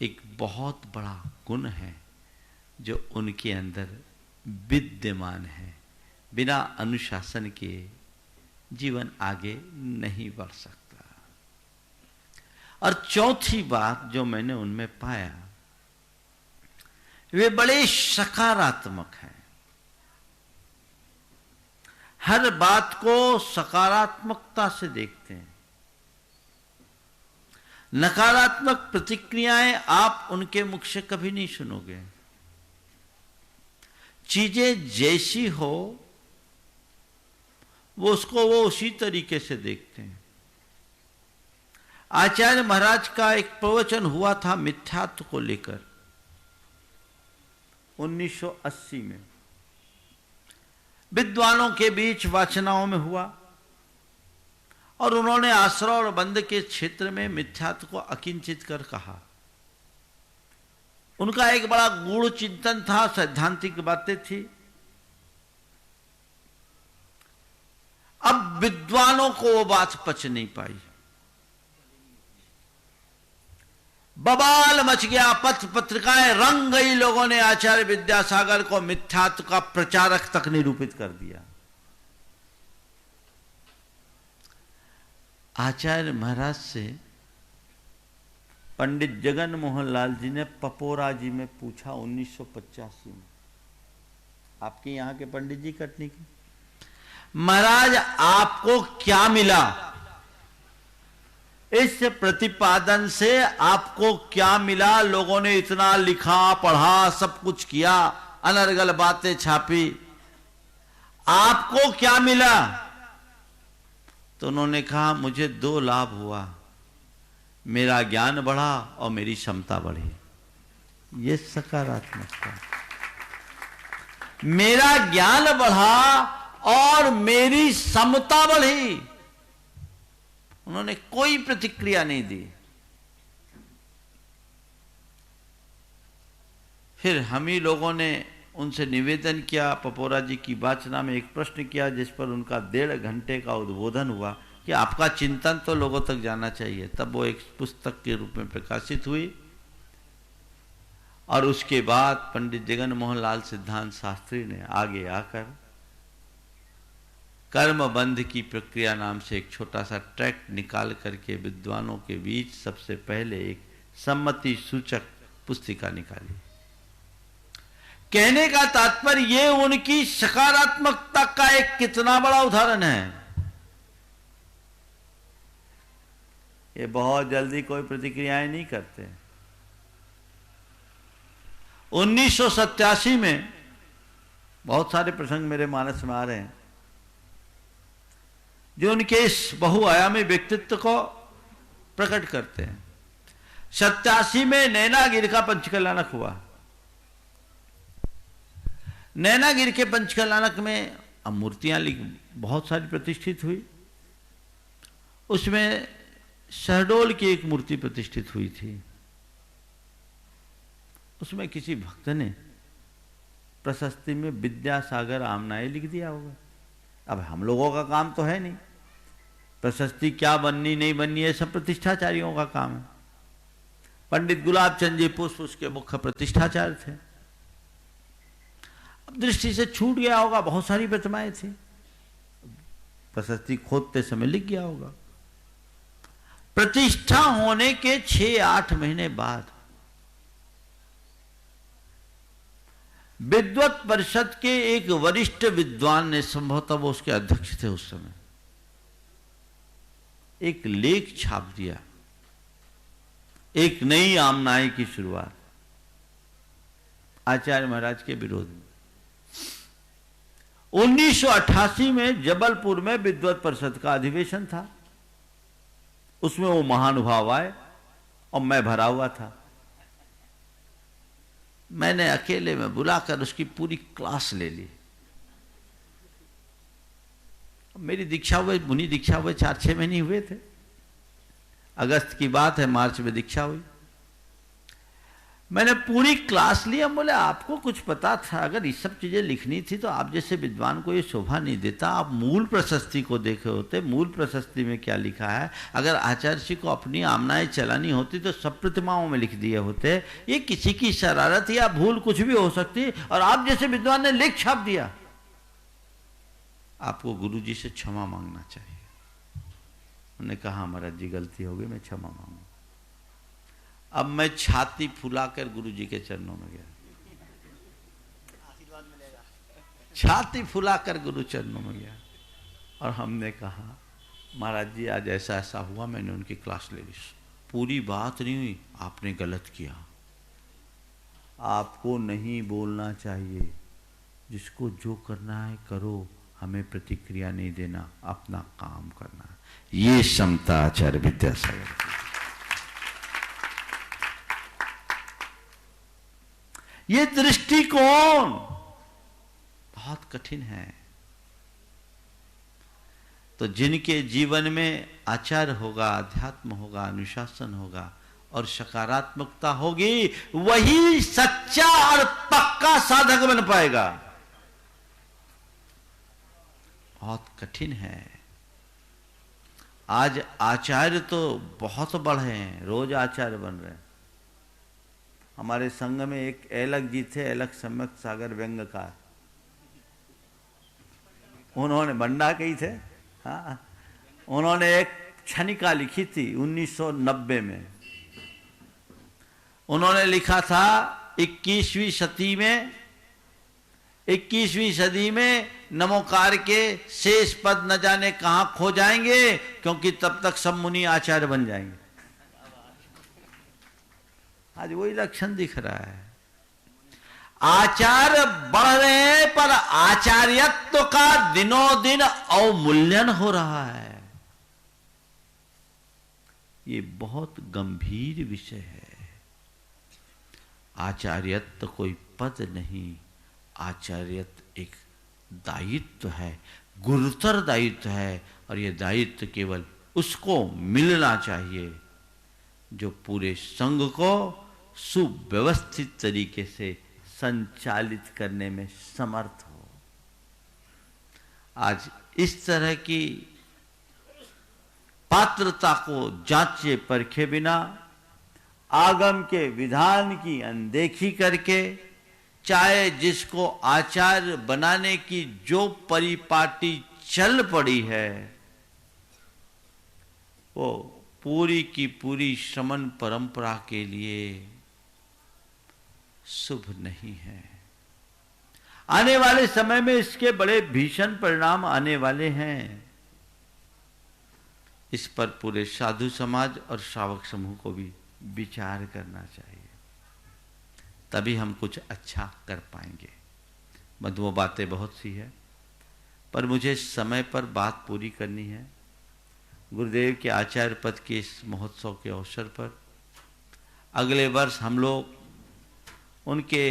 एक बहुत बड़ा गुण है जो उनके अंदर विद्यमान है। बिना अनुशासन के जीवन आगे नहीं बढ़ सकता। और चौथी बात जो मैंने उनमें पाया, वे बड़े सकारात्मक हैं। हर बात को सकारात्मकता से देखते हैं। नकारात्मक प्रतिक्रियाएं आप उनके मुख से कभी नहीं सुनोगे। चीजें जैसी हो वो उसी तरीके से देखते हैं। आचार्य महाराज का एक प्रवचन हुआ था मिथ्यात्व को लेकर 1980 में, विद्वानों के बीच वाचनाओं में हुआ, और उन्होंने आश्रय और बंद के क्षेत्र में मिथ्यात्व को अकिंचित कर कहा। उनका एक बड़ा गूढ़ चिंतन था, सैद्धांतिक बातें थी। अब विद्वानों को वो बात पच नहीं पाई, बवाल मच गया, पत्र पत्रिकाएं रंग गई। लोगों ने आचार्य विद्यासागर को मिथ्यात्व का प्रचारक तक निरूपित कर दिया। आचार्य महाराज से पंडित जगन मोहन लाल जी ने पपोरा जी में पूछा 1985 में, आपके यहां के पंडित जी कटनी के, महाराज आपको क्या मिला? इस प्रतिपादन से आपको क्या मिला? लोगों ने इतना लिखा पढ़ा, सब कुछ किया, अनर्गल बातें छापी, आपको क्या मिला? तो उन्होंने कहा मुझे 2 लाभ हुआ, मेरा ज्ञान बढ़ा और मेरी क्षमता बढ़ी। ये सकारात्मकता। मेरा ज्ञान बढ़ा और मेरी क्षमता बढ़ी। उन्होंने कोई प्रतिक्रिया नहीं दी। फिर हम ही लोगों ने उनसे निवेदन किया, पपोरा जी की वाचना में एक प्रश्न किया जिस पर उनका 1.5 घंटे का उद्बोधन हुआ कि आपका चिंतन तो लोगों तक जाना चाहिए। तब वो एक पुस्तक के रूप में प्रकाशित हुई। और उसके बाद पंडित जगन मोहन लाल सिद्धांत शास्त्री ने आगे आकर कर्म बंध की प्रक्रिया नाम से एक छोटा सा ट्रैक्ट निकाल करके विद्वानों के बीच सबसे पहले एक सम्मति सूचक पुस्तिका निकाली। कहने का तात्पर्य ये उनकी सकारात्मकता का एक कितना बड़ा उदाहरण है। ये बहुत जल्दी कोई प्रतिक्रियाएं नहीं करते। 1987 में बहुत सारे प्रसंग मेरे मानस में आ रहे हैं जो उनके इस बहुआयामी व्यक्तित्व को प्रकट करते हैं। 87 में नैनागिर का पंचकल्याणक हुआ। नैनागिर के पंचकल्याणक में अब मूर्तियां बहुत सारी प्रतिष्ठित हुई। उसमें शहडोल की एक मूर्ति प्रतिष्ठित हुई थी। उसमें किसी भक्त ने प्रशस्ति में विद्यासागर आमनाए लिख दिया होगा। अब हम लोगों का काम तो है नहीं, प्रशस्ति क्या बननी नहीं बननी है सब प्रतिष्ठाचारियों का काम है। पंडित गुलाब चंद जी पुष्प उसके मुख्य प्रतिष्ठाचार्य थे। अब दृष्टि से छूट गया होगा, बहुत सारी प्रतिमाएं थी, प्रशस्ति खोदते समय लिख गया होगा। प्रतिष्ठा होने के 6-8 महीने बाद विद्वत परिषद के एक वरिष्ठ विद्वान ने, संभवतः वो उसके अध्यक्ष थे उस समय, एक लेख छाप दिया, एक नई आमनाई की शुरुआत आचार्य महाराज के विरोध में। 1988 में जबलपुर में विद्वत परिषद का अधिवेशन था। उसमें वो महानुभाव आए और मैं भरा हुआ था। मैंने अकेले में बुलाकर उसकी पूरी क्लास ले ली। मेरी दीक्षा हुए, मुनि दीक्षा हुए 4-6 महीने हुए थे। अगस्त की बात है, मार्च में दीक्षा हुई। मैंने पूरी क्लास ली। हम बोले आपको कुछ पता था, अगर ये सब चीजें लिखनी थी तो आप जैसे विद्वान को ये शोभा नहीं देता, आप मूल प्रशस्ति को देखे होते। मूल प्रशस्ति में क्या लिखा है, अगर आचार्य जी को अपनी आमनाएं चलानी होती तो सब प्रतिमाओं में लिख दिए होते। ये किसी की शरारत या भूल कुछ भी हो सकती, और आप जैसे विद्वान ने लेख छाप दिया। आपको गुरु जी से क्षमा मांगना चाहिए। उन्होंने कहा महाराज जी गलती हो गई, मैं क्षमा मांगू। अब मैं छाती फुलाकर गुरु जी के चरणों में गया, छाती फुलाकर गुरु चरणों में गया और हमने कहा महाराज जी आज ऐसा ऐसा हुआ, मैंने उनकी क्लास ले ली, पूरी बात नहीं हुई, आपने गलत किया। आपको नहीं बोलना चाहिए, जिसको जो करना है करो, हमें प्रतिक्रिया नहीं देना, अपना काम करना। ये क्षमता आचार्य विद्यासागर की। ये दृष्टिकोण बहुत कठिन है। तो जिनके जीवन में आचार होगा, अध्यात्म होगा, अनुशासन होगा और सकारात्मकता होगी, वही सच्चा और पक्का साधक बन पाएगा। बहुत कठिन है। आज आचार्य तो बहुत बढ़े हैं, रोज आचार्य बन रहे हैं। हमारे संघ में एक एलक जी थे, एलक सम्यक सागर व्यंगकार। उन्होंने बंडा के ही थे, हाँ, उन्होंने एक क्षणिका लिखी थी 1990 में। उन्होंने लिखा था 21वीं सदी में नमोकार के शेष पद न जाने कहां खो जाएंगे, क्योंकि तब तक सब मुनि आचार्य बन जाएंगे। आज वही लक्षण दिख रहा है। आचार्य बढ़ रहे हैं, पर आचार्यत्व का दिनों दिन अवमूल्यन हो रहा है। ये बहुत गंभीर विषय है। आचार्यत्व कोई पद नहीं, आचार्यत्व एक दायित्व है, गुरुतर दायित्व है। और ये दायित्व केवल उसको मिलना चाहिए जो पूरे संघ को सुव्यवस्थित तरीके से संचालित करने में समर्थ हो। आज इस तरह की पात्रता को जांचे परखे बिना, आगम के विधान की अनदेखी करके, चाहे जिसको आचार्य बनाने की जो परिपाटी चल पड़ी है, वो पूरी की पूरी श्रमण परंपरा के लिए शुभ नहीं है। आने वाले समय में इसके बड़े भीषण परिणाम आने वाले हैं। इस पर पूरे साधु समाज और श्रावक समूह को भी विचार करना चाहिए, तभी हम कुछ अच्छा कर पाएंगे। मधुओं बातें बहुत सी है, पर मुझे समय पर बात पूरी करनी है। गुरुदेव के आचार्य पद के इस महोत्सव के अवसर पर अगले वर्ष हम लोग उनके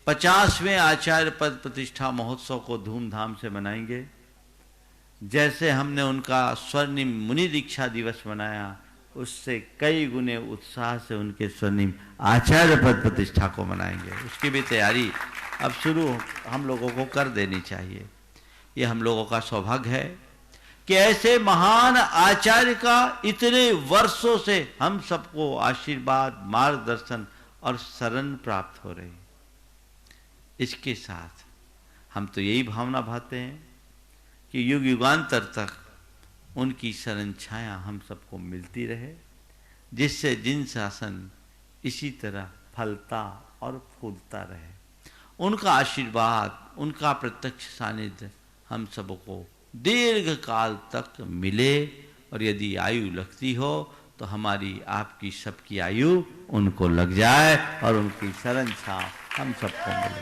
50वें आचार्य पद प्रतिष्ठा महोत्सव को धूमधाम से मनाएंगे। जैसे हमने उनका स्वर्णिम मुनि दीक्षा दिवस मनाया, उससे कई गुने उत्साह से उनके स्वर्णिम आचार्य पद प्रतिष्ठा को मनाएंगे। उसकी भी तैयारी अब शुरू हम लोगों को कर देनी चाहिए। ये हम लोगों का सौभाग्य है कि ऐसे महान आचार्य का इतने वर्षों से हम सबको आशीर्वाद, मार्गदर्शन और शरण प्राप्त हो रही। इसके साथ हम तो यही भावना भाते हैं कि युग युगांतर तक उनकी शरण छाया हम सबको मिलती रहे, जिससे जिन शासन इसी तरह फलता और फूलता रहे। उनका आशीर्वाद, उनका प्रत्यक्ष सानिध्य हम सबको दीर्घ काल तक मिले, और यदि आयु लगती हो तो हमारी आपकी सबकी आयु उनको लग जाए और उनकी शरण छाप हम सबको मिले।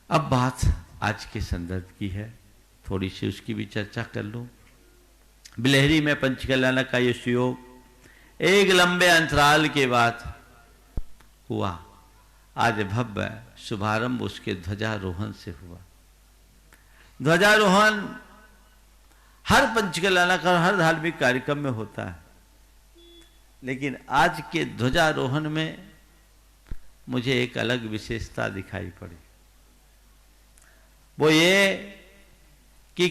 अब बात आज के संदर्भ की है, थोड़ी सी उसकी भी चर्चा कर लूं। बिलहरी में पंचकल्याण का ये सुयोग एक लंबे अंतराल के बाद हुआ। आज भव्य शुभारंभ उसके ध्वजारोहण से हुआ। ध्वजारोहण हर पंचकल्याण का, हर धार्मिक कार्यक्रम में होता है, लेकिन आज के ध्वजारोहण में मुझे एक अलग विशेषता दिखाई पड़ी। वो ये कि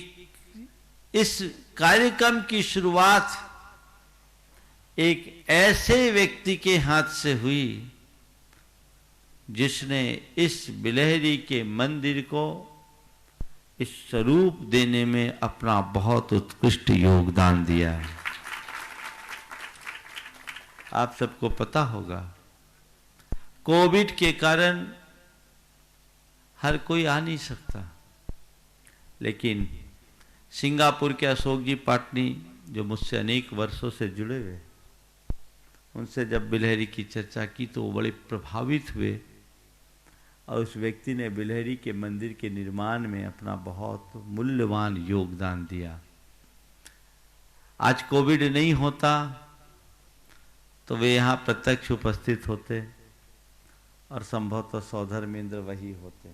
इस कार्यक्रम की शुरुआत एक ऐसे व्यक्ति के हाथ से हुई जिसने इस बिलहरी के मंदिर को इस स्वरूप देने में अपना बहुत उत्कृष्ट योगदान दिया है। आप सबको पता होगा, कोविड के कारण हर कोई आ नहीं सकता, लेकिन सिंगापुर के अशोक जी पाटनी, जो मुझसे अनेक वर्षों से जुड़े हुए, उनसे जब बिलहरी की चर्चा की तो वो बड़े प्रभावित हुए, और उस व्यक्ति ने बिलहरी के मंदिर के निर्माण में अपना बहुत मूल्यवान योगदान दिया। आज कोविड नहीं होता तो वे यहाँ प्रत्यक्ष उपस्थित होते, और संभवतः सौधर्मेंद्र वही होते,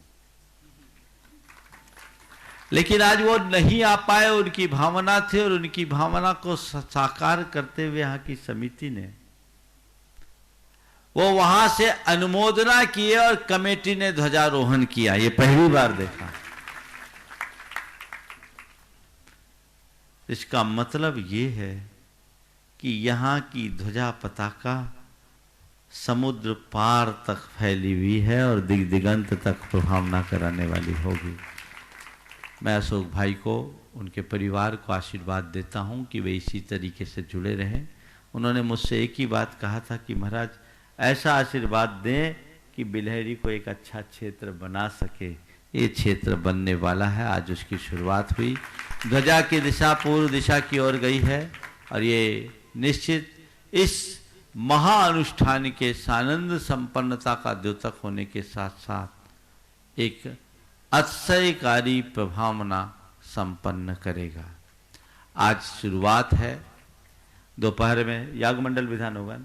लेकिन आज वो नहीं आ पाए। उनकी भावना थी, और उनकी भावना को साकार करते हुए यहाँ की समिति ने वो वहां से अनुमोदना किए और कमेटी ने ध्वजारोहण किया। ये पहली बार देखा। इसका मतलब ये है कि यहाँ की ध्वजा पताका समुद्र पार तक फैली हुई है और दिग्दिगंत तक प्रभावना कराने वाली होगी। मैं अशोक भाई को, उनके परिवार को आशीर्वाद देता हूँ कि वे इसी तरीके से जुड़े रहें। उन्होंने मुझसे एक ही बात कहा था कि महाराज ऐसा आशीर्वाद दें कि बिलहरी को एक अच्छा क्षेत्र बना सके। ये क्षेत्र बनने वाला है, आज उसकी शुरुआत हुई। ध्वजा की दिशा पूर्व दिशा की ओर गई है, और ये निश्चित इस महाअनुष्ठान के सानंद संपन्नता का द्योतक होने के साथ साथ एक अतिशयकारी प्रभावना संपन्न करेगा। आज शुरुआत है। दोपहर में याग मंडल विधान होगा,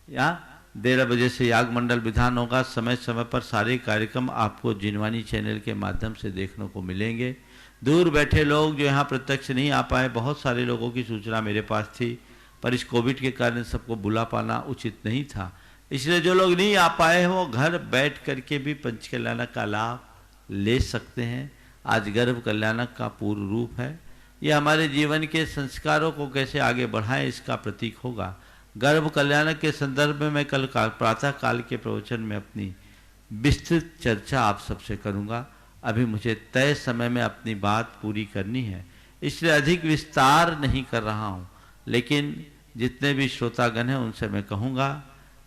यहाँ 1:30 बजे से याग मंडल विधान होगा। समय समय पर सारे कार्यक्रम आपको जिनवानी चैनल के माध्यम से देखने को मिलेंगे। दूर बैठे लोग जो यहाँ प्रत्यक्ष नहीं आ पाए, बहुत सारे लोगों की सूचना मेरे पास थी, पर इस कोविड के कारण सबको बुला पाना उचित नहीं था, इसलिए जो लोग नहीं आ पाए हैं वो घर बैठ करके भी पंचकल्याण का लाभ ले सकते हैं। आज गर्भ कल्याण का पूर्ण रूप है। ये हमारे जीवन के संस्कारों को कैसे आगे बढ़ाएं, इसका प्रतीक होगा। गर्भ कल्याण के संदर्भ में मैं कल प्रातः काल के प्रवचन में अपनी विस्तृत चर्चा आप सबसे करूंगा। अभी मुझे तय समय में अपनी बात पूरी करनी है, इसलिए अधिक विस्तार नहीं कर रहा हूं, लेकिन जितने भी श्रोतागण हैं उनसे मैं कहूँगा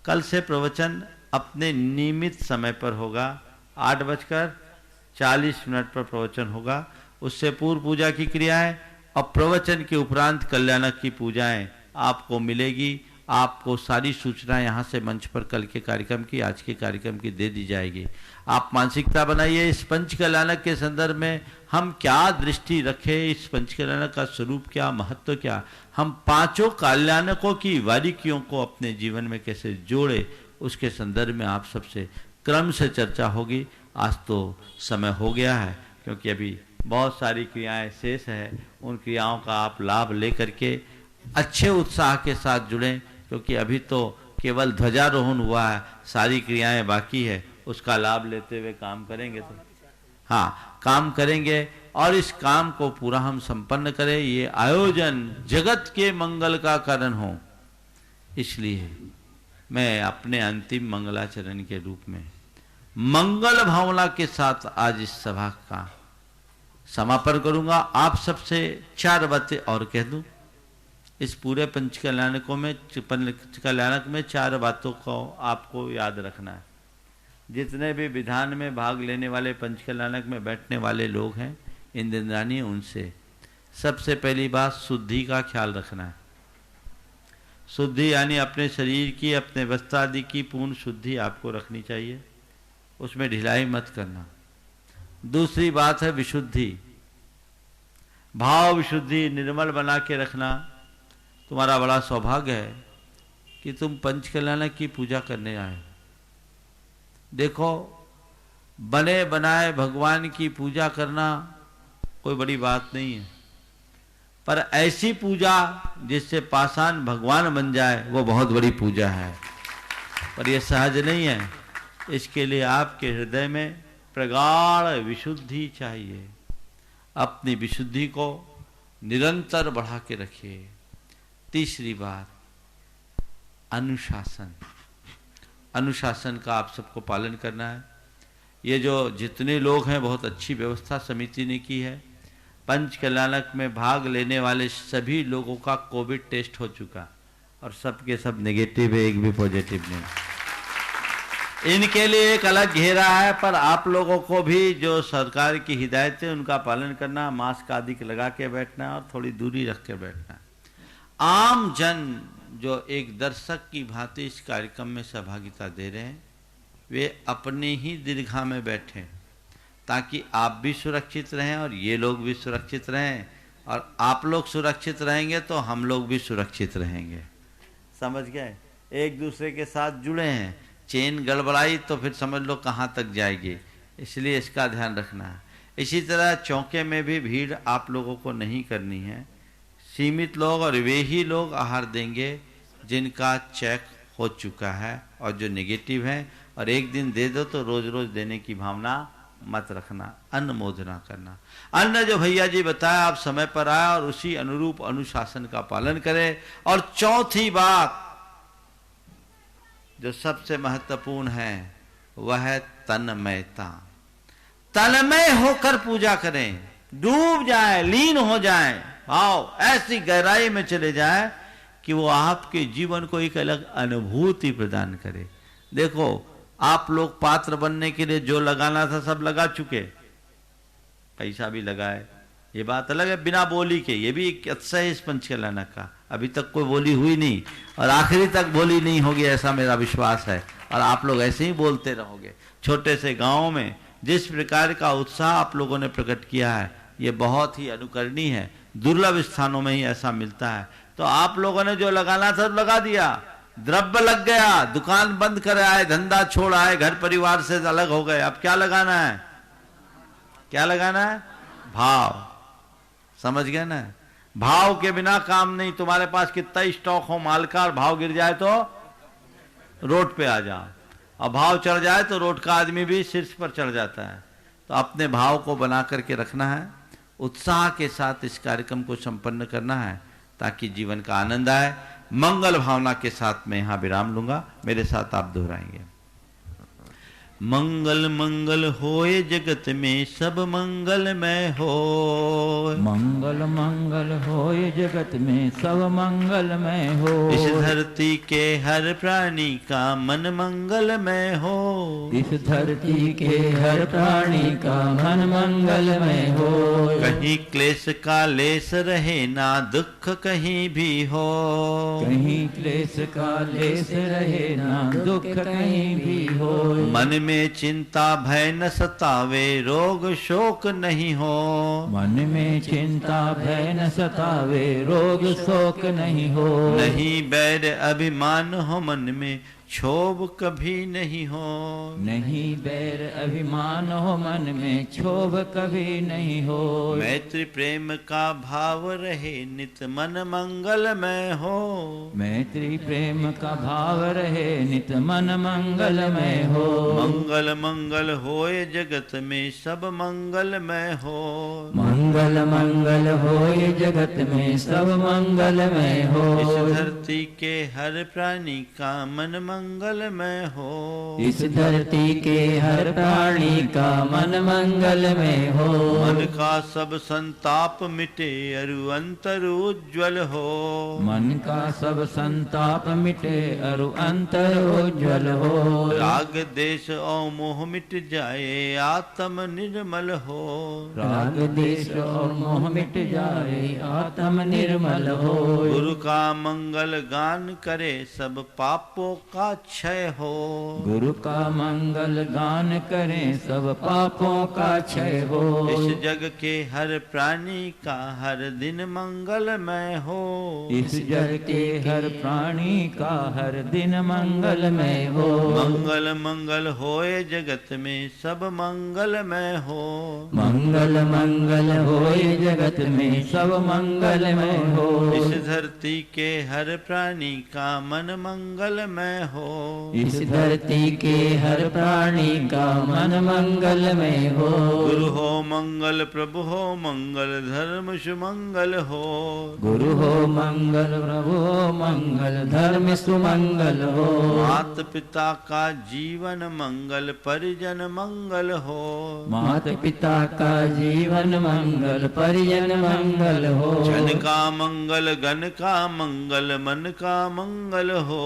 कल से प्रवचन अपने नियमित समय पर होगा। 8:40 पर प्रवचन होगा। उससे पूर्व पूजा की क्रियाएं और प्रवचन के उपरांत कल्याणक की पूजाएं आपको मिलेगी। आपको सारी सूचनाएं यहाँ से मंच पर कल के कार्यक्रम की, आज के कार्यक्रम की दे दी जाएगी। आप मानसिकता बनाइए इस पंच कल्याणक के संदर्भ में हम क्या दृष्टि रखें, इस पंच कल्याणक का स्वरूप क्या, महत्व क्या, हम पांचों कल्याणकों की बारीकियों को अपने जीवन में कैसे जोड़े, उसके संदर्भ में आप सबसे क्रम से चर्चा होगी। आज तो समय हो गया है, क्योंकि अभी बहुत सारी क्रियाएं शेष है। उन क्रियाओं का आप लाभ लेकर के अच्छे उत्साह के साथ जुड़ें, क्योंकि अभी तो केवल ध्वजारोहण हुआ है, सारी क्रियाएं बाकी है। उसका लाभ लेते हुए काम करेंगे तो हाँ काम करेंगे, और इस काम को पूरा हम संपन्न करें। ये आयोजन जगत के मंगल का कारण हो, इसलिए मैं अपने अंतिम मंगलाचरण के रूप में मंगल भावना के साथ आज इस सभा का समापन करूंगा। आप सबसे 4 बातें और कह दूं। इस पूरे पंच कल्याणकों में, पंच कल्याणक में 4 बातों को आपको याद रखना है। जितने भी विधान में भाग लेने वाले, पंच कल्याणक में बैठने वाले लोग हैं, इंद्राणी, उनसे सबसे पहली बात शुद्धि का ख्याल रखना है। शुद्धि यानी अपने शरीर की, अपने वस्त्र आदि की पूर्ण शुद्धि आपको रखनी चाहिए, उसमें ढिलाई मत करना। दूसरी बात है विशुद्धि, भाव विशुद्धि निर्मल बना के रखना। तुम्हारा बड़ा सौभाग्य है कि तुम पंच कल्याणक की पूजा करने आए। देखो, बने बनाए भगवान की पूजा करना कोई बड़ी बात नहीं है, पर ऐसी पूजा जिससे पाषाण भगवान बन जाए वो बहुत बड़ी पूजा है, पर यह सहज नहीं है। इसके लिए आपके हृदय में प्रगाढ़ विशुद्धि चाहिए। अपनी विशुद्धि को निरंतर बढ़ा के रखिए। तीसरी बात, अनुशासन। अनुशासन का आप सबको पालन करना है। ये जो जितने लोग हैं, बहुत अच्छी व्यवस्था समिति ने की है। पंच कल्याणक में भाग लेने वाले सभी लोगों का कोविड टेस्ट हो चुका और सबके सब नेगेटिव है, एक भी पॉजिटिव नहीं। इनके लिए एक अलग घेरा है, पर आप लोगों को भी जो सरकार की हिदायतें उनका पालन करना, मास्क आदि लगा के बैठना और थोड़ी दूरी रख के बैठना। आम जन जो एक दर्शक की भांति इस कार्यक्रम में सहभागिता दे रहे हैं, वे अपने ही दीर्घा में बैठे, ताकि आप भी सुरक्षित रहें और ये लोग भी सुरक्षित रहें, और आप लोग सुरक्षित रहेंगे तो हम लोग भी सुरक्षित रहेंगे। समझ गए? एक दूसरे के साथ जुड़े हैं, चेन गड़बड़ाई तो फिर समझ लो कहाँ तक जाएगी, इसलिए इसका ध्यान रखना है। इसी तरह चौके में भी भीड़ आप लोगों को नहीं करनी है। सीमित लोग और वे ही लोग आहार देंगे जिनका चेक हो चुका है और जो नेगेटिव है, और एक दिन दे दो तो रोज रोज देने की भावना मत रखना। अन्न मोदना करना, अन्न जो भैया जी बताया आप समय पर आए और उसी अनुरूप अनुशासन का पालन करें। और चौथी बात जो सबसे महत्वपूर्ण है वह है तन्मयता। तन्मय होकर पूजा करें, डूब जाए, लीन हो जाए, आओ ऐसी गहराई में चले जाए कि वो आपके जीवन को एक अलग अनुभूति प्रदान करे। देखो, आप लोग पात्र बनने के लिए जो लगाना था सब लगा चुके, पैसा भी लगाए, ये बात अलग है, बिना बोली के। ये भी एक अच्छा है इस पंच कल्याणक का, अभी तक कोई बोली हुई नहीं और आखिरी तक बोली नहीं होगी, ऐसा मेरा विश्वास है। और आप लोग ऐसे ही बोलते रहोगे। छोटे से गांव में जिस प्रकार का उत्साह आप लोगों ने प्रकट किया है, ये बहुत ही अनुकरणीय है। दुर्लभ स्थानों में ही ऐसा मिलता है। तो आप लोगों ने जो लगाना था लगा दिया, द्रव्य लग गया, दुकान बंद कर आए, धंधा छोड़ आए, घर परिवार से अलग हो गए। अब क्या लगाना है? क्या लगाना है? भाव। समझ गए ना? भाव के बिना काम नहीं। तुम्हारे पास कितना स्टॉक हो माल का, भाव गिर जाए तो रोड पे आ जाओ, और भाव चढ़ जाए तो रोड का आदमी भी शीर्ष पर चढ़ जाता है। तो अपने भाव को बना करके रखना है, उत्साह के साथ इस कार्यक्रम को संपन्न करना है, ताकि जीवन का आनंद आए। मंगल भावना के साथ मैं यहाँ विराम लूंगा, मेरे साथ आप दोहराएंगे। मंगल मंगल होए जगत में सब मंगलमय हो। मंगल मंगल होए जगत में सब मंगलमय हो। इस धरती के हर प्राणी का मन मंगलमय हो। इस धरती के हर प्राणी का मन मंगलमय हो। कहीं क्लेश का लेस रहे ना दुख कहीं भी हो। कहीं क्लेश का लेस रहे ना दुख कहीं भी हो। मन में चिंता भय न सतावे रोग शोक नहीं हो। मन में चिंता भय न सतावे रोग शोक नहीं हो। नहीं बैर अभिमान हो मन में क्षोभ कभी नहीं हो। नहीं बैर अभिमान हो मन में क्षोभ कभी नहीं हो। मैत्री प्रेम का भाव रहे नित मन मंगलमय हो। मैत्री प्रेम का भाव रहे नित मन मंगलमय हो। मंगल मंगल होए जगत में सब मंगलमय हो। मंगल मंगल होए जगत में सब मंगलमय हो। इस धरती के हर प्राणी का मन मंगलमय हो। इस धरती के हर प्राणी का मन मंगलमय हो। मन का सब संताप मिटे अरु अंतर उज्ज्वल हो। मन का सब संताप मिटे अरु अंतर उज्ज्वल हो। राग देश और मोह मिट जाए आत्म निर्मल हो। राग देश और मोह मिट जाए आत्म निर्मल हो। गुरु का मंगल गान करे सब पापों का क्षय हो। गुरु का मंगल गान करें सब पापों का क्षय हो। इस जग के हर प्राणी का हर दिन मंगलमय हो। इस जग के हर प्राणी का हर दिन मंगलमय हो। मंगल मंगल होए जगत में सब मंगलमय हो। मंगल मंगल होए जगत में सब मंगलमय हो। इस धरती के हर प्राणी का मन मंगलमय हो। इस धरती के हर प्राणी का मन मंगलमय हो। गुरु हो मंगल प्रभु हो मंगल धर्म सुमंगल हो। गुरु हो मंगल प्रभु हो मंगल धर्म सुमंगल हो। मात पिता का जीवन मंगल परिजन मंगल हो। मात पिता का जीवन मंगल परिजन मंगल हो। जन का मंगल गण का मंगल मन का मंगल हो।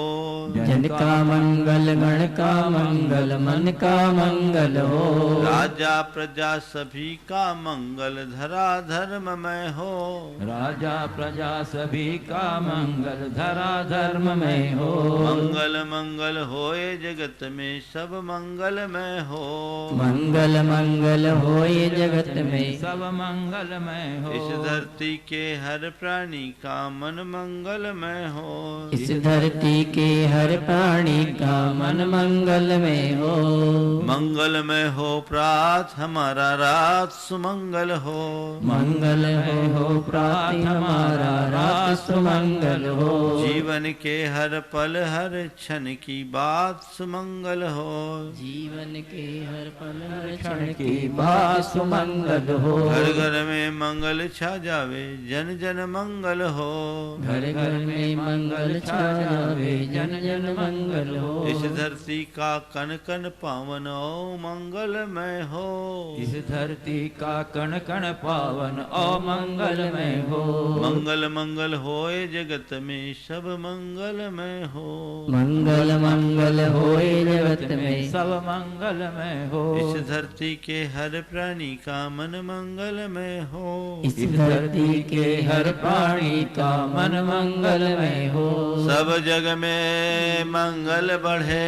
जन का मंगल गण का मंगल मन का मंगल हो। राजा प्रजा सभी का मंगल धरा धर्ममय हो। राजा प्रजा सभी का मंगल धरा धर्ममय हो। मंगल मंगल होए जगत में सब मंगलमय हो। मंगल मंगल होए जगत में सब मंगलमय हो। इस धरती के हर प्राणी का मन मंगलमय हो। इस धरती के हर प्राणी का मन मंगलमय हो। मंगलमय हो प्रात हमारा रात सुमंगल हो। मंगलमय हो प्रात हमारा रात सुमंगल हो। जीवन के हर पल हर क्षण की बात सुमंगल हो। जीवन के हर पल हर क्षण की बात सुमंगल हो। घर घर में मंगल छा जावे जन जन मंगल हो। घर घर में मंगल छा जावे जन जन मंगल हो। इस धरती का कण कण पावन ओ मंगलमय हो। इस धरती का कण कण पावन और मंगलमय हो। मंगल मंगल होए जगत में सब मंगलमय हो। मंगल मंगल होए जगत में सब मंगलमय हो। इस धरती के हर प्राणी का मन मंगलमय हो। इस धरती के हर प्राणी का मन मंगलमय हो। सब जग में मंगल बढ़े।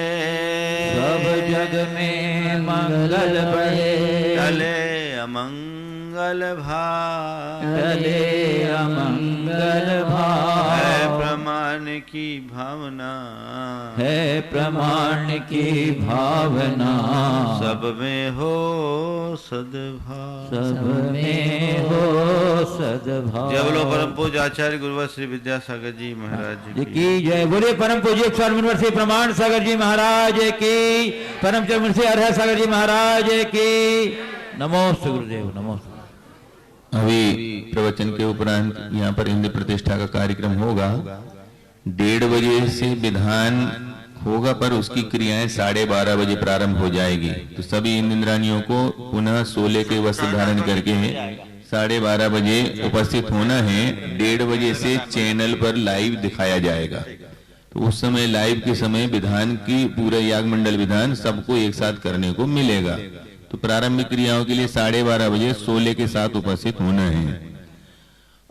सब जग में मंगल बढ़े। टले अमंगल भाव। टले अमंगल भाव। है प्रमाण की भावना। है प्रमाण की भावना। सब में हो सद्भाव। सब में हो सद्भाव। जय बोलो परम पूज्य आचार्य गुरुवर श्री विद्यासागर जी महाराज जी की जय। बोले परम पूज्य स्वामी मुनिवर प्रमाण सागर जी महाराज की। परम चरण से अरह सागर जी महाराज की। नमोस्तु गुरुदेव नमोस्तु। अभी प्रवचन के उपरांत यहाँ पर इंद्र प्रतिष्ठा का कार्यक्रम होगा। 1:30 बजे से विधान होगा, पर उसकी क्रियाएं 12:30 बजे प्रारंभ हो जाएगी। तो सभी इंद्राणियों को पुनः 16 के वस्त्र धारण करके 12:30 बजे उपस्थित होना है। 1:30 बजे से चैनल पर लाइव दिखाया जाएगा। तो उस समय लाइव के समय विधान की पूरा याग मंडल विधान सबको एक साथ करने को मिलेगा। तो प्रारंभिक क्रियाओं के लिए 12:30 बजे 16 के साथ उपस्थित होना है।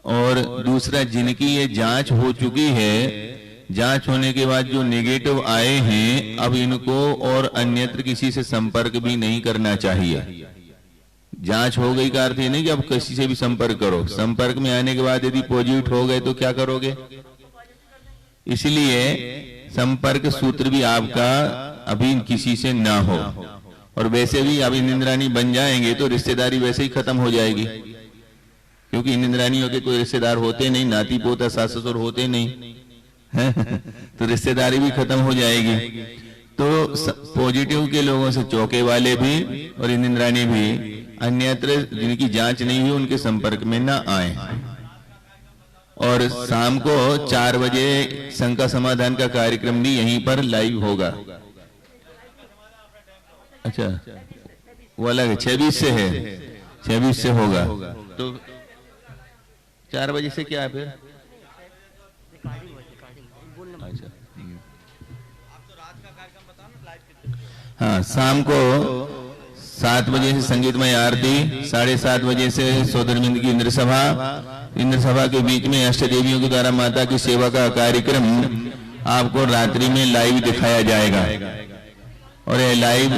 और दूसरा, जिनकी ये जांच हो चुकी है, जांच होने के बाद जो नेगेटिव आए हैं, अब इनको और अन्यत्र किसी से संपर्क भी नहीं करना चाहिए। जांच हो गई का अर्थ ये नहीं कि अब किसी से भी संपर्क करो। संपर्क में आने के बाद यदि पॉजिटिव हो गए तो क्या करोगे? इसलिए संपर्क सूत्र भी आपका अभी किसी से ना हो। और वैसे भी अब इंद्राणी बन जाएंगे तो रिश्तेदारी वैसे ही खत्म हो जाएगी, क्योंकि इंद्राणियों के कोई रिश्तेदार होते नहीं, नाती पोता सास ससुर होते नहीं तो रिश्तेदारी भी खत्म हो जाएगी। तो पॉजिटिव के लोगों से चौके वाले भी और इंद्राणी भी अन्यत्र जिनकी जांच नहीं हुई उनके संपर्क में ना आए। और शाम को 4 बजे शंका समाधान का कार्यक्रम भी यहीं पर लाइव होगा। अच्छा, वो अलग है, 26 से है, 26 से होगा। तो 4 बजे से क्या है फिर? अच्छा, हाँ, शाम को 7 बजे से संगीतमय आरती, 7:30 बजे से सौदरमिंद की इंद्र सभा के बीच में अष्ट देवियों के द्वारा माता की सेवा का कार्यक्रम आपको रात्रि में लाइव दिखाया जाएगा। और यह लाइव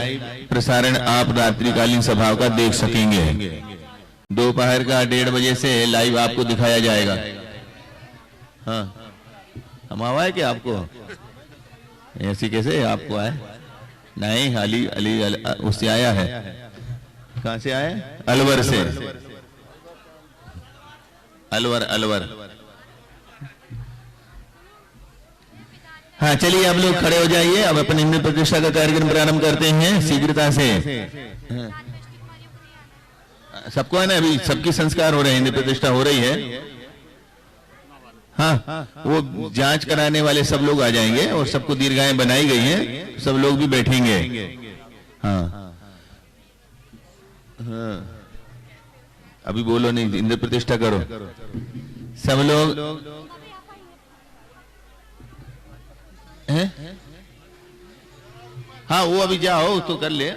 प्रसारण आप रात्रिकालीन सभा का देख सकेंगे। दोपहर का 1:30 बजे से लाइव आपको दिखाया जाएगा। हाँ, हम आवा है क्या आपको? ऐसी कैसे आपको आए? नहीं, अली उससे आया है। कहां से आए? अलवर से। अलवर। हाँ, चलिए आप लोग खड़े हो जाइए। अब अपने इंद्र प्रतिष्ठा का कार्यक्रम प्रारंभ करते हैं शीघ्रता से। सबको है ना, अभी सबकी संस्कार हो रहे हैं, इंद्र प्रतिष्ठा हो रही है। हाँ, वो जांच कराने वाले सब लोग आ जाएंगे और सबको दीर्घाएं बनाई गई हैं, सब लोग भी बैठेंगे। हाँ, हाँ, अभी बोलो नहीं, इंद्र प्रतिष्ठा करो सब लोग। हैं? हाँ, वो अभी जाओ तो कर ले।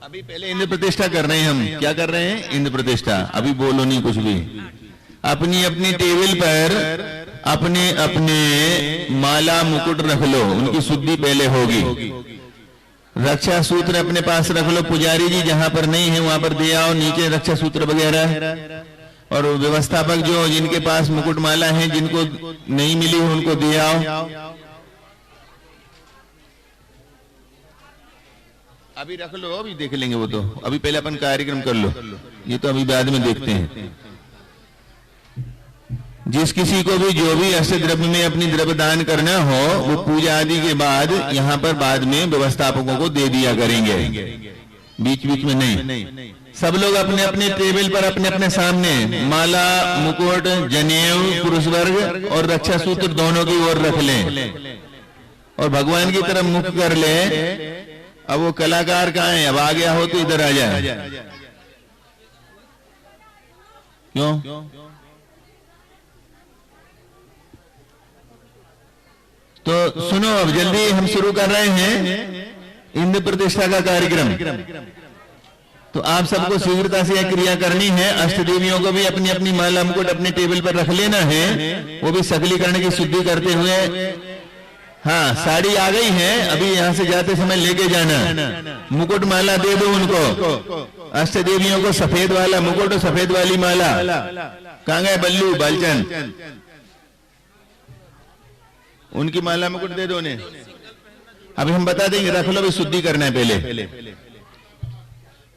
अभी पहले इंद्र प्रतिष्ठा कर रहे हैं हम। क्या कर रहे हैं? इंद्र प्रतिष्ठा। अभी बोलो नहीं कुछ भी। अपनी अपनी टेबल पर अपने अपने माला मुकुट रख लो, उनकी शुद्धि पहले होगी। रक्षा सूत्र अपने पास रख लो। पुजारी जी जहां पर नहीं है वहां पर दे आओ, नीचे रक्षा सूत्र वगैरह। और व्यवस्थापक जो जिनके पास मुकुट माला है, जिनको नहीं मिली उनको दे आओ। अभी रख लो, अभी देख लेंगे वो तो। अभी पहले अपन कार्यक्रम कर लो, ये तो अभी बाद में देखते हैं। जिस किसी को भी जो भी अष्ट द्रव्य में अपनी द्रव्य दान करना हो, वो पूजा आदि के बाद यहाँ पर बाद में व्यवस्थापकों को दे दिया करेंगे, बीच बीच में नहीं। सब लोग अपने अपने टेबल पर अपने अपने सामने माला, मुकुट, जनेऊ, पुरुष वर्ग और रक्षा सूत्र दोनों की ओर रख लें और भगवान की तरफ मुख कर ले। अब वो कलाकार कहाँ है? अब आ गया हो तो इधर आ जाए। क्यों? तो सुनो, अब जल्दी हम शुरू कर रहे हैं इंद्र प्रतिष्ठा का कार्यक्रम। तो आप सबको शीघ्रता से यह क्रिया करनी है। अष्ट देवियों को भी अपनी अपनी माला मुकुट अपने टेबल पर रख लेना है, वो भी सकलीकरण की शुद्धि करते हुए। हाँ, साड़ी आ गई है, अभी यहाँ से जाते समय लेके जाना। मुकुट माला दे दो उनको। अष्ट देवियों को सफेद वाला मुकुट और सफेद वाली माला। कहाँ गए बल्लू, बालचंद? उनकी माला मुकुट दे दो उन्हें। अभी हम बता देंगे, रख लो, भी शुद्धि करना है।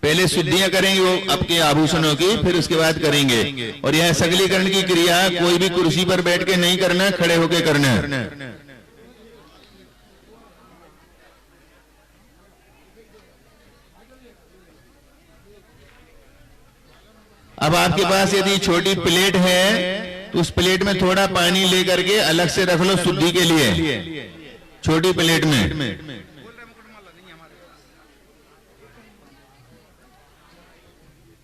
पहले शुद्धियां करेंगे वो आपके आभूषणों की, फिर उसके बाद करेंगे। और यह सकलीकरण की क्रिया कोई भी कुर्सी पर बैठ के नहीं करना, खड़े होके करना है। अब आपके पास यदि छोटी प्लेट है तो उस प्लेट में थोड़ा पानी लेकर के अलग से रख लो शुद्धि के लिए, छोटी प्लेट में।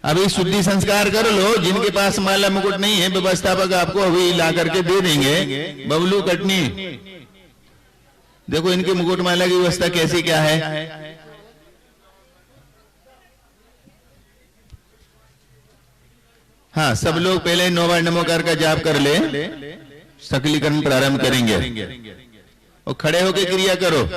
अभी शुद्धि संस्कार कर लो। जिनके पास माला मुकुट नहीं है, व्यवस्थापक आपको अभी ला करके दे देंगे। बबलू कटनी, देखो इनके मुकुट माला की व्यवस्था कैसी क्या है। हाँ, सब लोग पहले 9 बार नमोकार का जाप कर ले, सकलीकरण प्रारंभ करेंगे। और खड़े होकर क्रिया करो।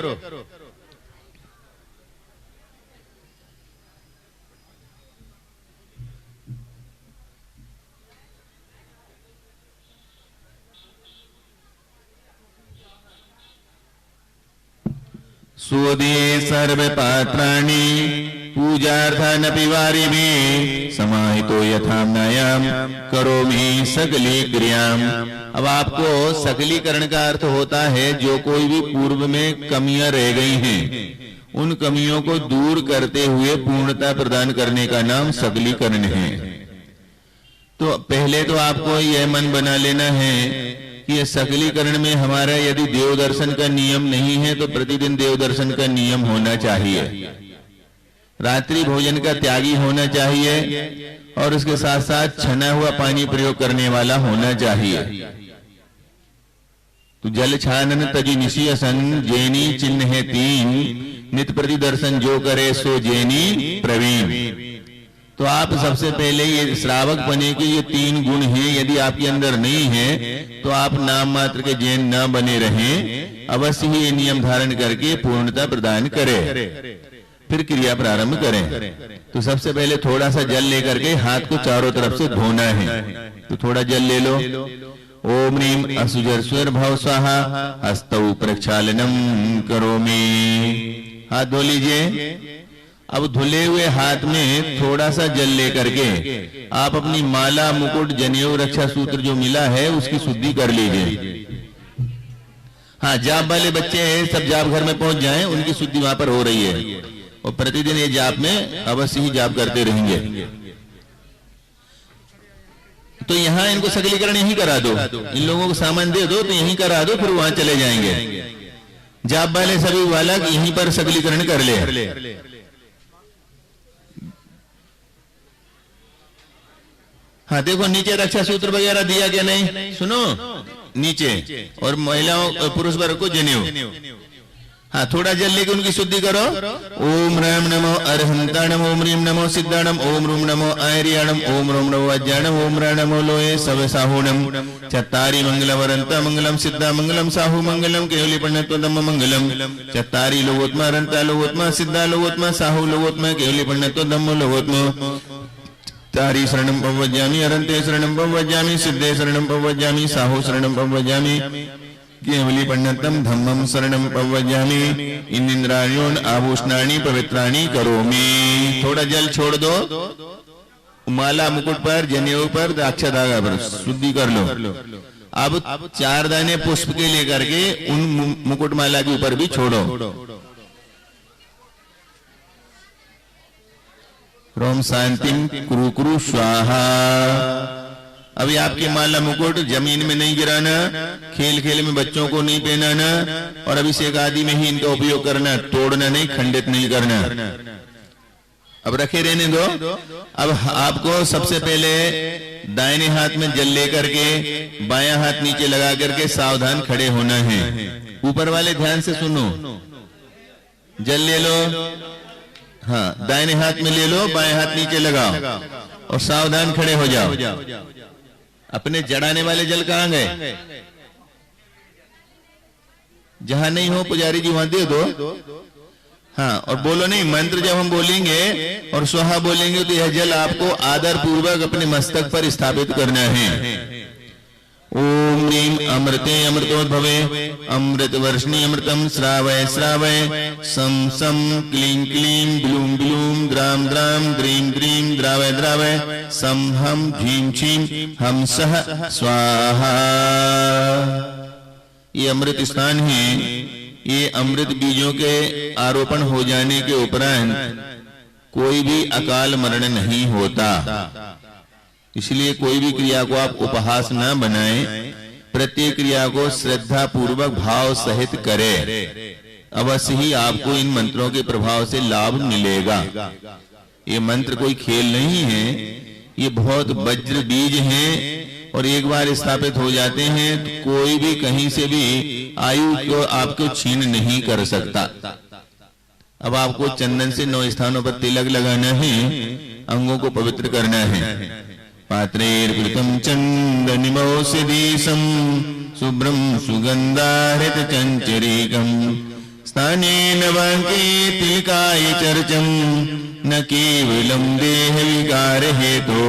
स्वदीये सर्व पात्राणि पूजार्थानपि वारिभिः समाहितो यथाम्नायाम करोमि सकली क्रियाम। अब आपको सकलीकरण का अर्थ होता है जो कोई भी पूर्व में कमियां रह गई हैं, उन कमियों को दूर करते हुए पूर्णता प्रदान करने का नाम सकलीकरण है। तो पहले तो आपको यह मन बना लेना है कि ये सकलीकरण में हमारा यदि देव दर्शन का नियम नहीं है तो प्रतिदिन देव दर्शन का नियम होना चाहिए, रात्रि भोजन का त्यागी होना चाहिए और उसके साथ साथ छना हुआ पानी प्रयोग करने वाला होना चाहिए। तो जल छानन तजी निशिय सन जैनी चिन्ह है 3, नित प्रति दर्शन जो करे सो जैनी प्रवीण। तो आप सबसे पहले ये श्रावक बने के ये 3 गुण हैं, यदि आपके अंदर नहीं है तो आप नाम मात्र के जैन न बने रहें। अवश्य ही ये नियम धारण करके पूर्णता प्रदान करें, फिर क्रिया प्रारंभ करें। तो सबसे पहले थोड़ा सा जल लेकर के हाथ को चारों तरफ से धोना है। तो थोड़ा जल ले लो। ओम ह्रीं असुजर स्वर भव स्वाहा हस्तौ प्रक्षालनम करोमि। हाथ धो लीजिए। अब धुले हुए हाथ में थोड़ा सा जल लेकर के आप अपनी माला मुकुट जनेऊ रक्षा सूत्र जो मिला है उसकी शुद्धि कर लीजिए। हाँ, जाप वाले बच्चे हैं, सब जाप घर में पहुंच जाएं, उनकी शुद्धि वहां पर हो रही है और प्रतिदिन ये जाप में अवश्य ही जाप करते रहेंगे। तो यहाँ इनको सकलीकरण यहीं करा दो, इन लोगों को सामान दे दो तो यहीं करा दो, फिर वहां चले जाएंगे। जाप वाले सभी बालक यहीं पर सकलीकरण कर ले। हाँ देखो, नीचे रक्षा सूत्र वगैरह दिया क्या नहीं, सुनो नीचे, और महिलाओं और पुरुष वर्ग को जनेऊ। हाँ, थोड़ा जल लेके उनकी शुद्धि करो। ओम राम नमो अरहंताणम, ओम ह्रीं नमो सिद्धाणम, ओम रूम नमो आर्याणम, ओम रोम नमो अज्ञानम, ओम रा नमो लोये सव साहूणम। चत्तारी मंगलवरंत मंगलम सिद्धा मंगलम साहू मंगलम केवली पंडितोदम मंगलम। चत्तारी लोगोत्मा रंता लोगोत्मा सिद्धा लोगोत्मा साहू लोगोत्मा केवली पंडितोदम लोगोत्मा। तारी शरणं पवज्यामि, अरंते शरणं पवज्यामि, सिद्धे शरणं पवज्यामि, साहू शरणं पवज्यामि, केवली पंडितम धम्मम शरणं पवज्यामि। इंद्राणियों आभूषणानि पवित्राणि करोमि। थोड़ा जल छोड़ दो, माला मुकुट पर, जनेऊ पर, द्राक्षा धागा पर शुद्धि कर लो। अब 4 दाने पुष्प के लेकर के उन मुकुट माला के ऊपर भी छोड़ो। रोम शांतिम कुरु कुरु स्वाहा। अभी आपकी माला मुकुट जमीन में नहीं गिराना, खेल खेल में बच्चों को नहीं पहनाना और अभिषेक आदि में ही इनका उपयोग करना, तोड़ना नहीं, खंडित नहीं करना। अब रखे रहने दो। अब आपको सबसे पहले दाहिने हाथ में जल लेकर के बायां हाथ नीचे लगा करके सावधान खड़े होना है। ऊपर वाले ध्यान से सुनो, जल ले लो। हाँ, दाहिने हाथ में ले लो, बाएं हाथ नीचे लगाओ और सावधान खड़े हो जाओ। अपने जड़ाने वाले जल कहां गए? जहां नहीं हो पुजारी जी वहां दे दो। हाँ, और बोलो नहीं, मंत्र जब हम बोलेंगे और स्वाहा बोलेंगे तो यह जल आपको आदर पूर्वक अपने मस्तक पर स्थापित करना है। ओम ह्रीं अमृते अमृतोद्भवे अमृत वर्षिणी अमृतम श्रावय श्रावय सम सम क्लीं क्लीं ब्लूं ब्लूं द्राम द्राम द्रीं द्रीं द्रावय द्रावय सम हम झीं छीं हम सह स्वाहा। ये अमृत स्थान है। ये अमृत बीजों के आरोपण हो जाने के उपरांत कोई भी अकाल मरण नहीं होता। इसलिए कोई भी क्रिया को आप उपहास न बनाएं, प्रत्येक क्रिया को श्रद्धा पूर्वक भाव सहित करें, अवश्य ही आपको इन मंत्रों के प्रभाव से लाभ मिलेगा। ये मंत्र कोई खेल नहीं है, ये बहुत वज्र बीज हैं और एक बार स्थापित हो जाते हैं तो कोई भी कहीं से भी आयु को आपको छीन नहीं कर सकता। अब आपको चंदन से 9 स्थानों पर तिलक लगाना है, अंगों को पवित्र करना है। पात्रेर्कृतं चन्दनिमौषधीशं शुभ्रं सुगन्धाहृत चञ्चरीकं स्थानेन वाङ्के तिलकाय चर्चं न केवलं देह विकार हेतो।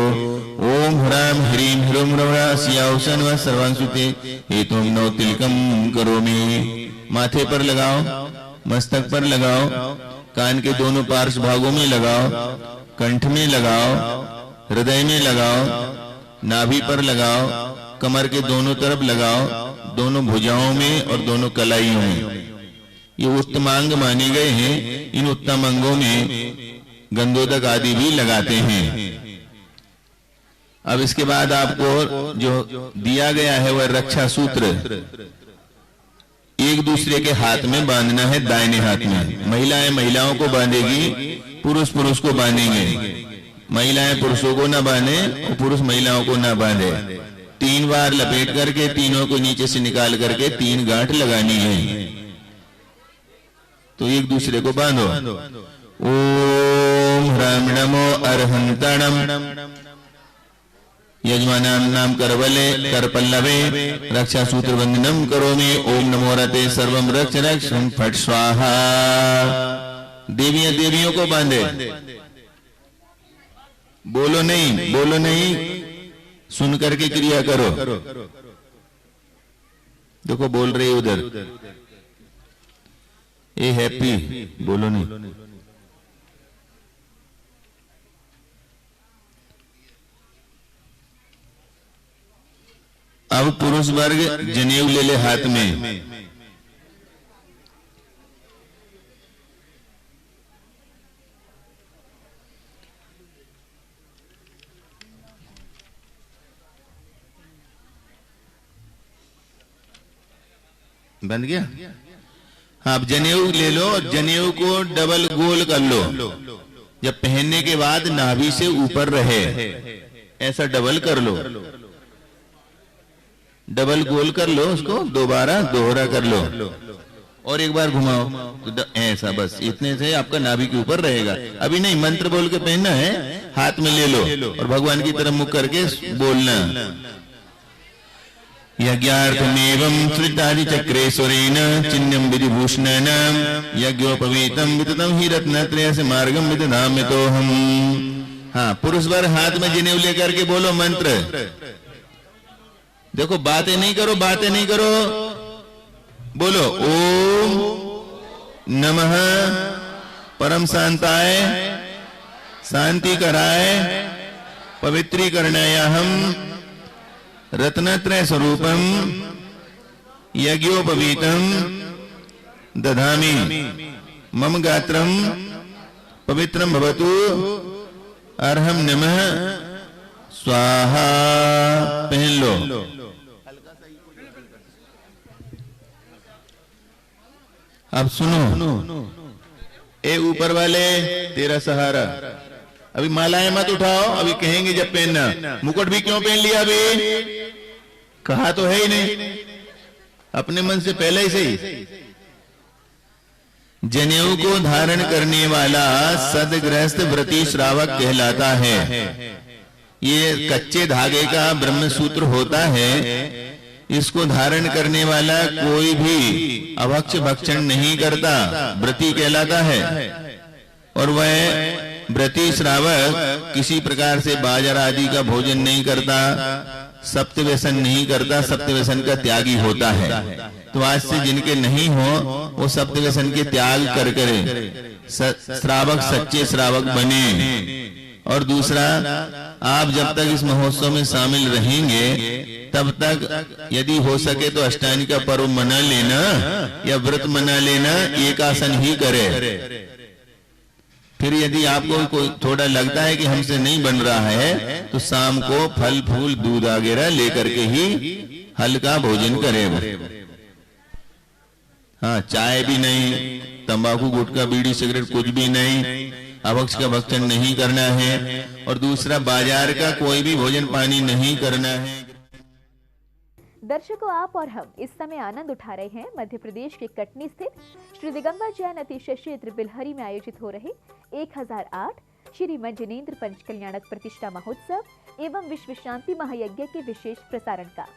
ओम ह्रां ह्रीं ह्रूं ह्रवरास्याउसन व सर्वांशुते हेतुं नौ तिलकम करोमि। माथे पर लगाओ, मस्तक पर लगाओ, कान के दोनों पार्श्व भागों में लगाओ, कंठ में लगाओ, हृदय में लगाओ, नाभि पर लगाओ, कमर के दोनों तरफ लगाओ, दोनों भुजाओं में और दोनों कलाइयों में। ये उत्तमांग माने गए हैं। इन उत्तम अंगों में गंधोदक आदि भी लगाते हैं। अब इसके बाद आपको जो दिया गया है वह रक्षा सूत्र एक दूसरे के हाथ में बांधना है, दाहिने हाथ में। महिलाएं महिलाओं को बांधेगी, पुरुष पुरुष को बांधेंगे। महिलाएं पुरुषों को ना बांधे और पुरुष महिलाओं को ना बांधे। 3 बार लपेट करके तीनों को नीचे से निकाल करके 3 गांठ लगानी है। तो एक दूसरे को बांधो। ओम ह्रां नमो अर्हन्तणम यजमानां नाम करवले करपल्लवे रक्षा सूत्र वंदनम करोमि। ओम नमो रते सर्वम रक्ष रक्षं फट स्वाहा। देवियां देवियों को बांधे। बोलो नहीं, बोलो नहीं, सुन करके क्रिया करो। देखो बोल रही उधर, ए हैप्पी, बोलो नहीं। अब पुरुष वर्ग जनेऊ ले ले हाथ में। बन गया। आप जनेऊ ले लो और जनेऊ को डबल गोल कर लो। जब पहनने के बाद नाभि से ऊपर रहे, ऐसा डबल कर लो। डबल गोल कर लो, उसको दोबारा दोहरा कर लो और एक बार घुमाओ तो ऐसा, बस इतने से आपका नाभि के ऊपर रहेगा। अभी नहीं, मंत्र बोल के पहनना है, हाथ में ले लो और भगवान की तरफ मुख करके बोलना। यज्ञार्थमेवं श्रितादि चक्रेश्वरेण चिन्नम विधिभूषणेन यज्ञोपवीतं विततं हि रत्नत्रय से मार्गम विदधाम्यतोहम्। हाँ, पुरुष वर्ग हाथ में जनेऊ लेकर के बोलो मंत्र। देखो बातें नहीं करो, बातें नहीं करो, बोलो ओम नमः परम शांताय शांति कराय पवित्रीकरणायाहम रत्नत्रय स्वरूपम यज्ञोपवीतम दधामि मम गात्रम पवित्रम भवतु अर्हम नमः स्वाहा। पहन लो। अब सुनो, ए ऊपर वाले तेरा सहारा। अभी मालाएं मत उठाओ, अभी कहेंगे जब पहनना। मुकुट भी क्यों पहन लिया? अभी कहा तो है ही नहीं, अपने मन से पहले ही सही। जनेऊ को धारण करने वाला सदगृहस्थ व्रती श्रावक कहलाता है। ये कच्चे धागे का ब्रह्म सूत्र होता है। इसको धारण करने वाला कोई भी अभक्ष भक्षण नहीं करता, व्रती कहलाता है। और वह व्रती श्रावक किसी प्रकार से बाजार आदि का भोजन नहीं करता, सप्त व्यसन नहीं करता, सप्त व्यसन का त्यागी होता है। तो आज से जिनके नहीं हो वो सप्त व्यसन के त्याग कर करे श्रावक सच्चे श्रावक बने। और दूसरा, आप जब तक इस महोत्सव में शामिल रहेंगे तब तक यदि हो सके तो अष्टांग का पर्व मना लेना या व्रत मना लेना, एक आसन ही करे। फिर यदि आपको कोई थोड़ा लगता है कि हमसे नहीं बन रहा है तो शाम को फल फूल दूध वगैरह लेकर के ही हल्का भोजन करें वो। हाँ, चाय भी नहीं, तंबाकू गुटखा बीड़ी सिगरेट कुछ भी नहीं, अभक्ष का भक्षण नहीं करना है, और दूसरा बाजार का कोई भी भोजन पानी नहीं करना है। दर्शकों, आप और हम इस समय आनंद उठा रहे हैं मध्य प्रदेश के कटनी स्थित श्री दिगंबर जैन अतिशय क्षेत्र बिलहरी में आयोजित हो रहे 1008 श्री मंजनेन्द्र पंच कल्याणक प्रतिष्ठा महोत्सव एवं विश्व शांति महायज्ञ के विशेष प्रसारण का।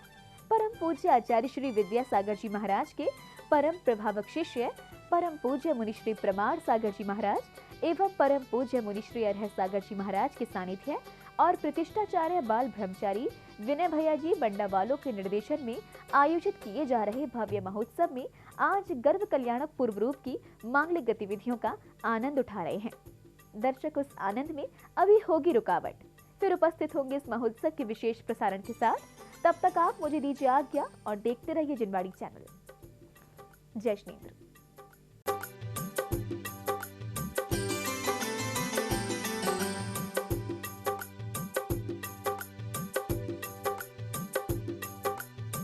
परम पूज्य आचार्य श्री विद्यासागर जी महाराज के परम प्रभावक शिष्य परम पूज्य मुनिश्री प्रमाण सागर जी महाराज एवं परम पूज्य मुनिश्री अरह सागर जी महाराज के सानिध्य और प्रतिष्ठाचार्य बाल ब्रह्मचारी विनय भैया जी बंडावालों के निर्देशन में आयोजित किए जा रहे भव्य महोत्सव में आज गर्भ कल्याणक पूर्व रूप की मांगलिक गतिविधियों का आनंद उठा रहे हैं। दर्शक, उस आनंद में अभी होगी रुकावट, फिर उपस्थित होंगे इस महोत्सव के विशेष प्रसारण के साथ। तब तक आप मुझे दीजिए आज्ञा और देखते रहिए जिनवाड़ी चैनल। जय श्री